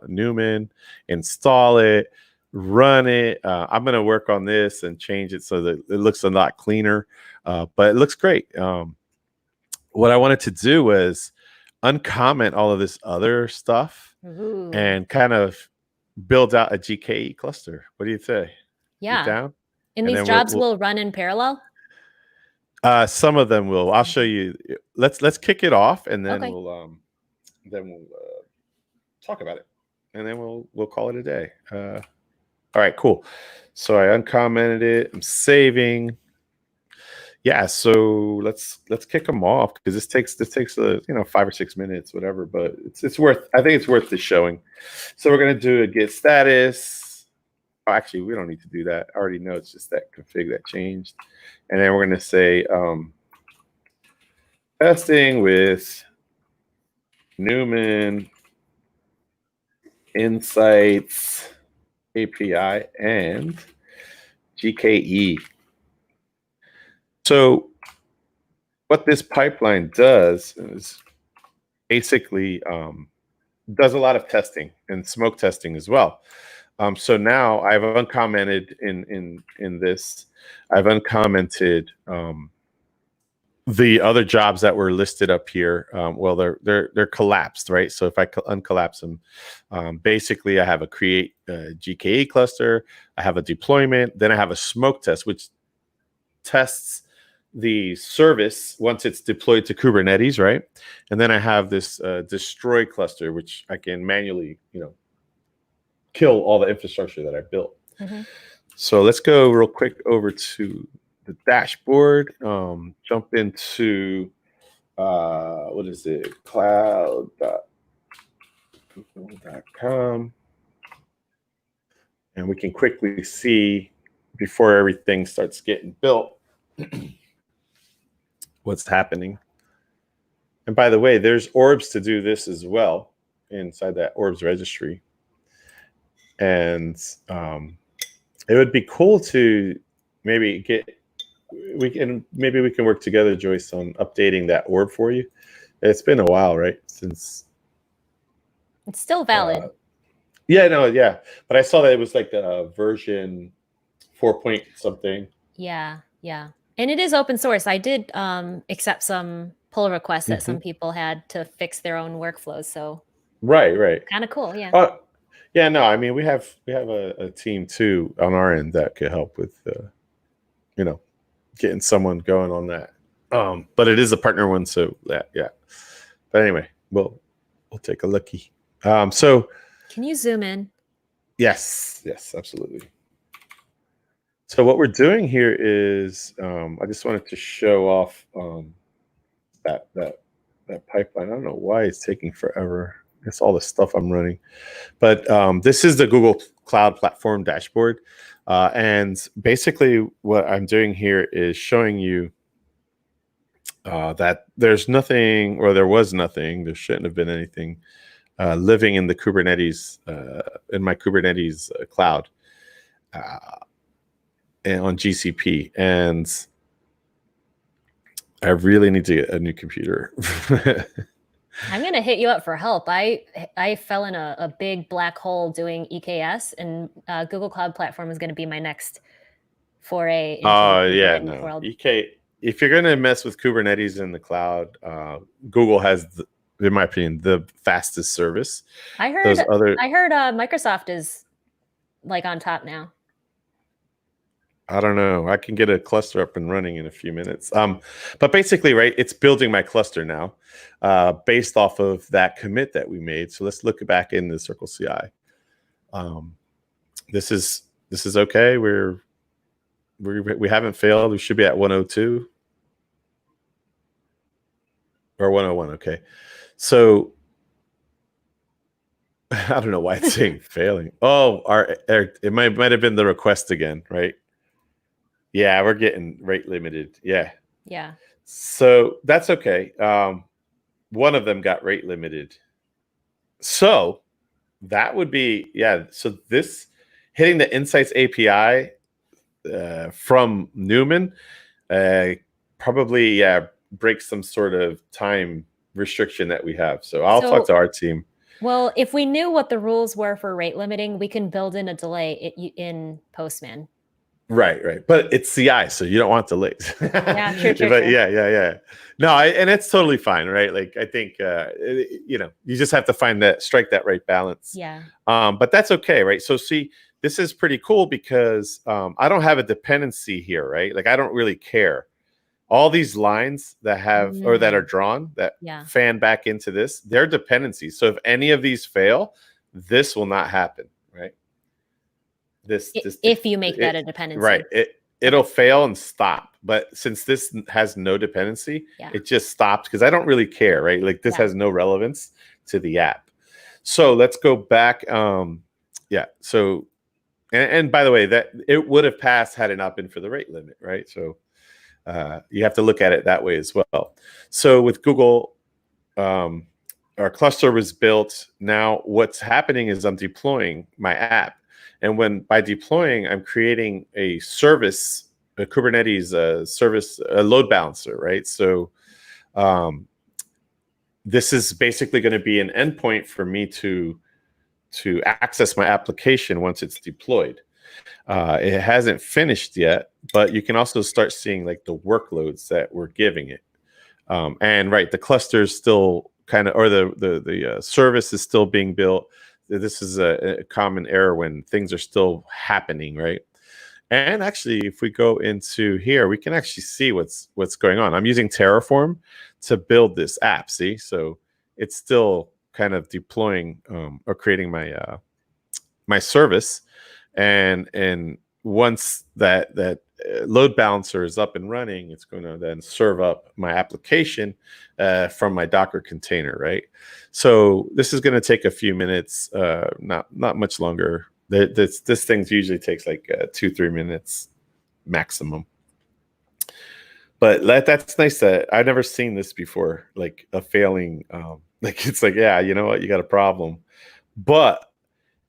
Newman, install it, run it. I'm going to work on this and change it so that it looks a lot cleaner, but it looks great. What I wanted to do was uncomment all of this other stuff and kind of build out a GKE cluster. What do you say? Yeah. You down? And these jobs will run in parallel? Some of them will. I'll show you. Let's kick it off, and then we'll talk about it, and then we'll call it a day. All right, cool. So I uncommented it. I'm saving. Yeah. So let's kick them off because this takes 5 or 6 minutes, whatever. But it's worth. I think it's worth the showing. So we're gonna do a git status. Oh, actually, we don't need to do that. I already know it's just that config that changed. And then we're going to say testing with Newman Insights API and GKE. So what this pipeline does is basically does a lot of testing and smoke testing as well. So now I've uncommented in this. I've uncommented the other jobs that were listed up here. Well, they're collapsed, right? So if I uncollapse them, basically I have a create GKE cluster, I have a deployment, then I have a smoke test, which tests the service once it's deployed to Kubernetes, right? And then I have this destroy cluster, which I can manually, kill all the infrastructure that I built. Mm-hmm. So let's go real quick over to the dashboard. Jump into what is it? Cloud.google.com, and we can quickly see before everything starts getting built what's happening. And by the way, there's Orbs to do this as well inside that Orbs registry. And it would be cool to maybe we can work together, Joyce, on updating that orb for you. It's been a while, right? Since it's still valid. Yeah. But I saw that it was like a version 4 point something. Yeah. And it is open source. I did accept some pull requests that some people had to fix their own workflows. So right. Kind of cool, yeah. Yeah, no, I mean we have a team too on our end that could help with getting someone going on that. But it is a partner one, so yeah. But anyway, we'll take a looky. So can you zoom in? Yes, absolutely. So what we're doing here is I just wanted to show off that pipeline. I don't know why it's taking forever. It's all the stuff I'm running, but this is the Google Cloud Platform dashboard, and basically what I'm doing here is showing you that there's nothing, or there was nothing, there shouldn't have been anything living in the Kubernetes, in my Kubernetes cloud, and on GCP, and I really need to get a new computer. I'm going to hit you up for help. I fell in a big black hole doing EKS, and Google Cloud Platform is going to be my next foray into the Kubernetes world. If you're going to mess with Kubernetes in the cloud, Google has, in my opinion, the fastest service. I heard Microsoft is like on top now. I don't know. I can get a cluster up and running in a few minutes. But basically, right, it's building my cluster now based off of that commit that we made. So let's look back in the CircleCI. This is okay. We haven't failed. We should be at 102 or 101. Okay. So I don't know why it's saying failing. Oh, it might have been the request again, right? Yeah, we're getting rate limited. Yeah. So that's okay. One of them got rate limited. So that would be, so this hitting the Insights API from Newman probably breaks some sort of time restriction that we have. So I'll talk to our team. Well, if we knew what the rules were for rate limiting, we can build in a delay in Postman. Right. But it's CI, so you don't want delays. Yeah, true. But yeah. No, and it's totally fine, right? Like I think you just have to strike that right balance. Yeah. But that's okay, right? So see, this is pretty cool because I don't have a dependency here, right? Like I don't really care. All these lines that have or that are drawn that fan back into this, they're dependencies. So if any of these fail, this will not happen, right? If you make that a dependency, right? It'll fail and stop. But since this has no dependency, it just stops because I don't really care, right? Like this has no relevance to the app. So let's go back. So, and by the way, that it would have passed had it not been for the rate limit, right? So you have to look at it that way as well. So with Google, our cluster was built. Now what's happening is I'm deploying my app. And by deploying, I'm creating a service, a Kubernetes service, a load balancer, right? So this is basically going to be an endpoint for me to access my application once it's deployed. It hasn't finished yet, but you can also start seeing like the workloads that we're giving it. And right, the cluster is still kind of, or the service is still being built. This is a common error when things are still happening, right? And actually, if we go into here, we can actually see what's going on. I'm using Terraform to build this app. See, so it's still kind of deploying or creating my my service, and once that load balancer is up and running, it's going to then serve up my application from my Docker container, right? So this is going to take a few minutes, not much longer. This thing usually takes like 2-3 minutes maximum. But that's nice that I've never seen this before, like a failing, like it's like, yeah, you know what, you got a problem. But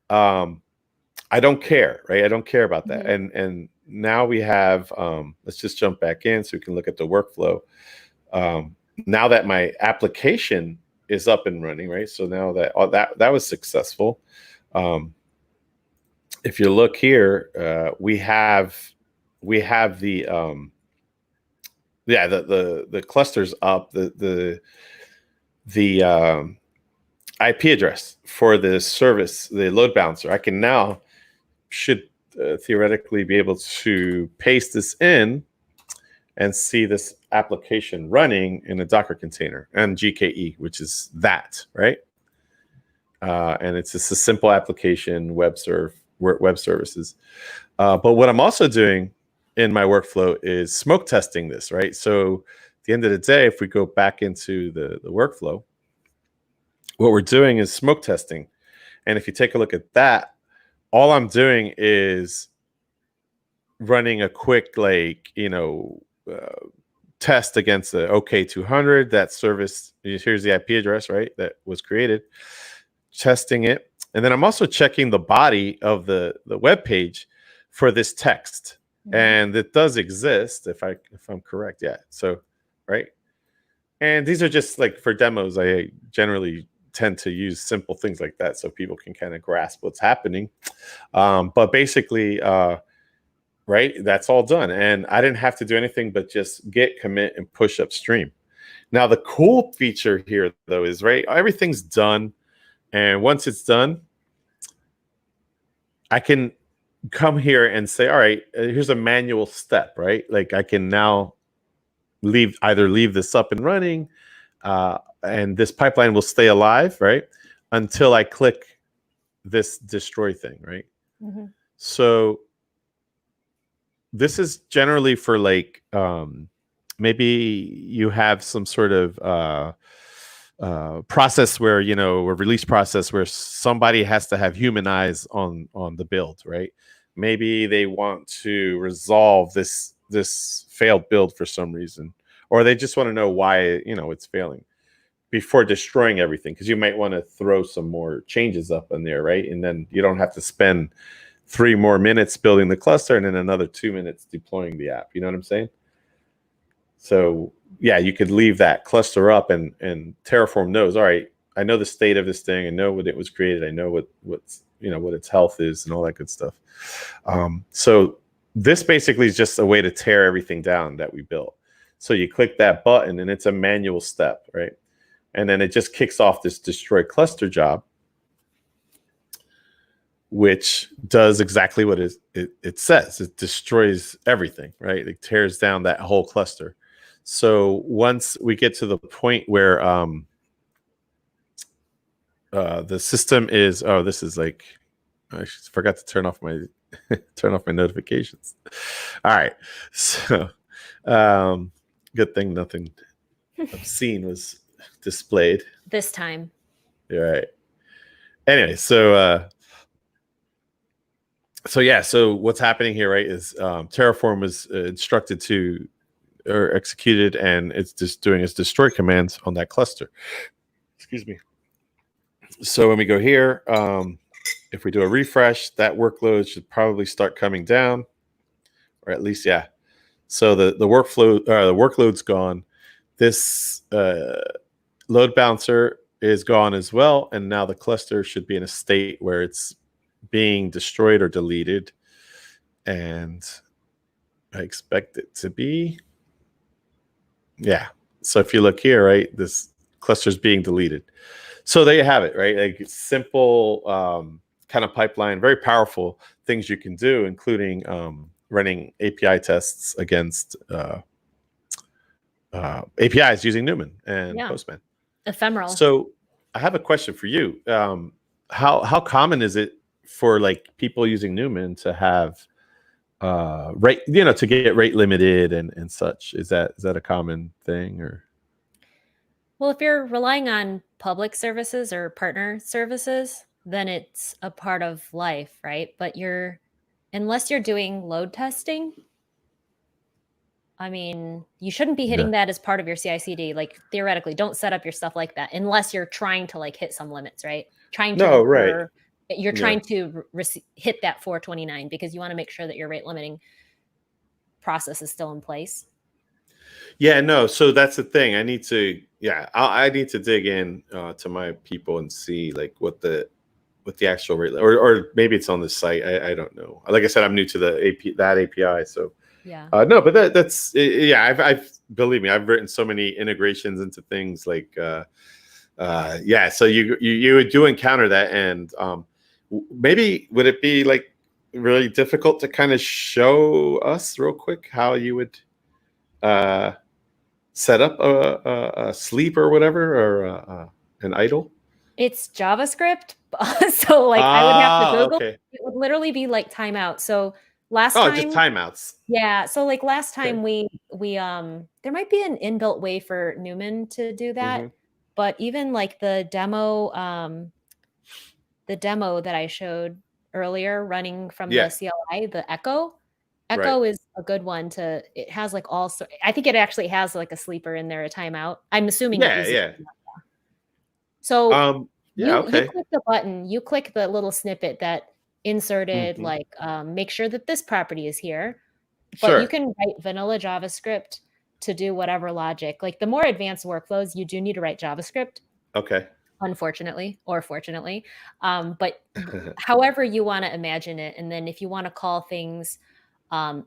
I don't care, right? I don't care about that. And now we have, let's just jump back in so we can look at the workflow. Now that my application is up and running, right? So now that was successful. If you look here, we have the the cluster's up, the IP address for the service, the load balancer. I can now should theoretically be able to paste this in and see this application running in a Docker container and GKE, which is that, right? And it's just a simple application, web services. But what I'm also doing in my workflow is smoke testing this, right? So at the end of the day, if we go back into the workflow, what we're doing is smoke testing. And if you take a look at that, all I'm doing is running a quick, like, test against the OK200, that service. Here's the IP address, right, that was created, testing it. And then I'm also checking the body of the web page for this text. Mm-hmm. And it does exist, if I'm correct. Yeah. So, right. And these are just like for demos. I generally tend to use simple things like that so people can kind of grasp what's happening. But basically, right, that's all done. And I didn't have to do anything but just git, commit, and push upstream. Now, the cool feature here, though, is, right, everything's done. And once it's done, I can come here and say, all right, here's a manual step, right? Like I can now either leave this up and running, and this pipeline will stay alive, right, until I click this destroy thing, right? Mm-hmm. So this is generally for like maybe you have some sort of process where, a release process where somebody has to have human eyes on the build, right? Maybe they want to resolve this failed build for some reason, or they just want to know why it's failing before destroying everything, because you might want to throw some more changes up in there, right? And then you don't have to spend 3 more minutes building the cluster and then another 2 minutes deploying the app. You know what I'm saying? So yeah, you could leave that cluster up, and Terraform knows, all right, I know the state of this thing, I know when it was created, I know what's what its health is and all that good stuff. So this basically is just a way to tear everything down that we built. So you click that button and it's a manual step, right? And then it just kicks off this destroy cluster job, which does exactly what it says. It destroys everything, right? It tears down that whole cluster. So once we get to the point where the system is, this is like, I forgot to turn off my notifications. All right, so good thing nothing obscene was displayed this time. All right. Anyway, so so what's happening here, right, is Terraform was instructed to, or executed, and it's just doing its destroy commands on that cluster. Excuse me. So when we go here, if we do a refresh, that workload should probably start coming down, or at least, yeah. So the workload's gone. This load balancer is gone as well, and now the cluster should be in a state where it's being destroyed or deleted, and I expect it to be, yeah. So if you look here, right, this cluster is being deleted. So there you have it, right? Like simple kind of pipeline, very powerful things you can do, including running API tests against APIs using Newman and Postman. Ephemeral. So I have a question for you. How common is it for like people using Newman to have rate, to get rate limited and such? Is that a common thing, or? Well, if you're relying on public services or partner services, then it's a part of life, right? But unless you're doing load testing, I mean, you shouldn't be hitting that as part of your CI/CD. Like theoretically, don't set up your stuff like that unless you're trying to like hit some limits, right? You're trying to hit that 429 because you want to make sure that your rate limiting process is still in place. Yeah, no. So that's the thing. I need to dig in to my people and see like what the actual rate, or maybe it's on the site. I don't know. Like I said, I'm new to that API, so yeah. No, but that's yeah. I've believe me, I've written so many integrations into things like yeah. So you do encounter that, and maybe would it be like really difficult to kind of show us real quick how you would set up a sleep or whatever, or an idle? It's JavaScript, so like I would have to Google. Okay. It would literally be like timeout. So last time, just timeouts. Yeah. So like last time we there might be an inbuilt way for Newman to do that, but even like the demo that I showed earlier running from the CLI, the Echo is a good one it has like I think it actually has like a sleeper in there, a timeout. I'm assuming Yeah. So you click the button, you click the little snippet that inserted like make sure that this property is here. But you can write vanilla JavaScript to do whatever logic. Like the more advanced workflows, you do need to write JavaScript. Okay. Unfortunately or fortunately. But however you want to imagine it. And then if you want to call things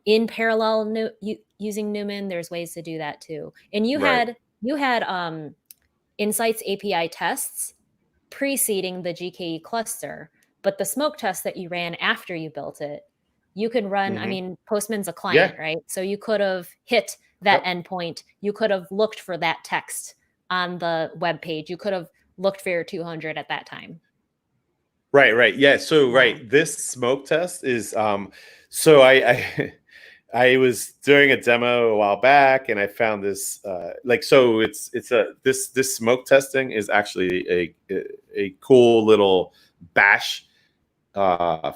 in parallel using Newman, there's ways to do that too. And you had Insights API tests preceding the GKE cluster, but the smoke test that you ran after you built it, you can run, I mean, Postman's a client, right? So you could have hit that endpoint. You could have looked for that text on the web page. You could have looked for your 200 at that time. Right. Yeah. So, this smoke test is, so I was doing a demo a while back, and I found this this smoke testing is actually a cool little bash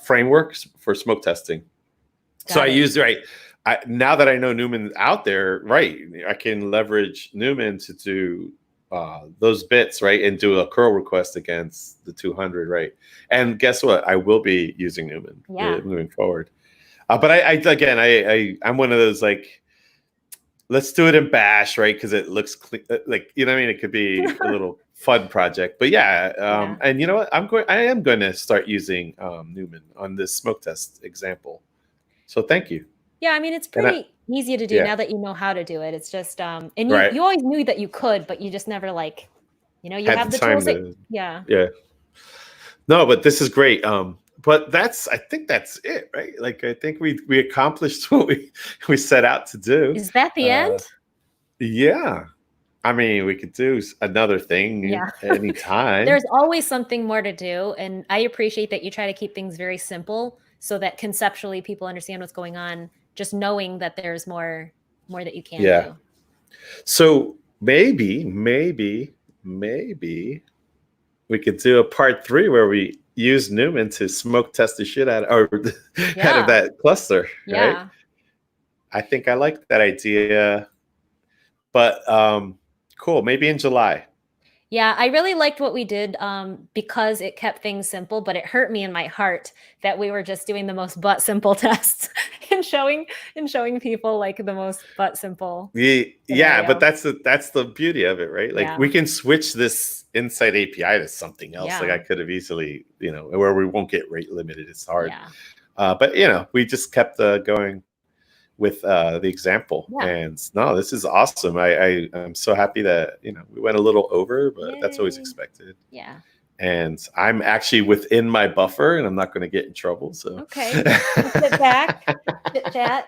framework for smoke testing. So I used now that I know Newman's out there, I can leverage Newman to do those bits, and do a curl request against the 200, and guess what? I will be using Newman moving forward. But I'm one of those like, let's do it in Bash, because it looks clean, like, you know what I mean? It could be a little fun project, but and you know what? I am going to start using Newman on this smoke test example. So thank you. Yeah, I mean, it's pretty easy to do now that you know how to do it. It's just and you always knew that you could, but you just never you have the tools. Yeah. No, but this is great. But I think that's it, right? Like, I think we accomplished what we set out to do. Is that the end? Yeah. I mean, we could do another thing anytime. There's always something more to do. And I appreciate that you try to keep things very simple so that conceptually people understand what's going on, just knowing that there's more that you can do. So maybe we could do a part 3 where we use Newman to smoke test the shit out of that cluster. Right? I think I like that idea. But cool. Maybe in July. Yeah, I really liked what we did because it kept things simple, but it hurt me in my heart that we were just doing the most but simple tests and showing people like the most but simple Yeah, but scenario. that's the beauty of it, right? Like Yeah. we can switch this Insight API to something else. Like Yeah. I could have easily, where we won't get rate limited. It's hard. Yeah. But we just kept going with the example. Yeah. And no, this is awesome. I'm so happy that we went a little over, but that's always Yay. expected. Yeah. And I'm actually within my buffer, and I'm not going to get in trouble. So Okay. Sit back, chit chat.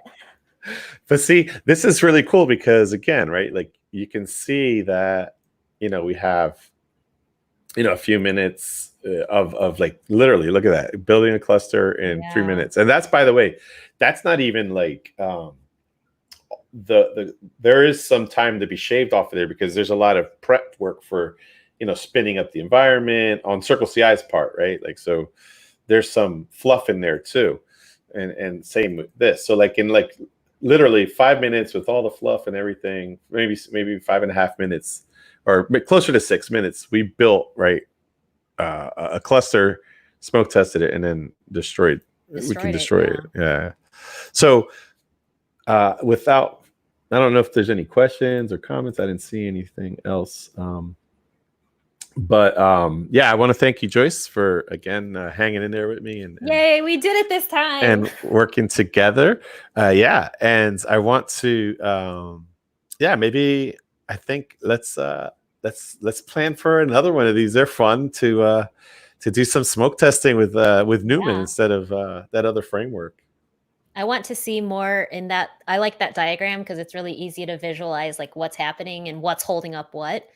But see, this is really cool because again, right? Like you can see that we have a few minutes of like literally look at that, building a cluster in 3 minutes. And that's, by the way, that's not even like there is some time to be shaved off of there because there's a lot of prep work for spinning up the environment on CircleCI's part, right? Like, so there's some fluff in there too. And same with this. So like in like literally 5 minutes with all the fluff and everything, maybe 5.5 minutes or closer to 6 minutes, we built a cluster, smoke tested it, and then destroyed we can destroy it. Yeah. So without, I don't know if there's any questions or comments. I didn't see anything else. But yeah, I want to thank you, Joyce, for again hanging in there with me and yay, we did it this time and working together. Yeah, and I want to maybe I think let's plan for another one of these. They're fun to do some smoke testing with Newman instead of that other framework. I want to see more in that. I like that diagram because it's really easy to visualize like what's happening and what's holding up what.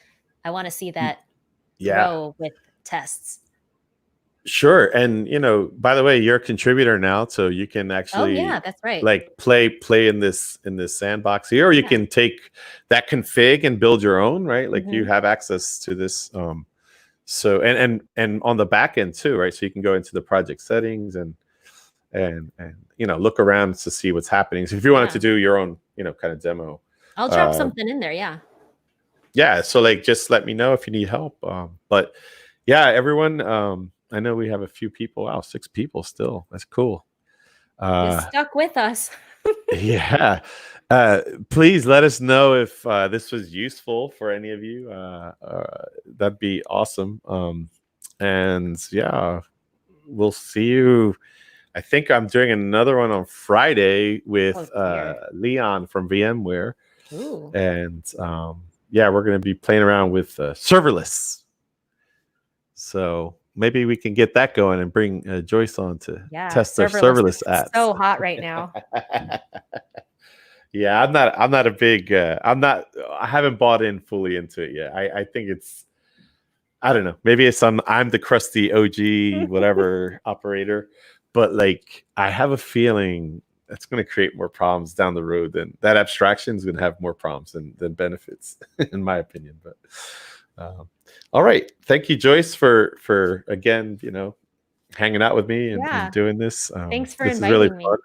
I want to see that grow with tests. Sure. And by the way, you're a contributor now, so you can actually that's right. Like play in this sandbox here, or you can take that config and build your own, right? Like you have access to this. So and on the back end too, right? So you can go into the project settings and look around to see what's happening. So if you wanted to do your own, kind of demo, I'll drop something in there. Yeah. Yeah. So like, just let me know if you need help. But yeah, everyone, I know we have a few people. Wow, 6 people still. That's cool. You stuck with us. Yeah. Please let us know if this was useful for any of you. That'd be awesome. And yeah, we'll see you. I think I'm doing another one on Friday with Leon from VMware. Ooh. And yeah, we're going to be playing around with serverless. So maybe we can get that going and bring Joyce on to test their serverless apps. So hot right now. Yeah, I'm not a big. I haven't bought in fully into it yet. I think it's. I don't know. Maybe it's I'm the crusty OG whatever operator, but like I have a feeling that's going to create more problems down the road. Than that abstraction is going to have more problems than benefits, in my opinion. But all right, thank you, Joyce, for again, hanging out with me and doing this. Thanks for this inviting is really me. fun.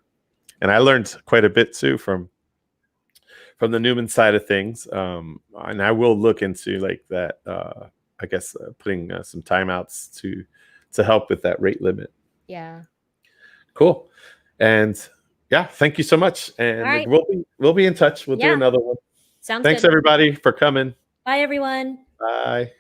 And I learned quite a bit too from the Newman side of things. And I will look into like that. I guess putting some timeouts to help with that rate limit. Yeah. Cool. And yeah, thank you so much. And we'll be in touch. We'll do another one. Sounds Thanks good. everybody for coming. Bye everyone. Bye.